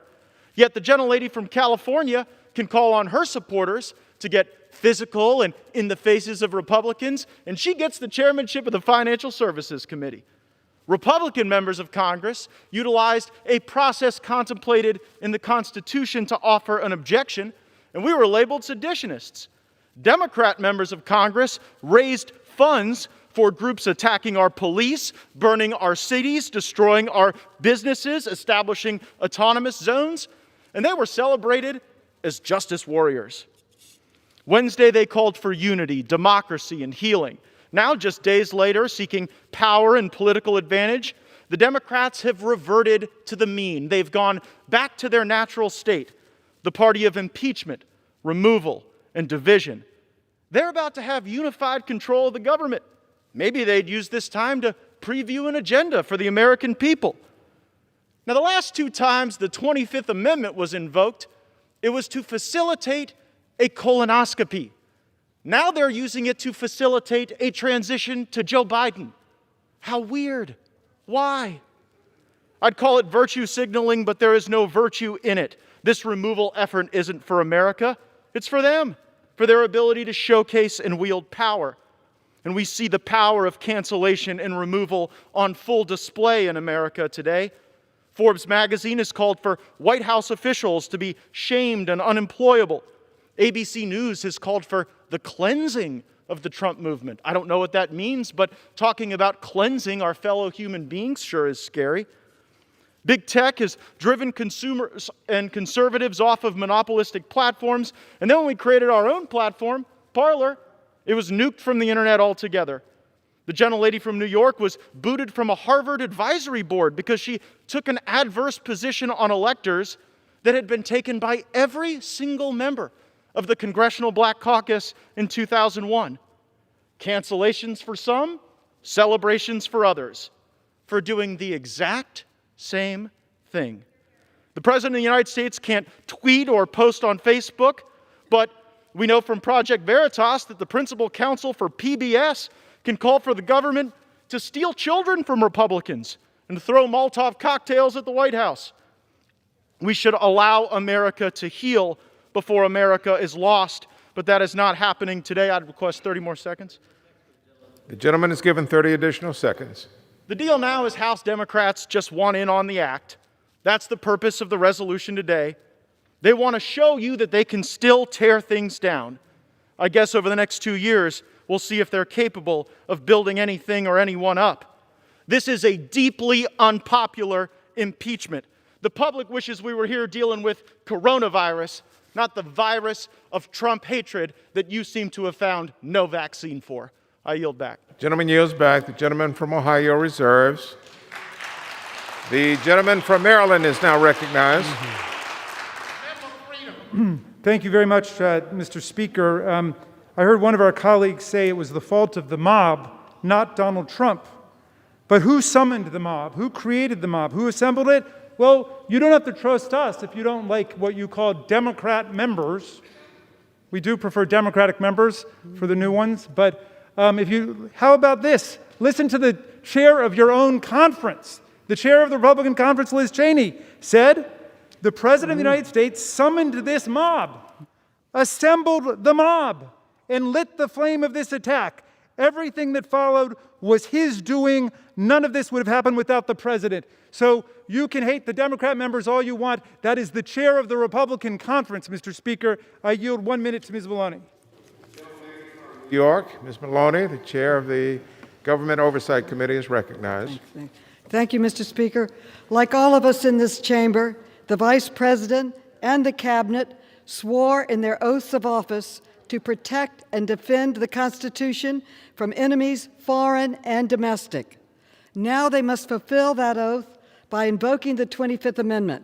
B: Yet the gentlelady from California can call on her supporters to get physical and in the faces of Republicans, and she gets the chairmanship of the Financial Services Committee. Republican members of Congress utilized a process contemplated in the Constitution to offer an objection, and we were labeled seditionists. Democrat members of Congress raised funds for groups attacking our police, burning our cities, destroying our businesses, establishing autonomous zones, and they were celebrated as justice warriors. Wednesday, they called for unity, democracy, and healing. Now, just days later, seeking power and political advantage, the Democrats have reverted to the mean. They've gone back to their natural state, the party of impeachment, removal, and division. They're about to have unified control of the government. Maybe they'd use this time to preview an agenda for the American people. Now, the last two times the 25th Amendment was invoked, it was to facilitate a colonoscopy. Now they're using it to facilitate a transition to Joe Biden. How weird. Why? I'd call it virtue signaling, but there is no virtue in it. This removal effort isn't for America. It's for them, for their ability to showcase and wield power. And we see the power of cancellation and removal on full display in America today. Forbes magazine has called for White House officials to be shamed and unemployable. ABC News has called for the cleansing of the Trump movement. I don't know what that means, but talking about cleansing our fellow human beings sure is scary. Big tech has driven consumers and conservatives off of monopolistic platforms, and then when we created our own platform, Parler, it was nuked from the internet altogether. The gentlelady from New York was booted from a Harvard advisory board because she took an adverse position on electors that had been taken by every single member of the Congressional Black Caucus in 2001. Cancellations for some, celebrations for others, for doing the exact same thing. The President of the United States can't tweet or post on Facebook, but we know from Project Veritas that the principal counsel for PBS can call for the government to steal children from Republicans and to throw Molotov cocktails at the White House. We should allow America to heal before America is lost, but that is not happening today. I'd request 30 more seconds.
D: The gentleman is given 30 additional seconds.
B: The deal now is House Democrats just want in on the act. That's the purpose of the resolution today. They want to show you that they can still tear things down. I guess over the next 2 years, we'll see if they're capable of building anything or anyone up. This is a deeply unpopular impeachment. The public wishes we were here dealing with coronavirus, not the virus of Trump hatred that you seem to have found no vaccine for. I yield back.
D: Gentleman yields back. The gentleman from Ohio reserves. The gentleman from Maryland is now recognized.
R: Thank you very much, Mr. Speaker. I heard one of our colleagues say it was the fault of the mob, not Donald Trump. But who summoned the mob? Who created the mob? Who assembled it? Well, you don't have to trust us if you don't like what you call Democrat members. We do prefer Democratic members for the new ones. But how about this? Listen to the chair of your own conference. The chair of the Republican conference, Liz Cheney, said, the President of the United States summoned this mob, assembled the mob, and lit the flame of this attack. Everything that followed was his doing. None of this would have happened without the president. So you can hate the Democrat members all you want. That is the chair of the Republican conference, Mr. Speaker. I yield 1 minute to Ms. Maloney.
D: New York, Ms. Maloney, the chair of the Government Oversight Committee, is recognized.
I: Thank you, Mr. Speaker. Like all of us in this chamber, the Vice President and the Cabinet swore in their oaths of office to protect and defend the Constitution from enemies, foreign and domestic. Now they must fulfill that oath by invoking the 25th Amendment.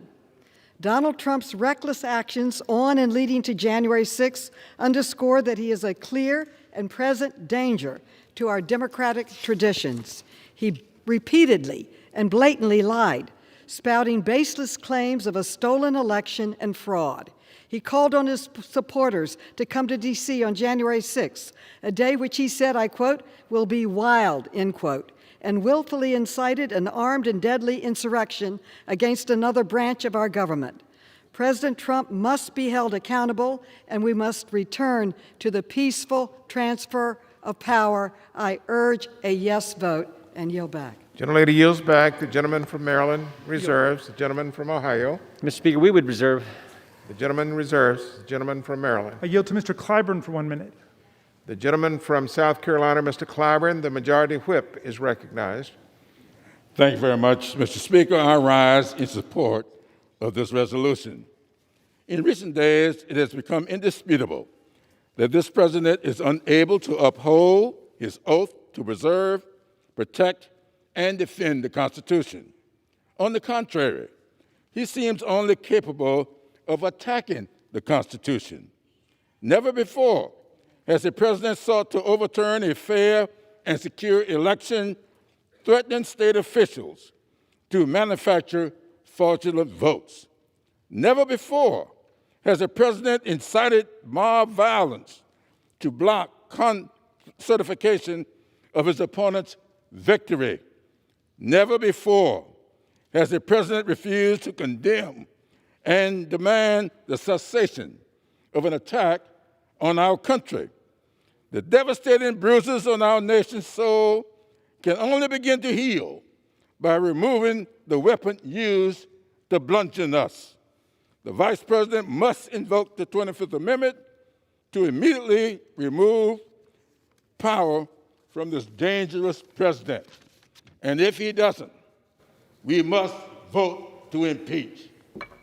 I: Donald Trump's reckless actions on and leading to January 6th underscore that he is a clear and present danger to our democratic traditions. He repeatedly and blatantly lied, spouting baseless claims of a stolen election and fraud. He called on his supporters to come to D.C. on January 6th, a day which he said, I quote, will be wild, end quote, and willfully incited an armed and deadly insurrection against another branch of our government. President Trump must be held accountable, and we must return to the peaceful transfer of power. I urge a yes vote and yield back.
D: Gentlelady yields back. The gentleman from Maryland reserves. The gentleman from Ohio.
P: Mr. Speaker, we would reserve.
D: The gentleman reserves. The gentleman from Maryland.
R: I yield to Mr. Clyburn for 1 minute.
D: The gentleman from South Carolina, Mr. Clyburn, the majority whip, is recognized.
K: Thank you very much, Mr. Speaker. I rise in support of this resolution. In recent days, it has become indisputable that this president is unable to uphold his oath to preserve, protect, and defend the Constitution. On the contrary, he seems only capable of attacking the Constitution. Never before has the president sought to overturn a fair and secure election, threatening state officials to manufacture fraudulent votes. Never before has the president incited mob violence to block certification of his opponent's victory. Never before has the president refused to condemn and demand the cessation of an attack on our country. The devastating bruises on our nation's soul can only begin to heal by removing the weapon used to bludgeon us. The Vice President must invoke the 25th Amendment to immediately remove power from this dangerous president. And if he doesn't, we must vote to impeach.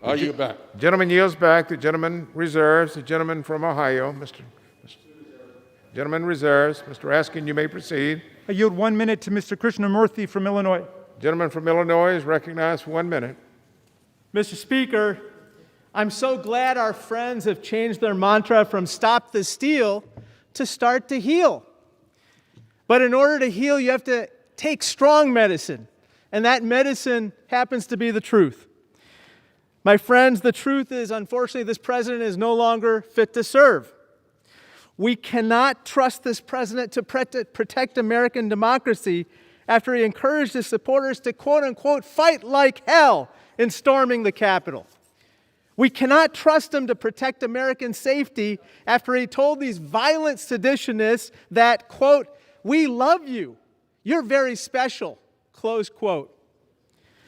K: I yield back.
D: Gentleman yields back. The gentleman reserves. The gentleman from Ohio, Gentleman reserves. Mr. Raskin, you may proceed.
R: I yield 1 minute to Mr. Krishnamurthy from Illinois.
D: Gentleman from Illinois is recognized for 1 minute.
U: Mr. Speaker, I'm so glad our friends have changed their mantra from stop the steal to start to heal. But in order to heal, you have to take strong medicine, and that medicine happens to be the truth. My friends, the truth is, unfortunately, this president is no longer fit to serve. We cannot trust this president to protect American democracy after he encouraged his supporters to, quote unquote, fight like hell in storming the Capitol. We cannot trust him to protect American safety after he told these violent seditionists that, quote, "We love you. You're very special," close quote.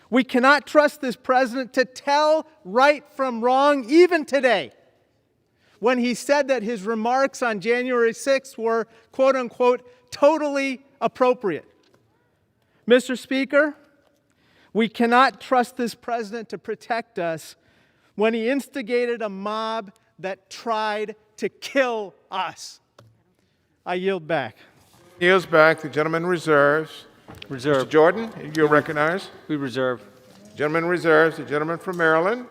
U: We cannot trust this president to tell right from wrong, even today, when he said that his remarks on January 6th were, quote unquote, totally appropriate. Mr. Speaker, we cannot trust this president to protect us when he instigated a mob that tried to kill us. I yield back.
D: Yields back. The gentleman reserves.
P: Reserve.
D: Mr. Jordan, you're recognized.
P: We reserve.
D: Gentleman reserves. The gentleman from Maryland.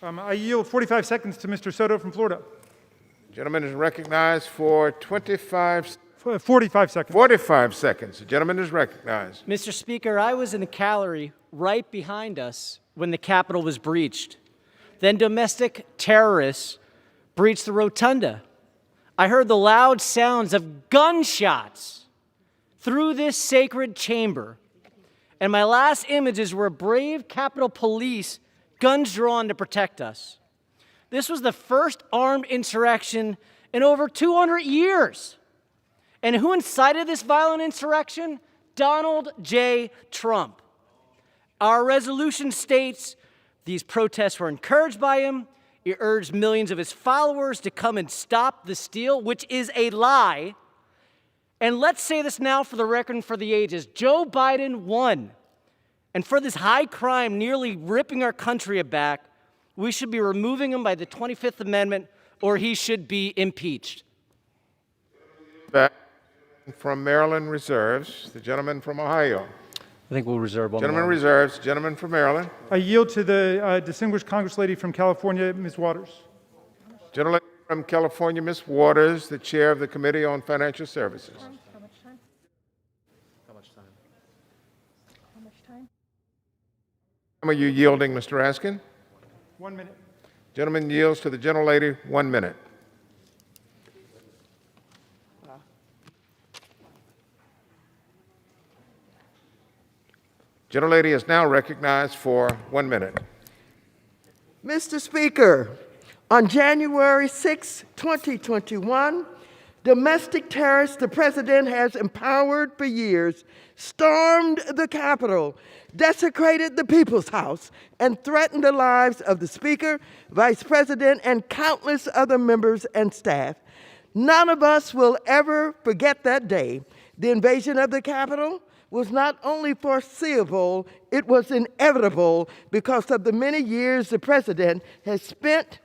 R: I yield 45 seconds to Mr. Soto from Florida.
D: Gentleman is recognized for 45
R: seconds.
D: 45 seconds. The gentleman is recognized.
A: Mr. Speaker, I was in the gallery right behind us when the Capitol was breached. Then domestic terrorists breached the rotunda. I heard the loud sounds of gunshots through this sacred chamber. And my last images were brave Capitol Police, guns drawn to protect us. This was the first armed insurrection in over 200 years. And who incited this violent insurrection? Donald J. Trump. Our resolution states these protests were encouraged by him. He urged millions of his followers to come and stop the steal, which is a lie. And let's say this now for the record and for the ages. Joe Biden won. And for this high crime nearly ripping our country aback, we should be removing him by the 25th Amendment, or he should be impeached.
D: Back from Maryland reserves. The gentleman from Ohio.
P: I think we'll reserve one
D: Gentleman
P: more.
D: reserves. Gentleman from Maryland.
R: I yield to the distinguished Congress lady from California, Ms. Waters.
D: Gentleman from California, Ms. Waters, the chair of the Committee on Financial Services.
S: How much time?
D: Are you yielding, Mr. Raskin?
R: 1 minute.
D: Gentleman yields to the gentlelady. 1 minute. Gentlelady is now recognized for 1 minute.
M: Mr. Speaker, on January 6, 2021, domestic terrorists the president has empowered for years stormed the Capitol, desecrated the People's House, and threatened the lives of the Speaker, Vice President, and countless other members and staff. None of us will ever forget that day. The invasion of the Capitol was not only foreseeable, it was inevitable because of the many years the president has spent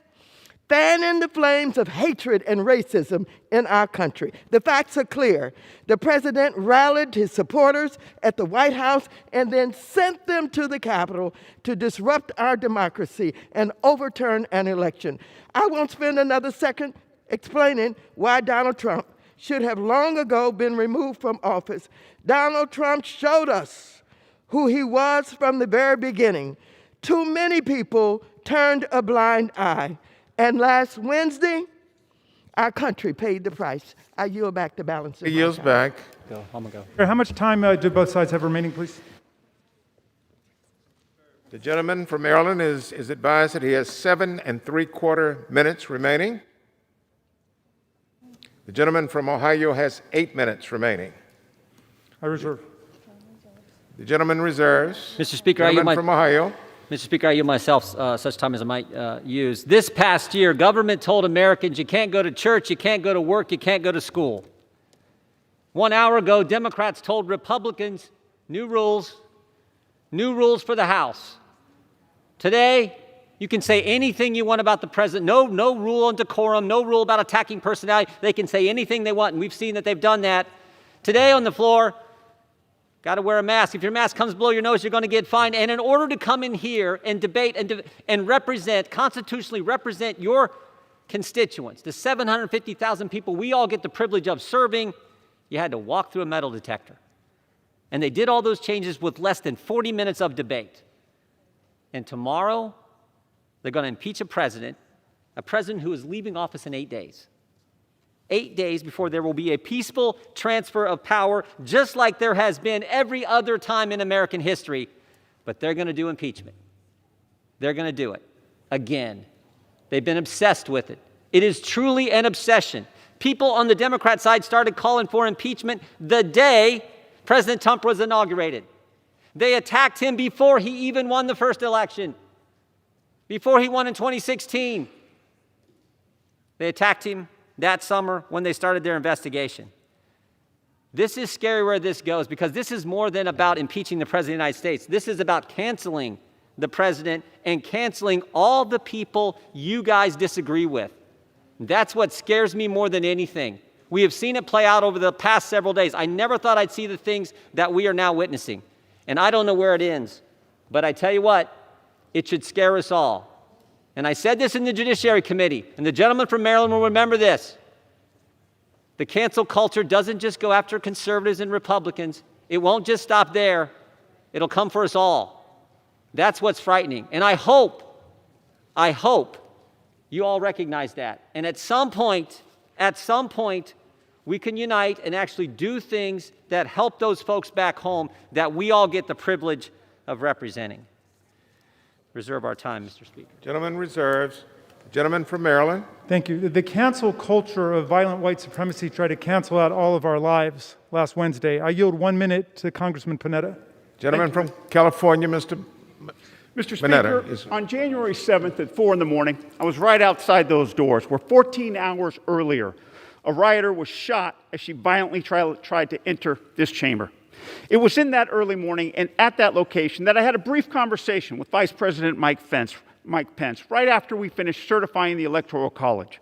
M: fanning the flames of hatred and racism in our country. The facts are clear. The president rallied his supporters at the White House and then sent them to the Capitol to disrupt our democracy and overturn an election. I won't spend another second explaining why Donald Trump should have long ago been removed from office. Donald Trump showed us who he was from the very beginning. Too many people turned a blind eye. And last Wednesday, our country paid the price. I yield back the balance of my
D: Yields
M: time.
D: back.
P: Go. I'm gonna go.
R: How much time do both sides have remaining, please?
D: The gentleman from Maryland is advised that he has 7 3/4 minutes remaining. The gentleman from Ohio has 8 minutes remaining.
R: I reserve.
D: The gentleman reserves.
P: Mr. Speaker, I yield
D: gentleman from Ohio.
P: Mr. Speaker, I yield myself such time as I might use. This past year, government told Americans you can't go to church, you can't go to work, you can't go to school. 1 hour ago, Democrats told Republicans new rules for the House. Today, you can say anything you want about the president. No rule on decorum, no rule about attacking personality. They can say anything they want, and we've seen that they've done that. Today on the floor, got to wear a mask. If your mask comes below your nose, you're going to get fined. And in order to come in here and debate and represent, constitutionally represent your constituents, the 750,000 people we all get the privilege of serving, you had to walk through a metal detector. And they did all those changes with less than 40 minutes of debate. And tomorrow, they're going to impeach a president who is leaving office in 8 days. 8 days before there will be a peaceful transfer of power, just like there has been every other time in American history. But they're going to do impeachment. They're going to do it. again. They've been obsessed with it. It is truly an obsession. People on the Democrat side started calling for impeachment the day President Trump was inaugurated. They attacked him before he even won the first election, before he won in 2016. They attacked him that summer when they started their investigation. This is scary where this goes, because this is more than about impeaching the President of the United States. This is about canceling the President and canceling all the people you guys disagree with. That's what scares me more than anything. We have seen it play out over the past several days. I never thought I'd see the things that we are now witnessing. And I don't know where it ends. But I tell you what, it should scare us all. And I said this in the Judiciary Committee, and the gentleman from Maryland will remember this. The cancel culture doesn't just go after conservatives and Republicans. It won't just stop there. It'll come for us all. That's what's frightening. And I hope you all recognize that. And at some point, we can unite and actually do things that help those folks back home that we all get the privilege of representing. Reserve our time, Mr. Speaker.
D: Gentleman reserves. Gentleman from Maryland.
R: Thank you. The cancel culture of violent white supremacy tried to cancel out all of our lives last Wednesday. I yield 1 minute to Congressman Panetta.
D: Gentleman from California, Mr.
F: Speaker, on January 7th at 4 in the morning, I was right outside those doors where 14 hours earlier, a rioter was shot as she violently tried to enter this chamber. It was in that early morning and at that location that I had a brief conversation with Vice President Mike Pence right after we finished certifying the Electoral College.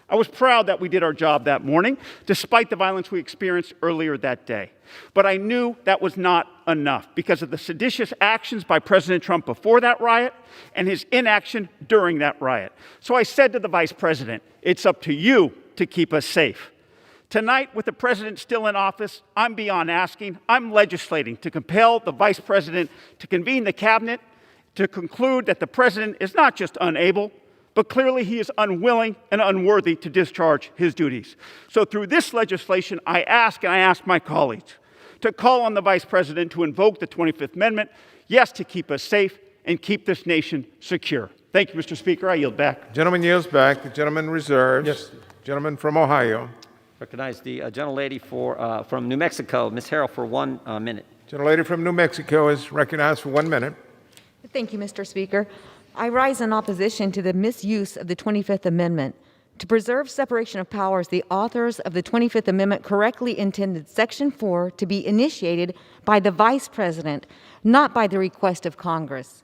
F: I was proud that we did our job that morning, despite the violence we experienced earlier that day. But I knew that was not enough because of the seditious actions by President Trump before that riot and his inaction during that riot. So I said to the Vice President, it's up to you to keep us safe. Tonight, with the President still in office, I'm beyond asking. I'm legislating to compel the Vice President to convene the Cabinet to conclude that the President is not just unable, but clearly he is unwilling and unworthy to discharge his duties. So through this legislation, I ask my colleagues to call on the Vice President to invoke the 25th Amendment, yes, to keep us safe and keep this nation secure. Thank you, Mr. Speaker. I yield back.
D: Gentleman yields back. The gentleman reserves.
R: Yes.
D: Gentleman from Ohio.
P: Recognize the gentlelady from New Mexico, Ms. Harrell, for 1 minute.
D: Gentlelady from New Mexico is recognized for 1 minute.
J: Thank you, Mr. Speaker. I rise in opposition to the misuse of the 25th Amendment. To preserve separation of powers, the authors of the 25th Amendment correctly intended Section 4 to be initiated by the Vice President, not by the request of Congress.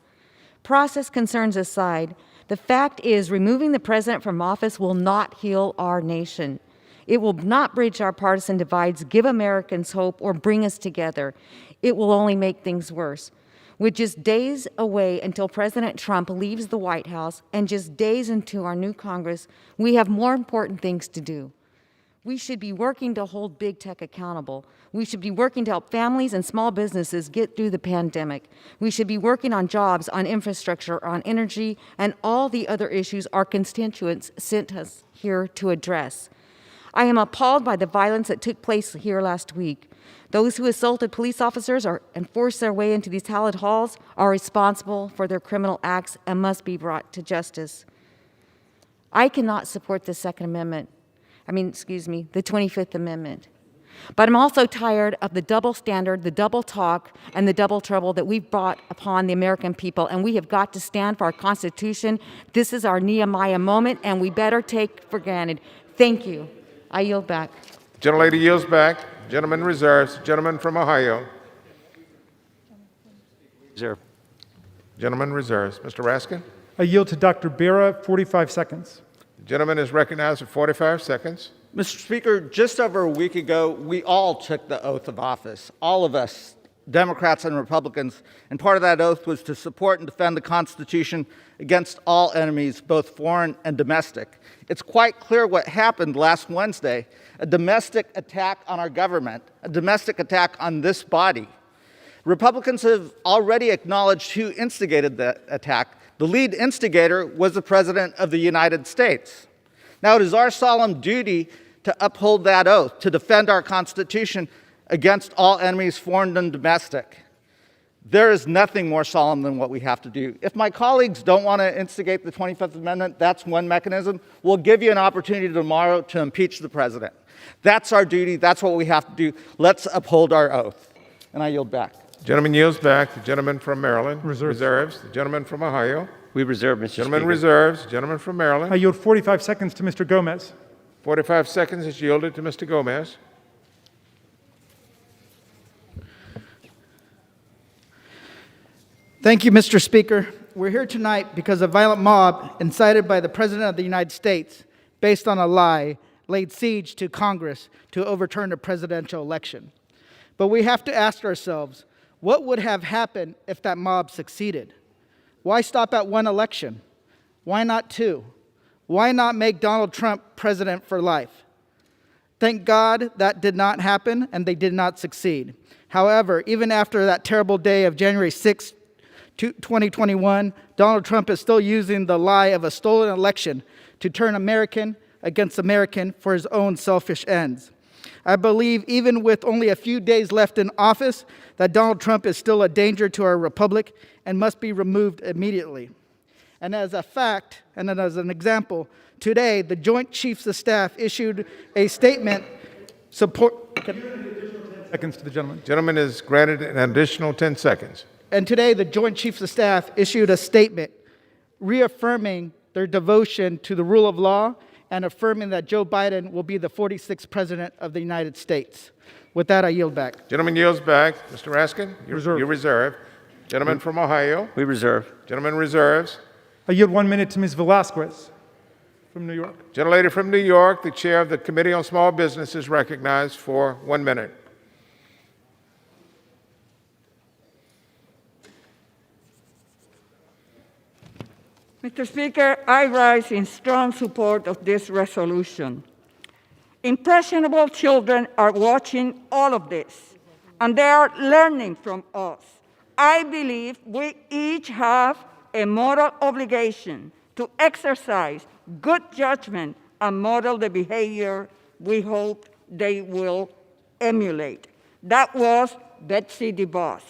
J: Process concerns aside, the fact is removing the President from office will not heal our nation. It will not bridge our partisan divides, give Americans hope, or bring us together. It will only make things worse. With just days away until President Trump leaves the White House and just days into our new Congress, we have more important things to do. We should be working to hold big tech accountable. We should be working to help families and small businesses get through the pandemic. We should be working on jobs, on infrastructure, on energy, and all the other issues our constituents sent us here to address. I am appalled by the violence that took place here last week. Those who assaulted police officers and forced their way into these hallowed halls are responsible for their criminal acts and must be brought to justice. I cannot support the the 25th Amendment. But I'm also tired of the double standard, the double talk, and the double trouble that we've brought upon the American people, and we have got to stand for our Constitution. This is our Nehemiah moment, and we better take for granted. Thank you. I yield back.
D: Gentlelady yields back. Gentleman reserves. Gentleman from Ohio.
P: Reserve.
D: Gentleman reserves. Mr. Raskin.
R: I yield to Dr. Bera, 45 seconds.
D: The gentleman is recognized for 45 seconds.
Q: Mr. Speaker, just over a week ago, we all took the oath of office, all of us, Democrats and Republicans, and part of that oath was to support and defend the Constitution against all enemies, both foreign and domestic. It's quite clear what happened last Wednesday, a domestic attack on our government, a domestic attack on this body. Republicans have already acknowledged who instigated the attack. The lead instigator was the President of the United States. Now, it is our solemn duty to uphold that oath, to defend our Constitution against all enemies, foreign and domestic. There is nothing more solemn than what we have to do. If my colleagues don't want to instigate the 25th Amendment, that's one mechanism. We'll give you an opportunity tomorrow to impeach the president. That's our duty. That's what we have to do. Let's uphold our oath. And I yield back.
D: Gentleman yields back. The gentleman from Maryland reserves. The gentleman from Ohio.
P: We reserve, Mr.
D: Gentleman
P: Speaker.
D: reserves. Gentleman from Maryland.
R: I yield 45 seconds to Mr. Gomez.
D: 45 seconds is yielded to Mr. Gomez.
C: Thank you, Mr. Speaker. We're here tonight because a violent mob incited by the President of the United States, based on a lie, laid siege to Congress to overturn a presidential election. But we have to ask ourselves, what would have happened if that mob succeeded? Why stop at one election? Why not two? Why not make Donald Trump president for life? Thank God that did not happen and they did not succeed. However, even after that terrible day of January 6th, 2021, Donald Trump is still using the lie of a stolen election to turn American against American for his own selfish ends. I believe even with only a few days left in office that Donald Trump is still a danger to our republic and must be removed immediately. And as a fact, and as an example, today the Joint Chiefs of Staff issued a statement support.
R: Seconds to the gentleman.
D: Gentleman is granted an additional 10 seconds.
C: And today, the Joint Chiefs of Staff issued a statement reaffirming their devotion to the rule of law and affirming that Joe Biden will be the 46th President of the United States. With that, I yield back.
D: Gentleman yields back. Mr. Raskin, you reserve. Gentleman from Ohio.
P: We reserve.
D: Gentleman reserves.
R: I yield 1 minute to Ms. Velasquez from New York.
D: Gentlelady from New York, the chair of the Committee on Small Business, is recognized for 1 minute.
V: Mr. Speaker, I rise in strong support of this resolution. Impressionable children are watching all of this, and they are learning from us. I believe we each have a moral obligation to exercise good judgment and model the behavior we hope they will emulate. That was Betsy DeVos.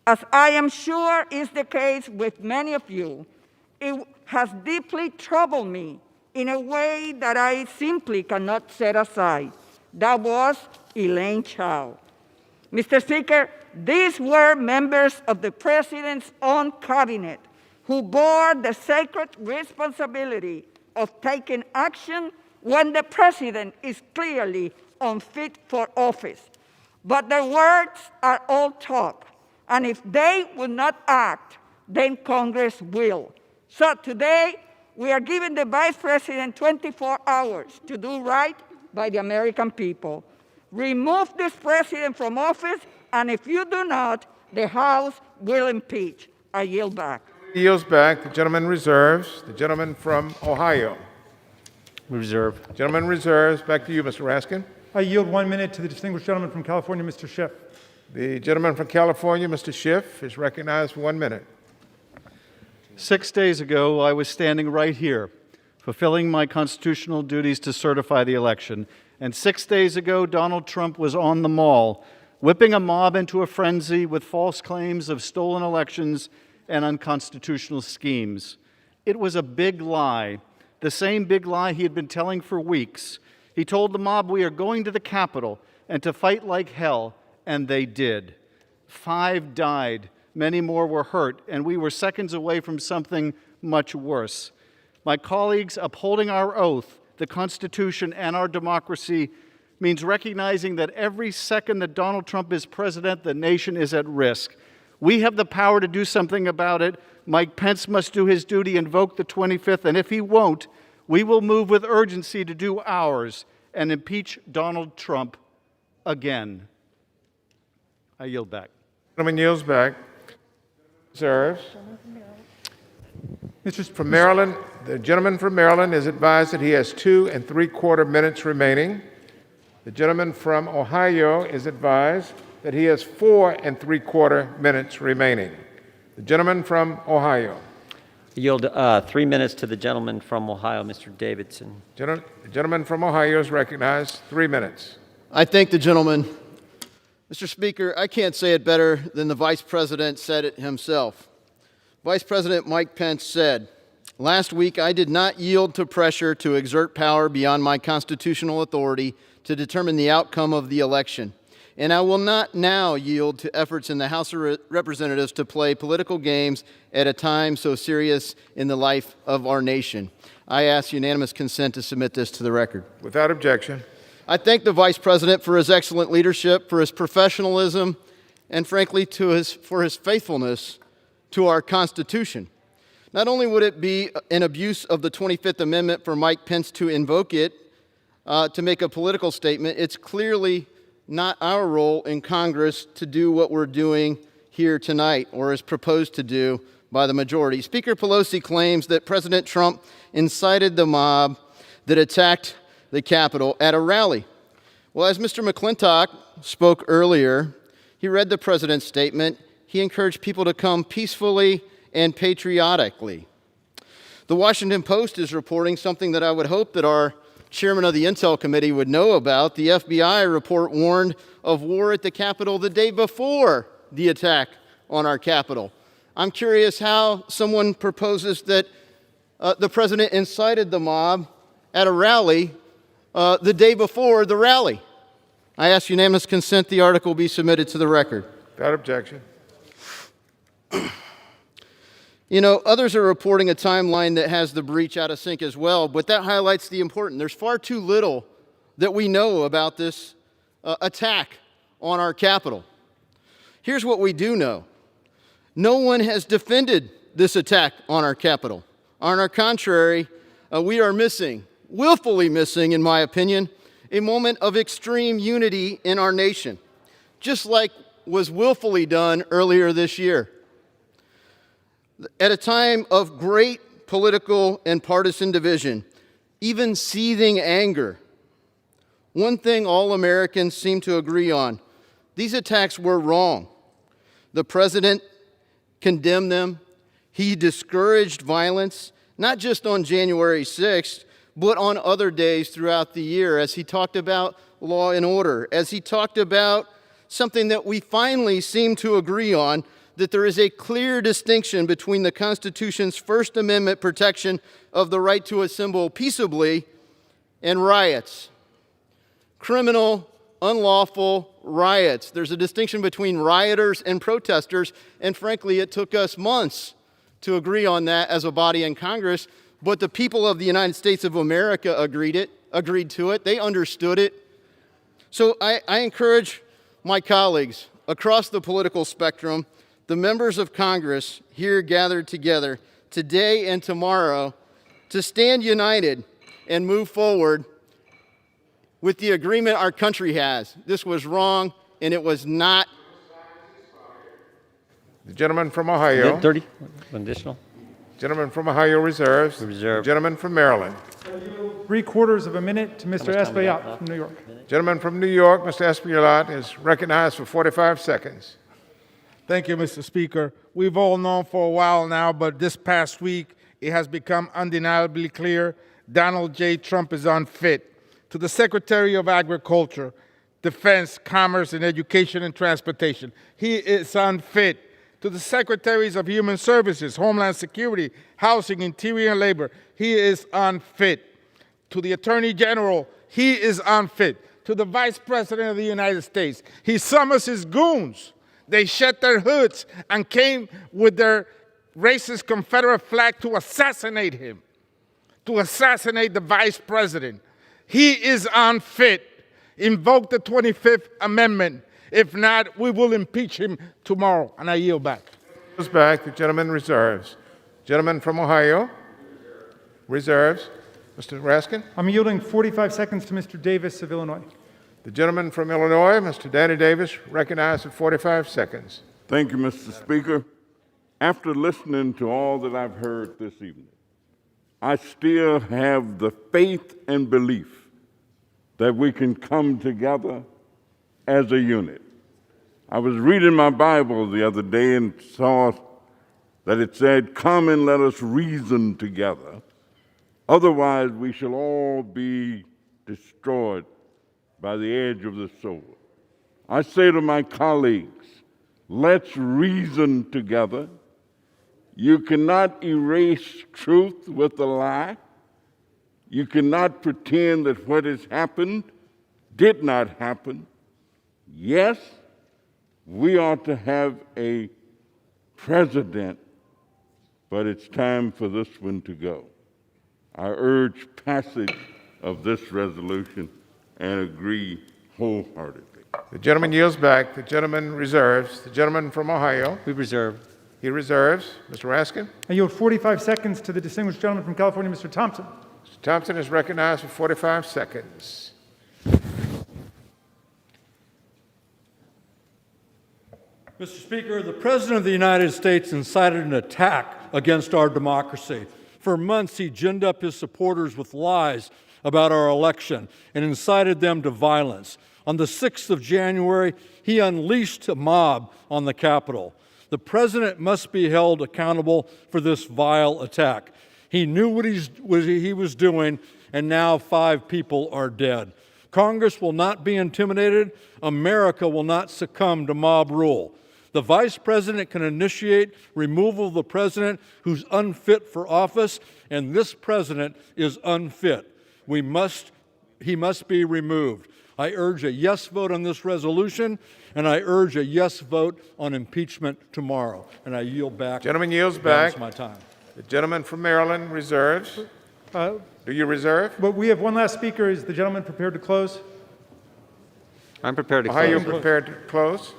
V: As I am sure is the case with many of you, it has deeply troubled me in a way that I simply cannot set aside. That was Elaine Chao. Mr. Speaker, these were members of the President's own cabinet who bore the sacred responsibility of taking action when the President is clearly unfit for office. But their words are all talk, and if they will not act, then Congress will. So today, we are giving the Vice President 24 hours to do right by the American people. Remove this president from office, and if you do not, the House will impeach. I yield back.
D: He yields back. The gentleman reserves. The gentleman from Ohio.
P: We reserve.
D: Gentleman reserves. Back to you, Mr. Raskin.
R: I yield 1 minute to the distinguished gentleman from California, Mr. Schiff.
D: The gentleman from California, Mr. Schiff, is recognized for 1 minute.
W: 6 days ago, I was standing right here, fulfilling my constitutional duties to certify the election. And 6 days ago, Donald Trump was on the Mall, whipping a mob into a frenzy with false claims of stolen elections and unconstitutional schemes. It was a big lie, the same big lie he had been telling for weeks. He told the mob, "We are going to the Capitol and to fight like hell," and they did. 5 died. Many more were hurt, and we were seconds away from something much worse. My colleagues, upholding our oath, the Constitution, and our democracy means recognizing that every second that Donald Trump is president, the nation is at risk. We have the power to do something about it. Mike Pence must do his duty, invoke the 25th, and if he won't, we will move with urgency to do ours and impeach Donald Trump again. I yield back.
D: Gentleman yields back. Reserves. From Maryland, the gentleman from Maryland is advised that he has 2 3/4 minutes remaining. The gentleman from Ohio is advised that he has 4 3/4 minutes remaining. The gentleman from Ohio.
P: I yield 3 minutes to the gentleman from Ohio, Mr. Davidson.
D: The gentleman from Ohio is recognized. 3 minutes.
X: I thank the gentleman
B: Mr. Speaker, I can't say it better than the Vice President said it himself. Vice President Mike Pence said, "Last week, I did not yield to pressure to exert power beyond my constitutional authority to determine the outcome of the election. And I will not now yield to efforts in the House of Representatives to play political games at a time so serious in the life of our nation." I ask unanimous consent to submit this to the record.
D: Without objection.
B: I thank the Vice President for his excellent leadership, for his professionalism, and frankly, for his faithfulness to our Constitution. Not only would it be an abuse of the 25th Amendment for Mike Pence to invoke it to make a political statement, it's clearly not our role in Congress to do what we're doing here tonight, or is proposed to do by the majority. Speaker Pelosi claims that President Trump incited the mob that attacked the Capitol at a rally. Well, as Mr. McClintock spoke earlier, he read the president's statement. He encouraged people to come peacefully and patriotically. The Washington Post is reporting something that I would hope that our chairman of the Intel Committee would know about. The FBI report warned of war at the Capitol the day before the attack on our Capitol. I'm curious how someone proposes that the president incited the mob at a rally the day before the rally. I ask unanimous consent the article be submitted to the record.
D: Without objection.
B: You know, others are reporting a timeline that has the breach out of sync as well, but that highlights the important. There's far too little that we know about this attack on our Capitol. Here's what we do know. No one has defended this attack on our Capitol. On our contrary, we are missing, willfully missing, in my opinion, a moment of extreme unity in our nation, just like was willfully done earlier this year. At a time of great political and partisan division, even seething anger, one thing all Americans seem to agree on: these attacks were wrong. The president condemned them. He discouraged violence, not just on January 6th, but on other days throughout the year, as he talked about law and order, as he talked about something that we finally seem to agree on, that there is a clear distinction between the Constitution's First Amendment protection of the right to assemble peaceably and riots. Criminal, unlawful riots. There's a distinction between rioters and protesters, and frankly, it took us months to agree on that as a body in Congress, but the people of the United States of America agreed to it. They understood it. So I encourage my colleagues across the political spectrum, the members of Congress here gathered together today and tomorrow, to stand united and move forward with the agreement our country has. This was wrong, and it was not.
D: The gentleman from Ohio.
P: 30, additional.
D: Gentleman from Ohio reserves.
P: Reserve.
D: Gentleman from Maryland.
R: 3/4 of a minute to Mr. Espaillat from New York.
D: Gentleman from New York, Mr. Espaillat, is recognized for 45 seconds.
G: Thank you, Mr. Speaker. We've all known for a while now, but this past week, it has become undeniably clear Donald J. Trump is unfit. To the Secretary of Agriculture, Defense, Commerce, and Education and Transportation, he is unfit. To the Secretaries of Human Services, Homeland Security, Housing, Interior, and Labor, he is unfit. To the Attorney General, he is unfit. To the Vice President of the United States, he summons his goons. They shed their hoods and came with their racist Confederate flag to assassinate him, to assassinate the Vice President. He is unfit. Invoke the 25th Amendment. If not, we will impeach him tomorrow. And I yield back.
D: Goes back. The gentleman reserves. Gentleman from Ohio reserves. Mr. Raskin.
R: I'm yielding 45 seconds to Mr. Davis of Illinois.
D: The gentleman from Illinois, Mr. Danny Davis, recognized for 45 seconds.
L: Thank you, Mr. Speaker. After listening to all that I've heard this evening, I still have the faith and belief that we can come together as a unit. I was reading my Bible the other day and saw that it said, "Come and let us reason together. Otherwise, we shall all be destroyed by the edge of the sword." I say to my colleagues, let's reason together. You cannot erase truth with a lie. You cannot pretend that what has happened did not happen. Yes, we ought to have a president, but it's time for this one to go. I urge passage of this resolution and agree wholeheartedly.
D: The gentleman yields back. The gentleman reserves. The gentleman from Ohio.
P: We reserve.
D: He reserves. Mr. Raskin?
R: I yield 45 seconds to the distinguished gentleman from California, Mr. Thompson.
D: Mr. Thompson is recognized for 45 seconds.
H: Mr. Speaker, the President of the United States incited an attack against our democracy. For months, he ginned up his supporters with lies about our election and incited them to violence. On the 6th of January, he unleashed a mob on the Capitol. The President must be held accountable for this vile attack. He knew what he was doing, and now 5 people are dead. Congress will not be intimidated. America will not succumb to mob rule. The Vice President can initiate removal of the President who's unfit for office, and this President is unfit. He must be removed. I urge a yes vote on this resolution, and I urge a yes vote on impeachment tomorrow. And I yield back.
D: Gentleman yields back.
H: My time.
D: The gentleman from Maryland reserves. Do you reserve?
R: But we have one last speaker. Is the gentleman prepared to close?
P: I'm prepared to close.
D: Ohio prepared to close?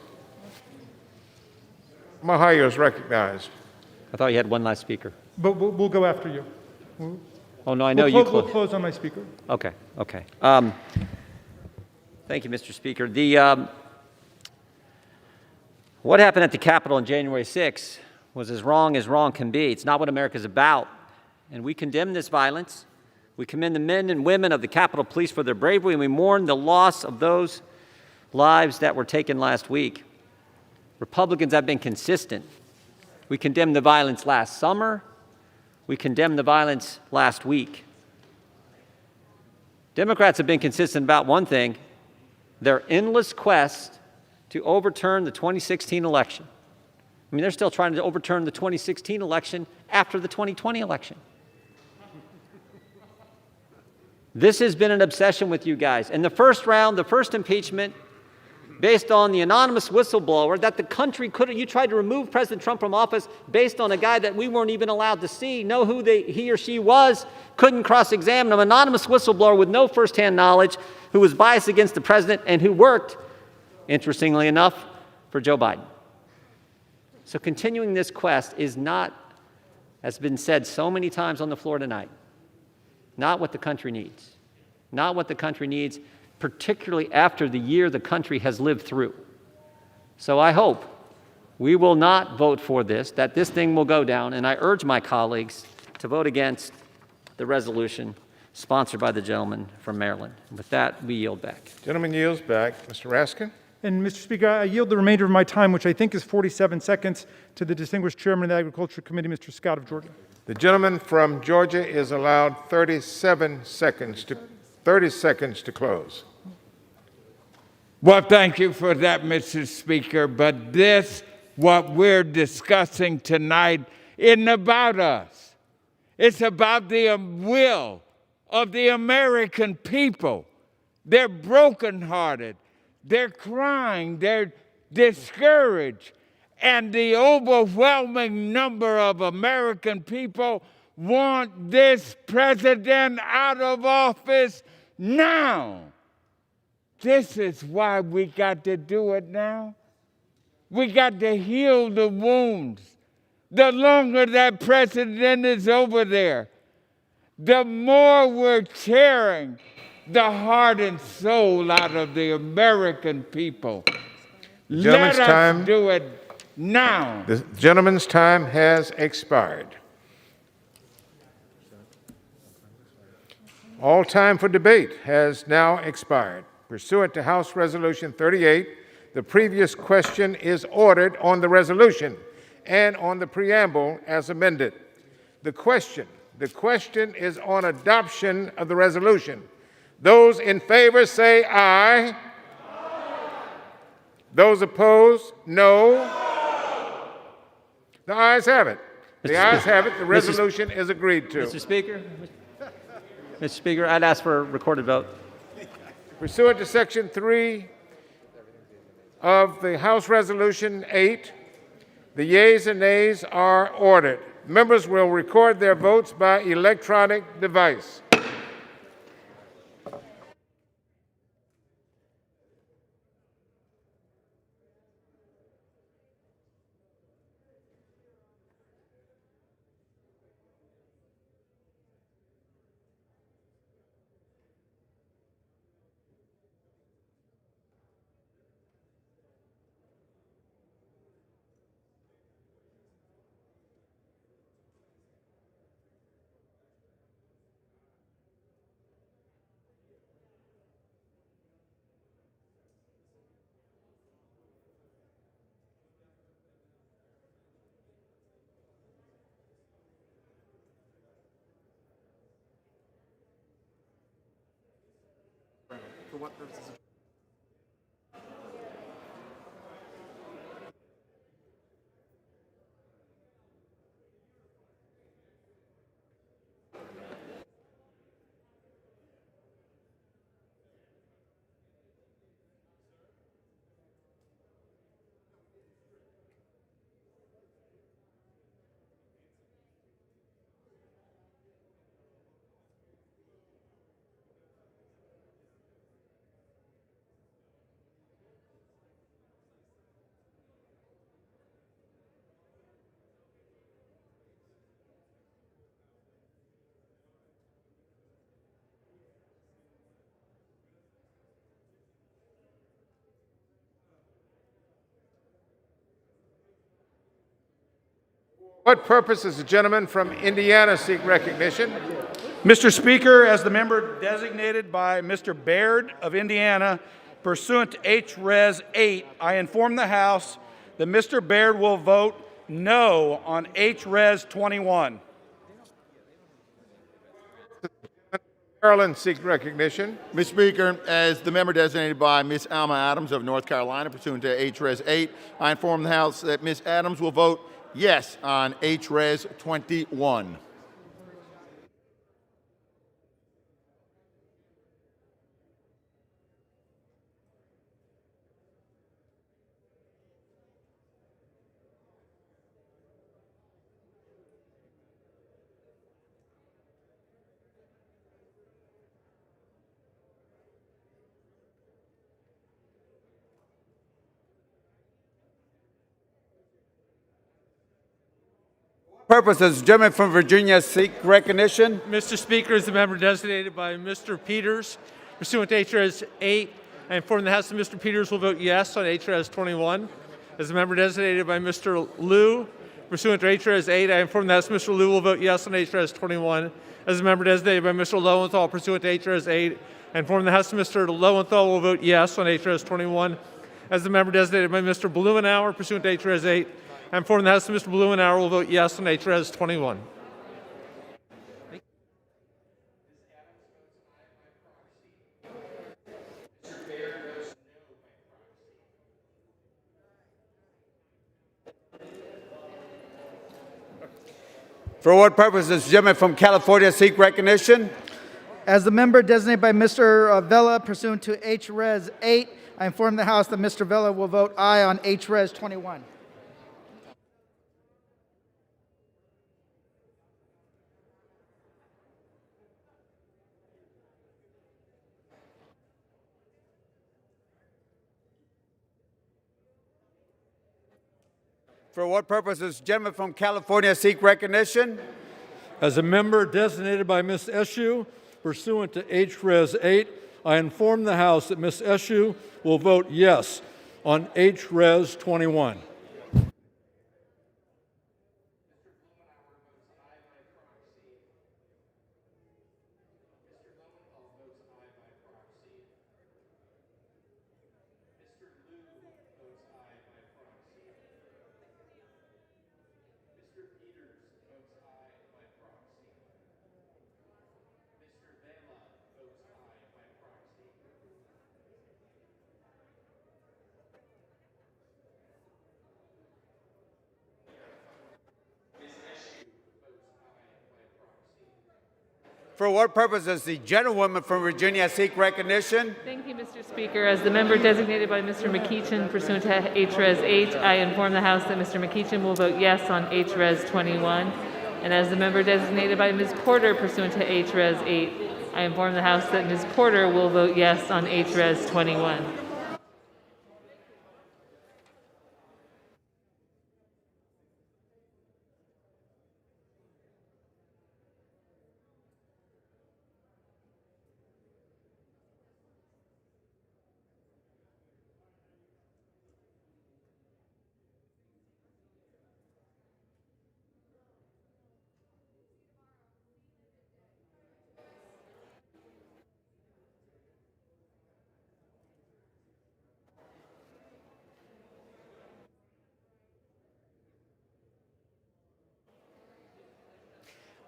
D: Ohio is recognized.
P: I thought you had one last speaker.
R: But we'll go after you.
P: Oh, no, I know you
R: We'll close on my speaker.
P: Okay. Thank you, Mr. Speaker. What happened at the Capitol on January 6th was as wrong can be. It's not what America's about. And we condemn this violence. We commend the men and women of the Capitol Police for their bravery, and we mourn the loss of those lives that were taken last week. Republicans have been consistent. We condemned the violence last summer. We condemned the violence last week. Democrats have been consistent about one thing: their endless quest to overturn the 2016 election. I mean, they're still trying to overturn the 2016 election after the 2020 election. This has been an obsession with you guys. In the first round, the first impeachment, based on the anonymous whistleblower that the country couldn't, you tried to remove President Trump from office based on a guy that we weren't even allowed to know who he or she was, couldn't cross-examine an anonymous whistleblower with no firsthand knowledge, who was biased against the president and who worked, interestingly enough, for Joe Biden. So continuing this quest is not, as has been said so many times on the floor tonight, not what the country needs. Not what the country needs, particularly after the year the country has lived through. So I hope we will not vote for this, that this thing will go down, and I urge my colleagues to vote against the resolution sponsored by the gentleman from Maryland. With that, we yield back.
D: Gentleman yields back. Mr. Raskin?
R: And Mr. Speaker, I yield the remainder of my time, which I think is 47 seconds, to the distinguished chairman of the Agriculture Committee, Mr. Scott of Georgia.
D: The gentleman from Georgia is allowed 30 seconds to close.
N: Well, thank you for that, Mr. Speaker, but what we're discussing tonight, isn't about us. It's about the will of the American people. They're brokenhearted. They're crying. They're discouraged. And the overwhelming number of American people want this president out of office now. This is why we got to do it now. We got to heal the wounds. The longer that president is over there, the more we're tearing the heart and soul out of the American people. Let us do it now.
D: The gentleman's time has expired. All time for debate has now expired. Pursuant to House Resolution 38, the previous question is ordered on the resolution and on the preamble as amended. The question is on adoption of the resolution. Those in favor say aye. Aye. Those opposed, no. The ayes have it. The ayes have it. The resolution is agreed to.
P: Mr. Speaker, I'd ask for a recorded vote.
D: Pursuant to Section 3 of the House Resolution 8, the yeas and nays are ordered. Members will record their votes by electronic device.
E: For what purposes?
D: What purpose does the gentleman from Indiana seek recognition?
O: Mr. Speaker, as the member designated by Mr. Baird of Indiana, pursuant to H-Res 8, I inform the House that Mr. Baird will vote no on H-Res 21.
D: Maryland seek recognition.
T: Mr. Speaker, as the member designated by Ms. Alma Adams of North Carolina, pursuant to H-Res 8, I inform the House that Ms. Adams will vote yes on H-Res 21.
X: Purpose does the gentleman from Virginia seek recognition?
U: Mr. Speaker, as the member designated by Mr. Peters, pursuant to H-Res 8, I inform the House that Mr. Peters will vote yes on H-Res 21. As the member designated by Mr. Liu, pursuant to H-Res 8, I inform the House Mr. Liu will vote yes on H-Res 21. As the member designated by Mr. Lowenthal, pursuant to H-Res 8, I inform the House Mr. Lowenthal will vote yes on H-Res 21. As the member designated by Mr. Blumenauer, pursuant to H-Res 8, I inform the House that Mr. Blumenauer will vote yes on H-Res 21.
X: For what purpose does the gentleman from California seek recognition?
C: As the member designated by Mr. Vela, pursuant to H-Res 8, I inform the House that Mr. Vela will vote aye on H-Res 21.
X: For what purpose does the gentleman from California seek recognition?
H: As a member designated by Ms. Eshoo, pursuant to H-Res 8, I inform the House that Ms. Eshoo will vote yes on H-Res 21.
X: For what purpose does the gentlewoman from Virginia seek recognition?
A: Thank you, Mr. Speaker. As the member designated by Mr. McEachin pursuant to HRes 8, I inform the House that Mr. McEachin will vote yes on HRes 21. And as the member designated by Ms. Porter pursuant to HRes 8, I inform the House that Ms. Porter will vote yes on HRes 21.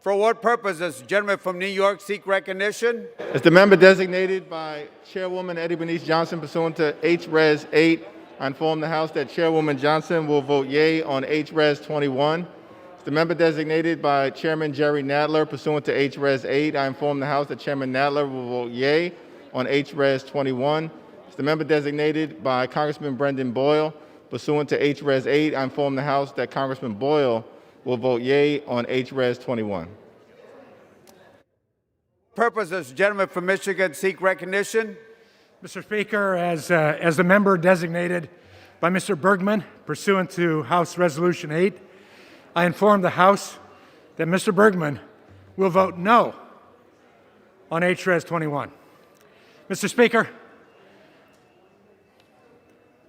X: For what purpose does the gentleman from New York seek recognition?
E: As the member designated by Chairwoman Eddie Bernice Johnson pursuant to HRes 8, I inform the House that Chairwoman Johnson will vote yea on HRes 21. As the member designated by Chairman Jerry Nadler pursuant to HRes 8, I inform the House that Chairman Nadler will vote yea on HRes 21. As the member designated by Congressman Brendan Boyle pursuant to HRes 8, I inform the House that Congressman Boyle will vote yea on HRes 21.
X: Purpose does the gentleman from Michigan seek recognition?
I: Mr. Speaker, as the member designated by Mr. Bergman pursuant to House Resolution 8, I inform the House that Mr. Bergman will vote no on HRes 21. Mr. Speaker,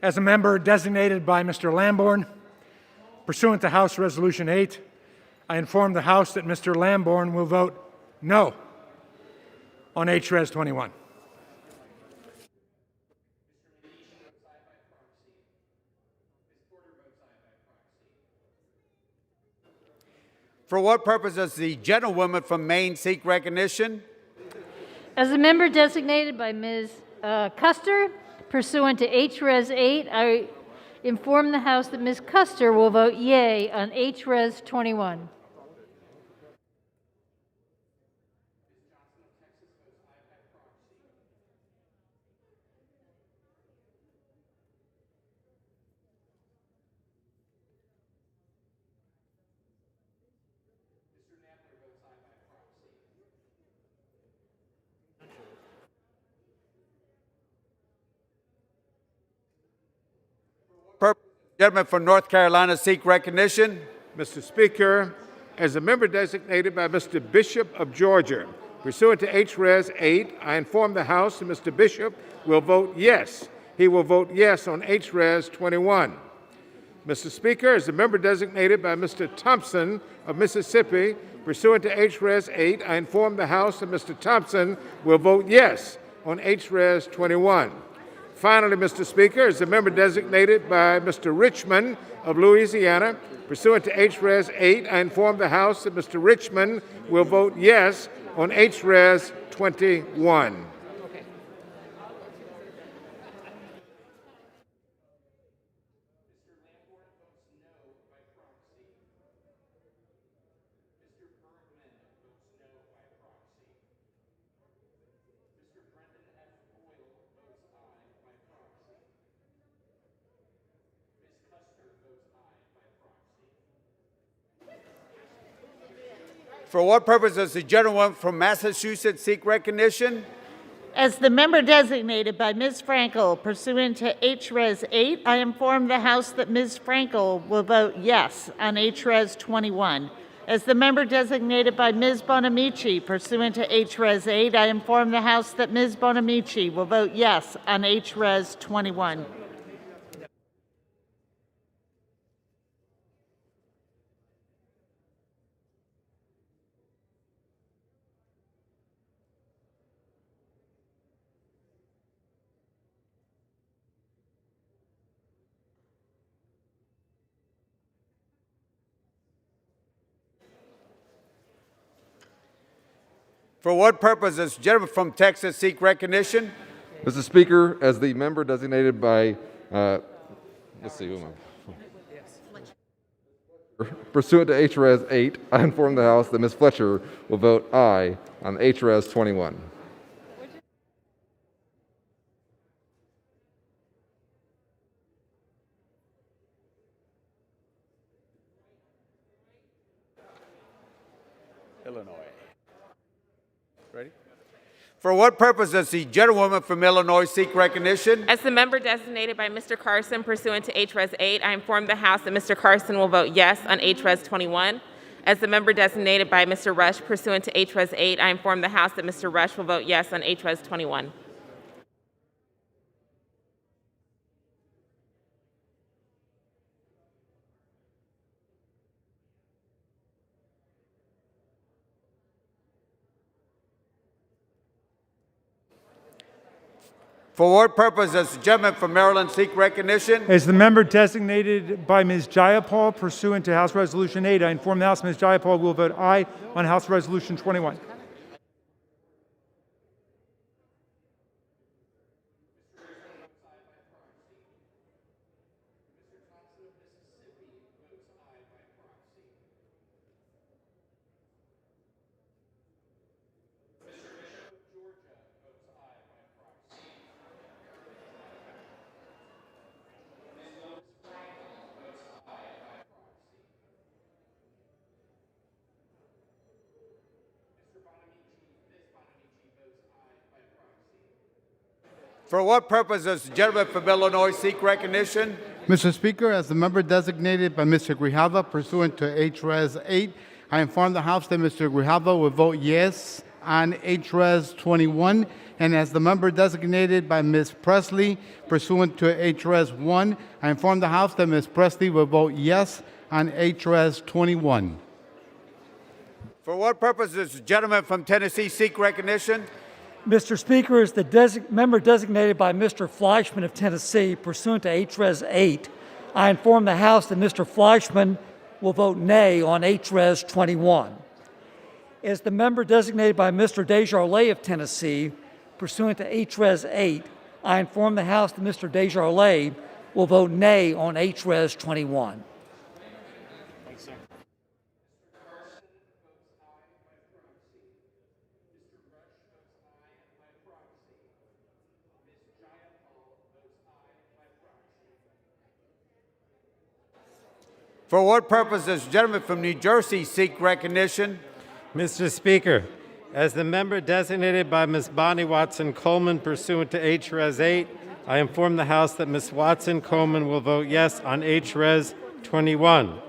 I: as a member designated by Mr. Lamborn pursuant to House Resolution 8, I inform the House that Mr. Lamborn will vote no on HRes 21.
X: For what purpose does the gentlewoman from Maine seek recognition?
K: As a member designated by Ms. Custer, pursuant to HRes 8, I inform the House that Ms. Custer will vote yea on HRes 21.
X: Gentleman from North Carolina seek recognition.
D: Mr. Speaker, as a member designated by Mr. Bishop of Georgia, pursuant to HRes 8, I inform the House that Mr. Bishop will vote yes. He will vote yes on HRes 21. Mr. Speaker, as a member designated by Mr. Thompson of Mississippi, pursuant to HRes 8, I inform the House that Mr. Thompson will vote yes on HRes 21. Finally, Mr. Speaker, as a member designated by Mr. Richmond of Louisiana, pursuant to HRes 8, I inform the House that Mr. Richmond will vote yes on HRes 21.
X: For what purpose does the gentlewoman from Massachusetts seek recognition?
Y: As the member designated by Ms. Frankel pursuant to HRes 8, I inform the House that Ms. Frankel will vote yes on HRes 21. As the member designated by Ms. Bonamici pursuant to HRes 8, I inform the House that Ms. Bonamici will vote yes on HRes 21.
X: For what purpose does the gentleman from Texas seek recognition?
Z: Mr. Speaker, as the member designated by, let's see, who am I? pursuant to HRes 8, I inform the House that Ms. Fletcher will vote aye on HRes 21.
X: Illinois. Ready? For what purpose does the gentlewoman from Illinois seek recognition?
F: As the member designated by Mr. Carson pursuant to HRes 8, I inform the House that Mr. Carson will vote yes on HRes 21. As the member designated by Mr. Rush pursuant to HRes 8, I inform the House that Mr. Rush will vote yes on HRes 21.
X: For what purpose does the gentleman from Maryland seek recognition?
R: As the member designated by Ms. Jayapal pursuant to House Resolution 8, I inform the House Ms. Jayapal will vote aye on House Resolution 21.
X: For what purpose does the gentleman from Illinois seek recognition?
J: Mr. Speaker, as the member designated by Mr. Grijalva pursuant to HRes 8, I inform the House that Mr. Grijalva will vote yes on HRes 21, and as the member designated by Ms. Presley pursuant to HRes 1, I inform the House that Ms. Presley will vote yes on HRes 21.
X: For what purpose does the gentleman from Tennessee seek recognition?
M: Mr. Speaker, as the member designated by Mr. Fleischman of Tennessee pursuant to HRes 8, I inform the House that Mr. Fleischman will vote nay on HRes 21. As the member designated by Mr. Desjardins of Tennessee pursuant to HRes 8, I inform the House that Mr. Desjardins will vote nay on HRes 21.
X: For what purpose does the gentleman from New Jersey seek recognition?
Q: Mr. Speaker, as the member designated by Ms. Bonnie Watson Coleman pursuant to HRes 8, I inform the House that Ms. Watson Coleman will vote yes on HRes 21.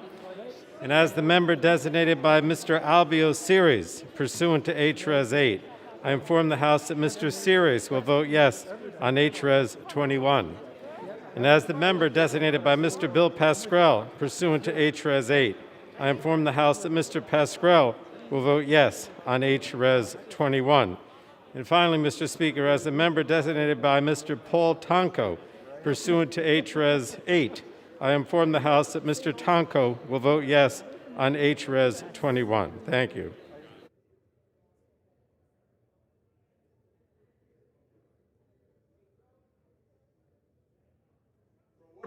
Q: And as the member designated by Mr. Albio Series pursuant to HRes 8, I inform the House that Mr. Series will vote yes on HRes 21. And as the member designated by Mr. Bill Pascrell pursuant to HRes 8, I inform the House that Mr. Pascrell will vote yes on HRes 21. And finally, Mr. Speaker, as the member designated by Mr. Paul Tonko pursuant to HRes 8, I inform the House that Mr. Tonko will vote yes on HRes 21. Thank you.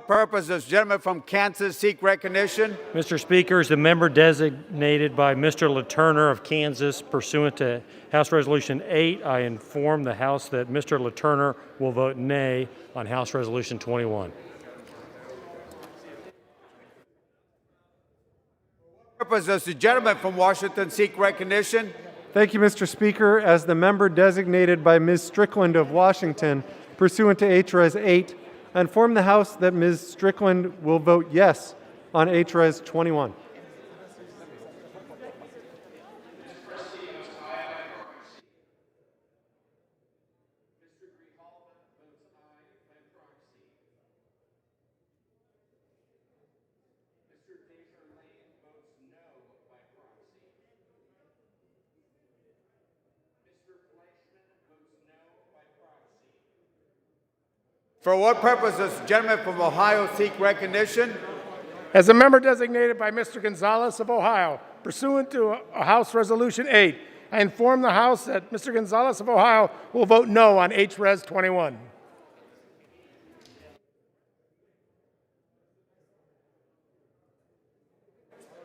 X: Purpose does the gentleman from Kansas seek recognition?
S: Mr. Speaker, as the member designated by Mr. LaTurner of Kansas pursuant to House Resolution 8, I inform the House that Mr. LaTurner will vote nay on House Resolution 21.
X: Purpose does the gentleman from Washington seek recognition?
R: Thank you, Mr. Speaker. As the member designated by Ms. Strickland of Washington pursuant to HRes 8, I inform the House that Ms. Strickland will vote yes on HRes 21.
X: For what purpose does the gentleman from Ohio seek recognition?
D: As a member designated by Mr. Gonzalez of Ohio, pursuant to House Resolution 8, I inform the House that Mr. Gonzalez of Ohio will vote no on HRes 21.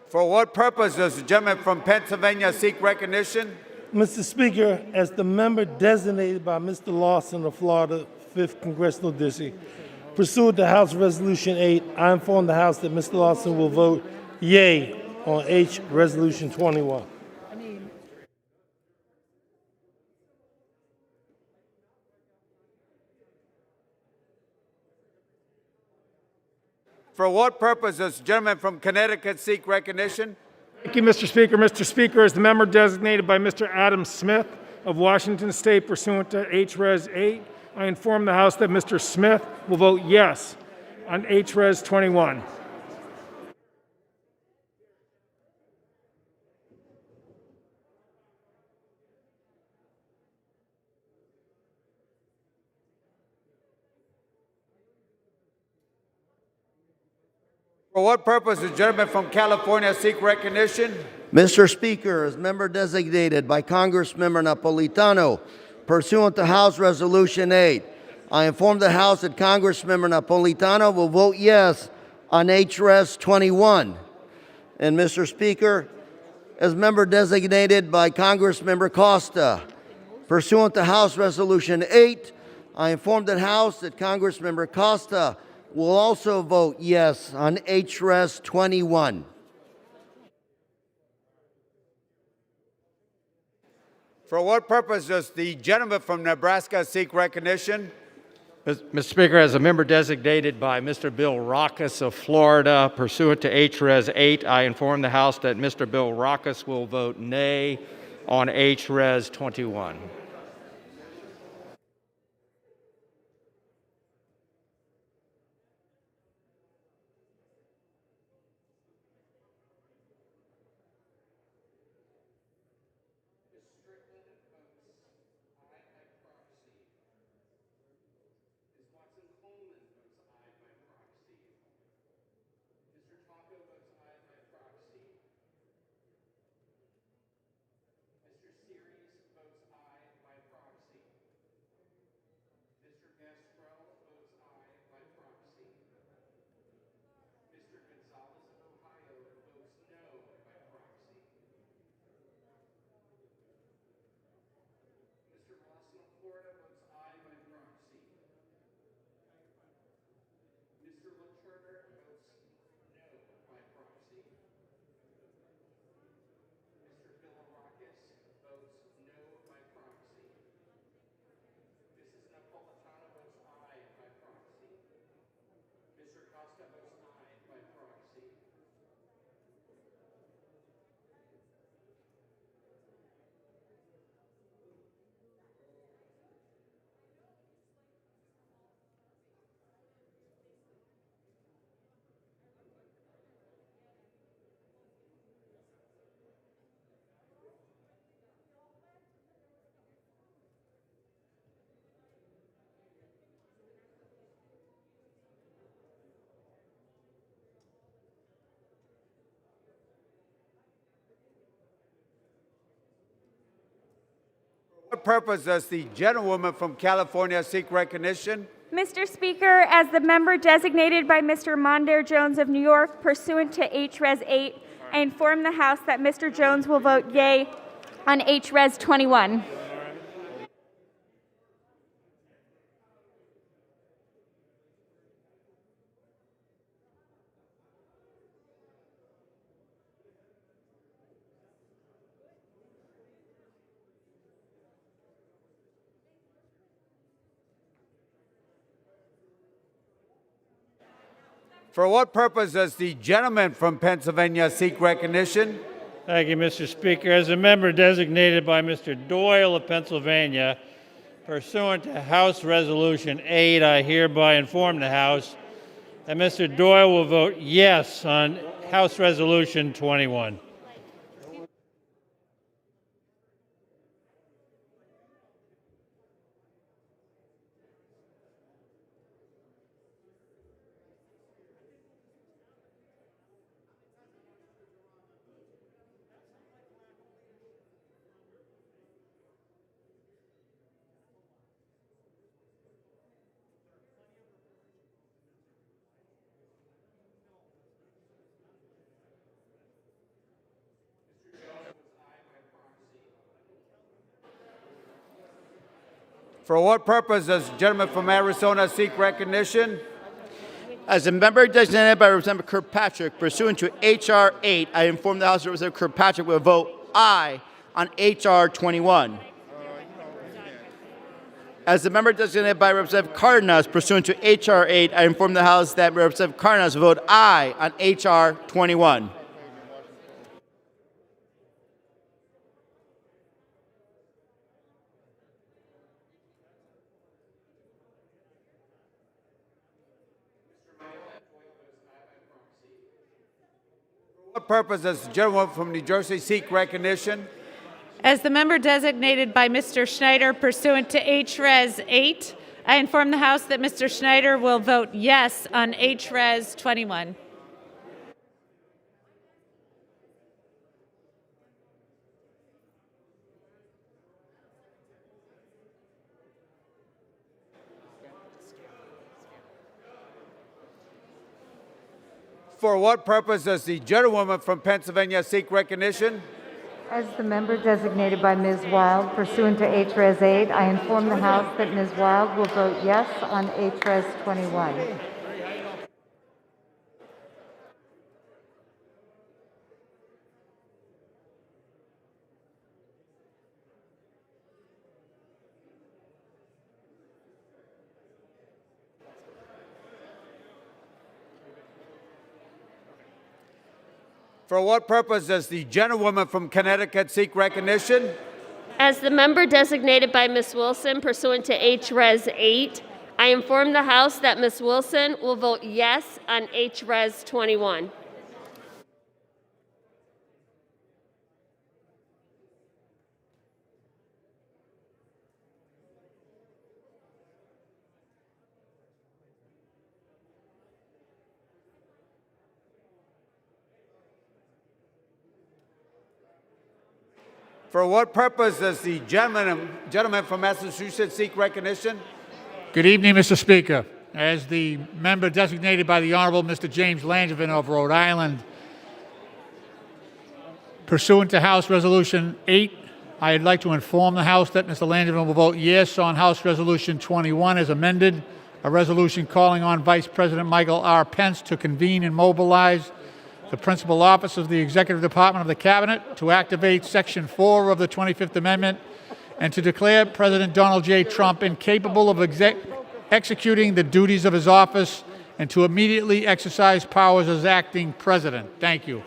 X: For what purpose does the gentleman from Pennsylvania seek recognition?
B: Mr. Speaker, as the member designated by Mr. Lawson of Florida, 5th Congressional District, pursuant to House Resolution 8, I inform the House that Mr. Lawson will vote yea on H Resolution 21.
X: For what purpose does the gentleman from Connecticut seek recognition?
I: Thank you, Mr. Speaker. Mr. Speaker, as the member designated by Mr. Adam Smith of Washington State pursuant to H-Res 8, I inform the House that Mr. Smith will vote yes on H-Res 21.
X: For what purpose does the gentleman from California seek recognition?
G: Mr. Speaker, as member designated by Congressmember Napolitano, pursuant to House Resolution 8, I inform the House that Congressmember Napolitano will vote yes on H-Res 21. And Mr. Speaker, as member designated by Congressmember Costa, pursuant to House Resolution 8, I inform the House that Congressmember Costa will also vote yes on H-Res 21.
X: For what purpose does the gentleman from Nebraska seek recognition?
L: Mr. Speaker, as a member designated by Mr. Bill Rackus of Florida, pursuant to H-Res 8, I inform the House that Mr. Bill Rackus will vote nay on H-Res 21.
X: For what purpose does the gentlewoman from California seek recognition?
N: Mr. Speaker, as the member designated by Mr. Mondaire Jones of New York, pursuant to H-Res 8, I inform the House that Mr. Jones will vote yea on H-Res 21.
X: For what purpose does the gentleman from Pennsylvania seek recognition?
S: Thank you, Mr. Speaker. As a member designated by Mr. Doyle of Pennsylvania, pursuant to House Resolution 8, I hereby inform the House that Mr. Doyle will vote yes on House Resolution 21.
X: For what purpose does the gentleman from Arizona seek recognition?
O: As a member designated by Representative Kirkpatrick pursuant to H.R. 8, I inform the House that Representative Kirkpatrick will vote aye on H.R. 21. As the member designated by Representative Cardenas pursuant to H.R. 8, I inform the House that Representative Cardenas will vote aye on H.R. 21.
X: For what purpose does the gentleman from New Jersey seek recognition?
P: As the member designated by Mr. Schneider pursuant to H.Res. 8, I inform the House that Mr. Schneider will vote yes on H.Res. 21.
X: For what purpose does the gentlewoman from Pennsylvania seek recognition?
T: As the member designated by Ms. Wild pursuant to H.Res. 8, I inform the House that Ms. Wild will vote yes on H.Res. 21.
X: For what purpose does the gentlewoman from Connecticut seek recognition?
U: As the member designated by Ms. Wilson pursuant to H.Res. 8, I inform the House that Ms. Wilson will vote yes on H.Res. 21.
X: For what purpose does the gentleman from Massachusetts seek recognition?
V: Good evening, Mr. Speaker. As the member designated by the Honorable Mr. James Langevin of Rhode Island, pursuant to House Resolution 8, I'd like to inform the House that Mr. Langevin will vote yes on House Resolution 21 as amended, a resolution calling on Vice President Michael R. Pence to convene and mobilize the principal office of the Executive Department of the Cabinet to activate Section 4 of the 25th Amendment and to declare President Donald J. Trump incapable of executing the duties of his office and to immediately exercise powers as acting president. Thank you.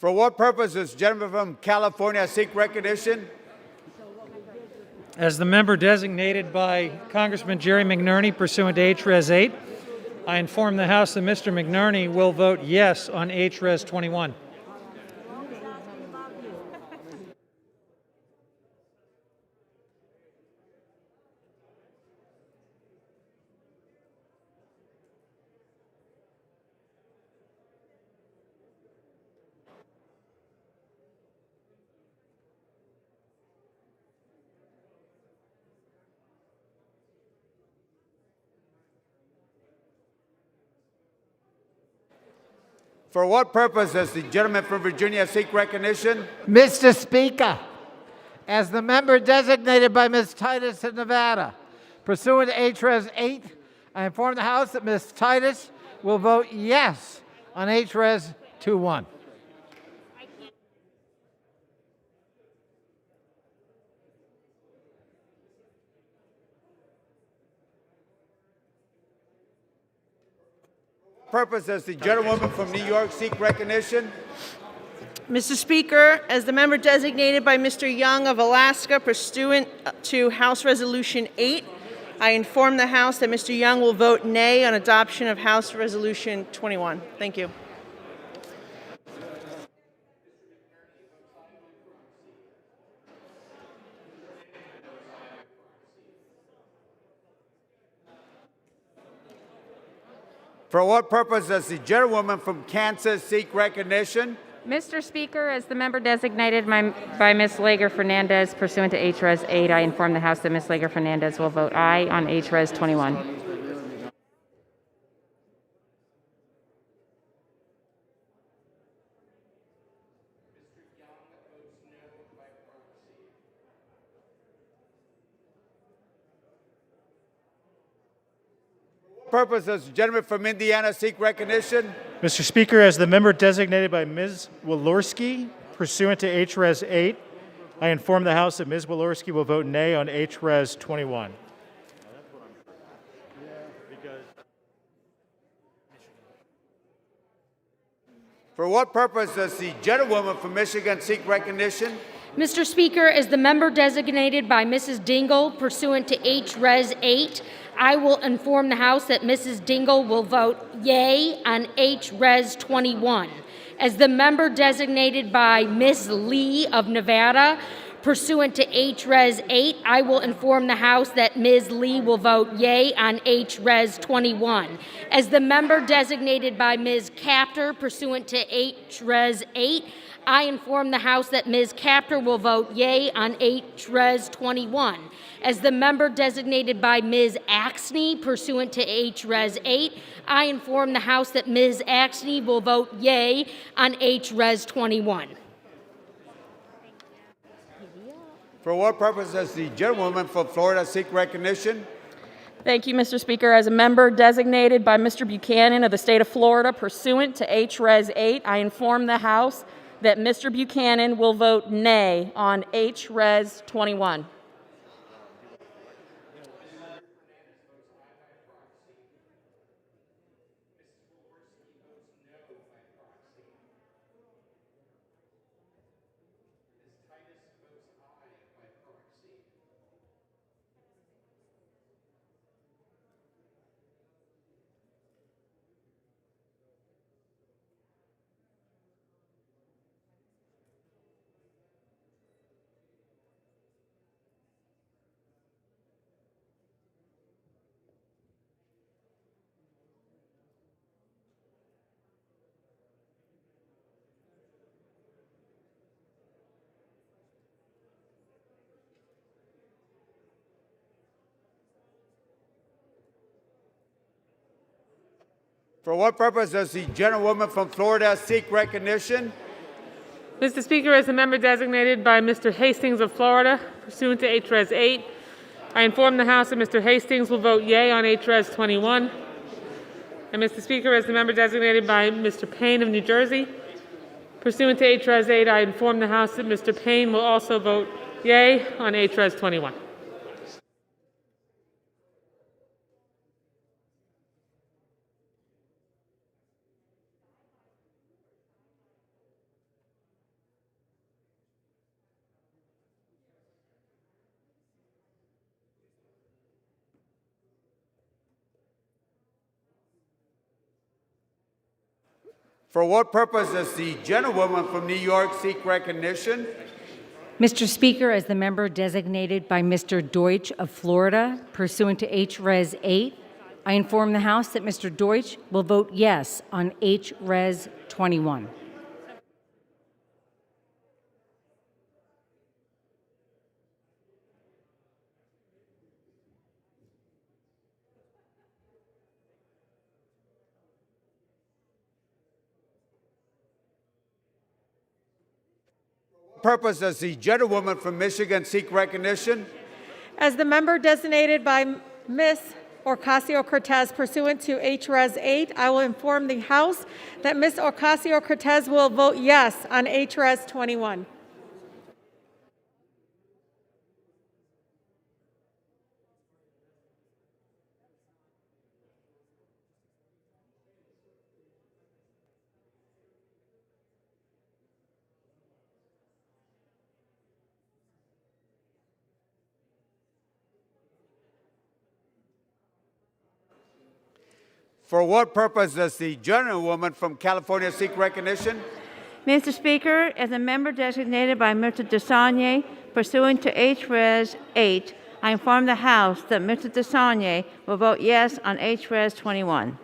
X: For what purpose does the gentleman from California seek recognition?
S: As the member designated by Congressman Jerry McNerney pursuant to H.Res. 8, I inform the House that Mr. McNerney will vote yes on H.Res. 21.
X: For what purpose does the gentleman from Virginia seek recognition?
W: Mr. Speaker, as the member designated by Ms. Titus of Nevada, pursuant to H.Res. 8, I inform the House that Ms. Titus will vote yes on H.Res. 21.
X: Purpose does the gentlewoman from New York seek recognition?
P: Mr. Speaker, as the member designated by Mr. Young of Alaska pursuant to House Resolution 8, I inform the House that Mr. Young will vote nay on adoption of House Resolution 21. Thank you.
X: For what purpose does the gentlewoman from Kansas seek recognition?
F: Mr. Speaker, as the member designated by Ms. Lager Fernandez pursuant to H-Res 8, I inform the House that Ms. Lager Fernandez will vote aye on H-Res 21.
X: Purpose does the gentleman from Indiana seek recognition?
A: Mr. Speaker, as the member designated by Ms. Walorski pursuant to H-Res 8, I inform the House that Ms. Walorski will vote nay on H-Res 21.
X: For what purpose does the gentlewoman from Michigan seek recognition?
C: Mr. Speaker, as the member designated by Mrs. Dingle pursuant to H-Res 8, I will inform the House that Mrs. Dingle will vote yea on H-Res 21. As the member designated by Ms. Lee of Nevada pursuant to H-Res 8, I will inform the House that Ms. Lee will vote yea on H-Res 21. As the member designated by Ms. Capter pursuant to H-Res 8, I inform the House that Ms. Capter will vote yea on H-Res 21. As the member designated by Ms. Axney pursuant to H-Res 8, I inform the House that Ms. Axney will vote yea on H-Res 21.
X: For what purpose does the gentlewoman from Florida seek recognition?
E: Thank you, Mr. Speaker. As a member designated by Mr. Buchanan of the state of Florida pursuant to H-Res 8, I inform the House that Mr. Buchanan will vote nay on H-Res 21.
X: For what purpose does the gentlewoman from Florida seek recognition?
E: Mr. Speaker, as a member designated by Mr. Hastings of Florida pursuant to H-Res 8, I inform the House that Mr. Hastings will vote yea on H-Res 21. And Mr. Speaker, as the member designated by Mr. Payne of New Jersey, pursuant to H-Res 8, I inform the House that Mr. Payne will also vote yea on H-Res 21.
X: For what purpose does the gentlewoman from New York seek recognition?
T: Mr. Speaker, as the member designated by Mr. Deutsch of Florida pursuant to H-Res 8, I inform the House that Mr. Deutsch will vote yes on H-Res 21.
X: Purpose does the gentlewoman from Michigan seek recognition?
H: As the member designated by Ms. Ocasio-Cortez pursuant to H-Res 8, I will inform the House that Ms. Ocasio-Cortez will vote yes on H-Res 21.
X: For what purpose does the gentlewoman from California seek recognition?
K: Mr. Speaker, as a member designated by Mr. DeSaulnier pursuant to H-Res 8, I inform the House that Mr. DeSaulnier will vote yes on H-Res 21.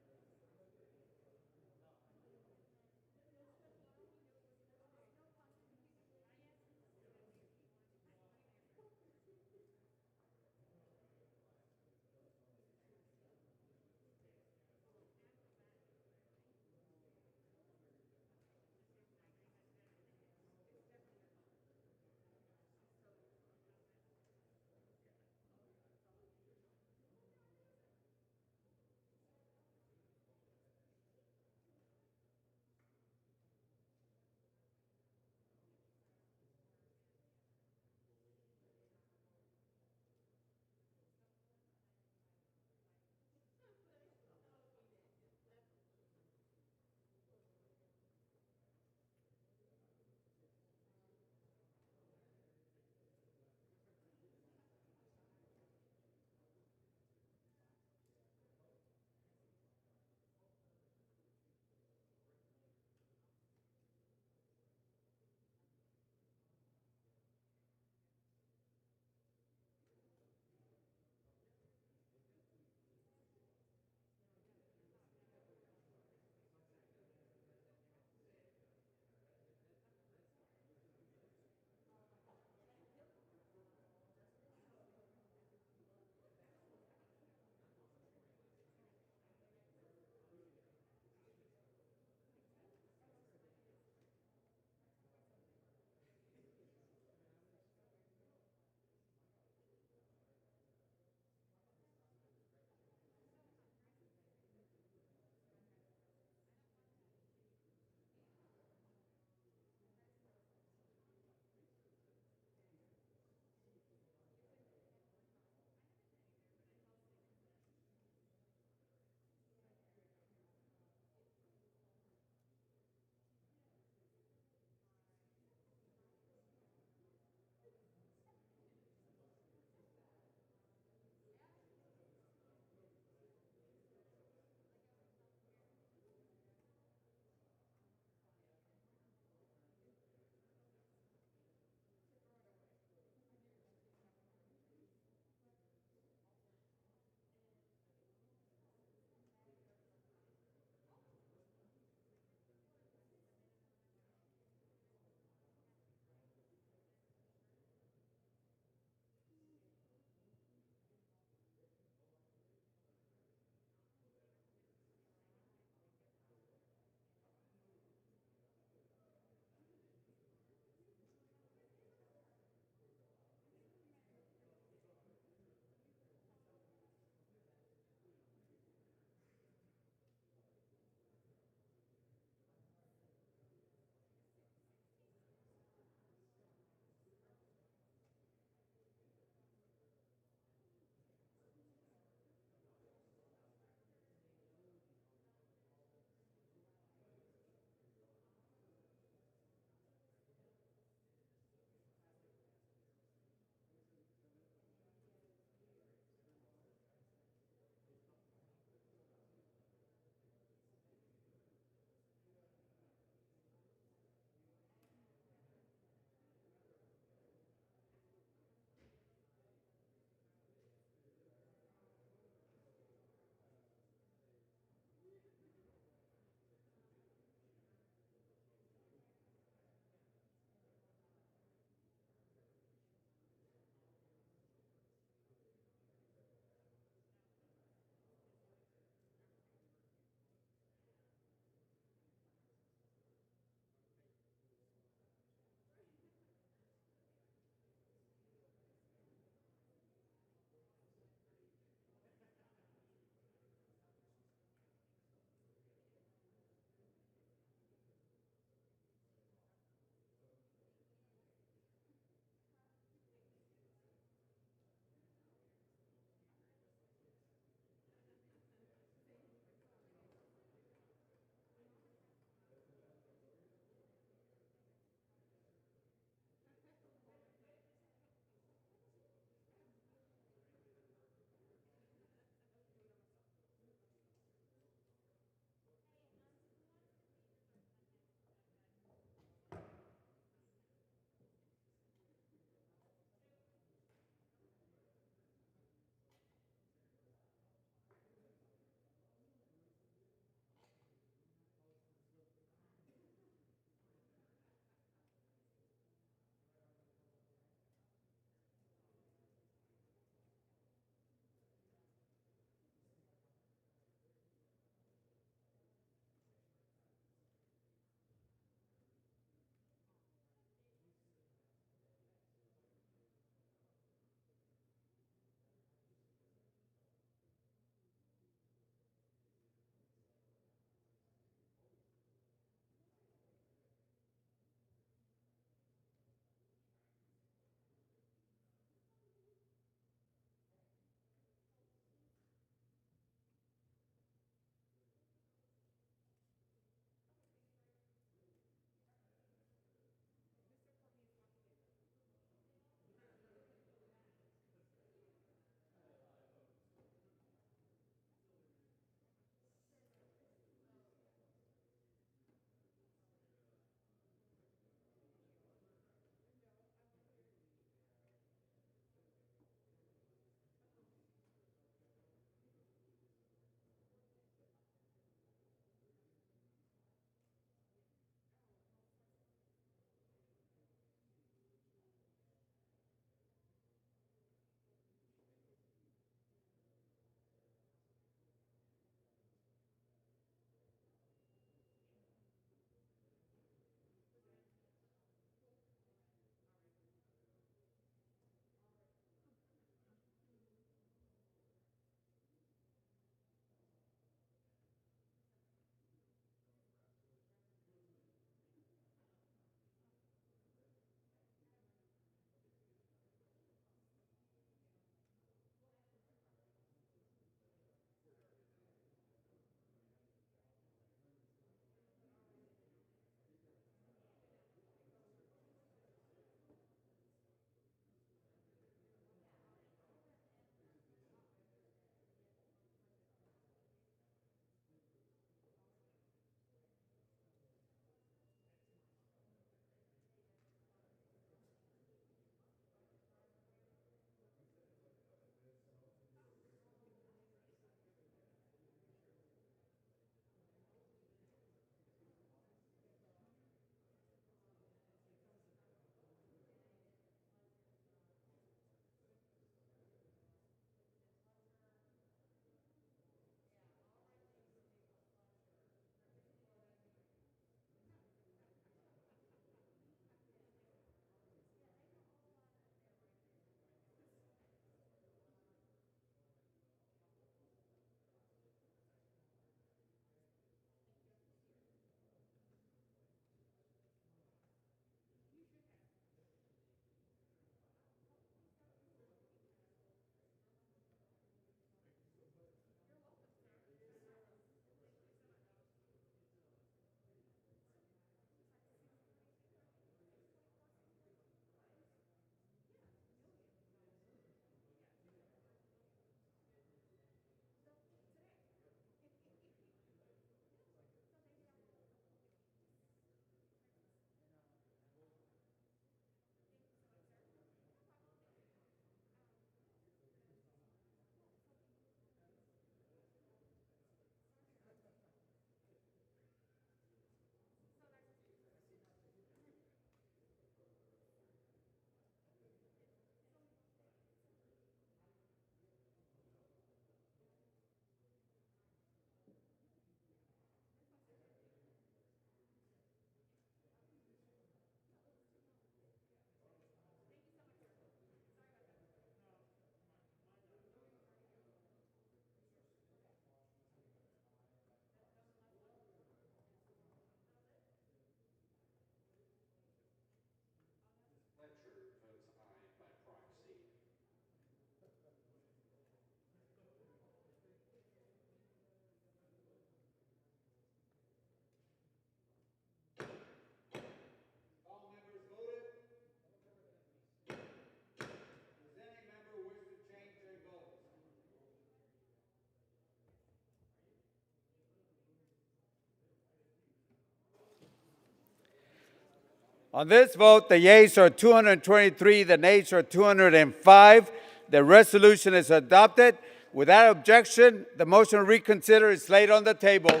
X: On this vote, the yeas are 223, the nays are 205. The resolution is adopted. Without objection, the motion to reconsider is laid on the table.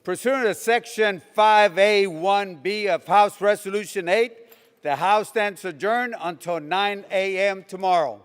X: Pursuant to Section 5A1B of House Resolution 8, the House stands adjourned until 9 a.m. tomorrow.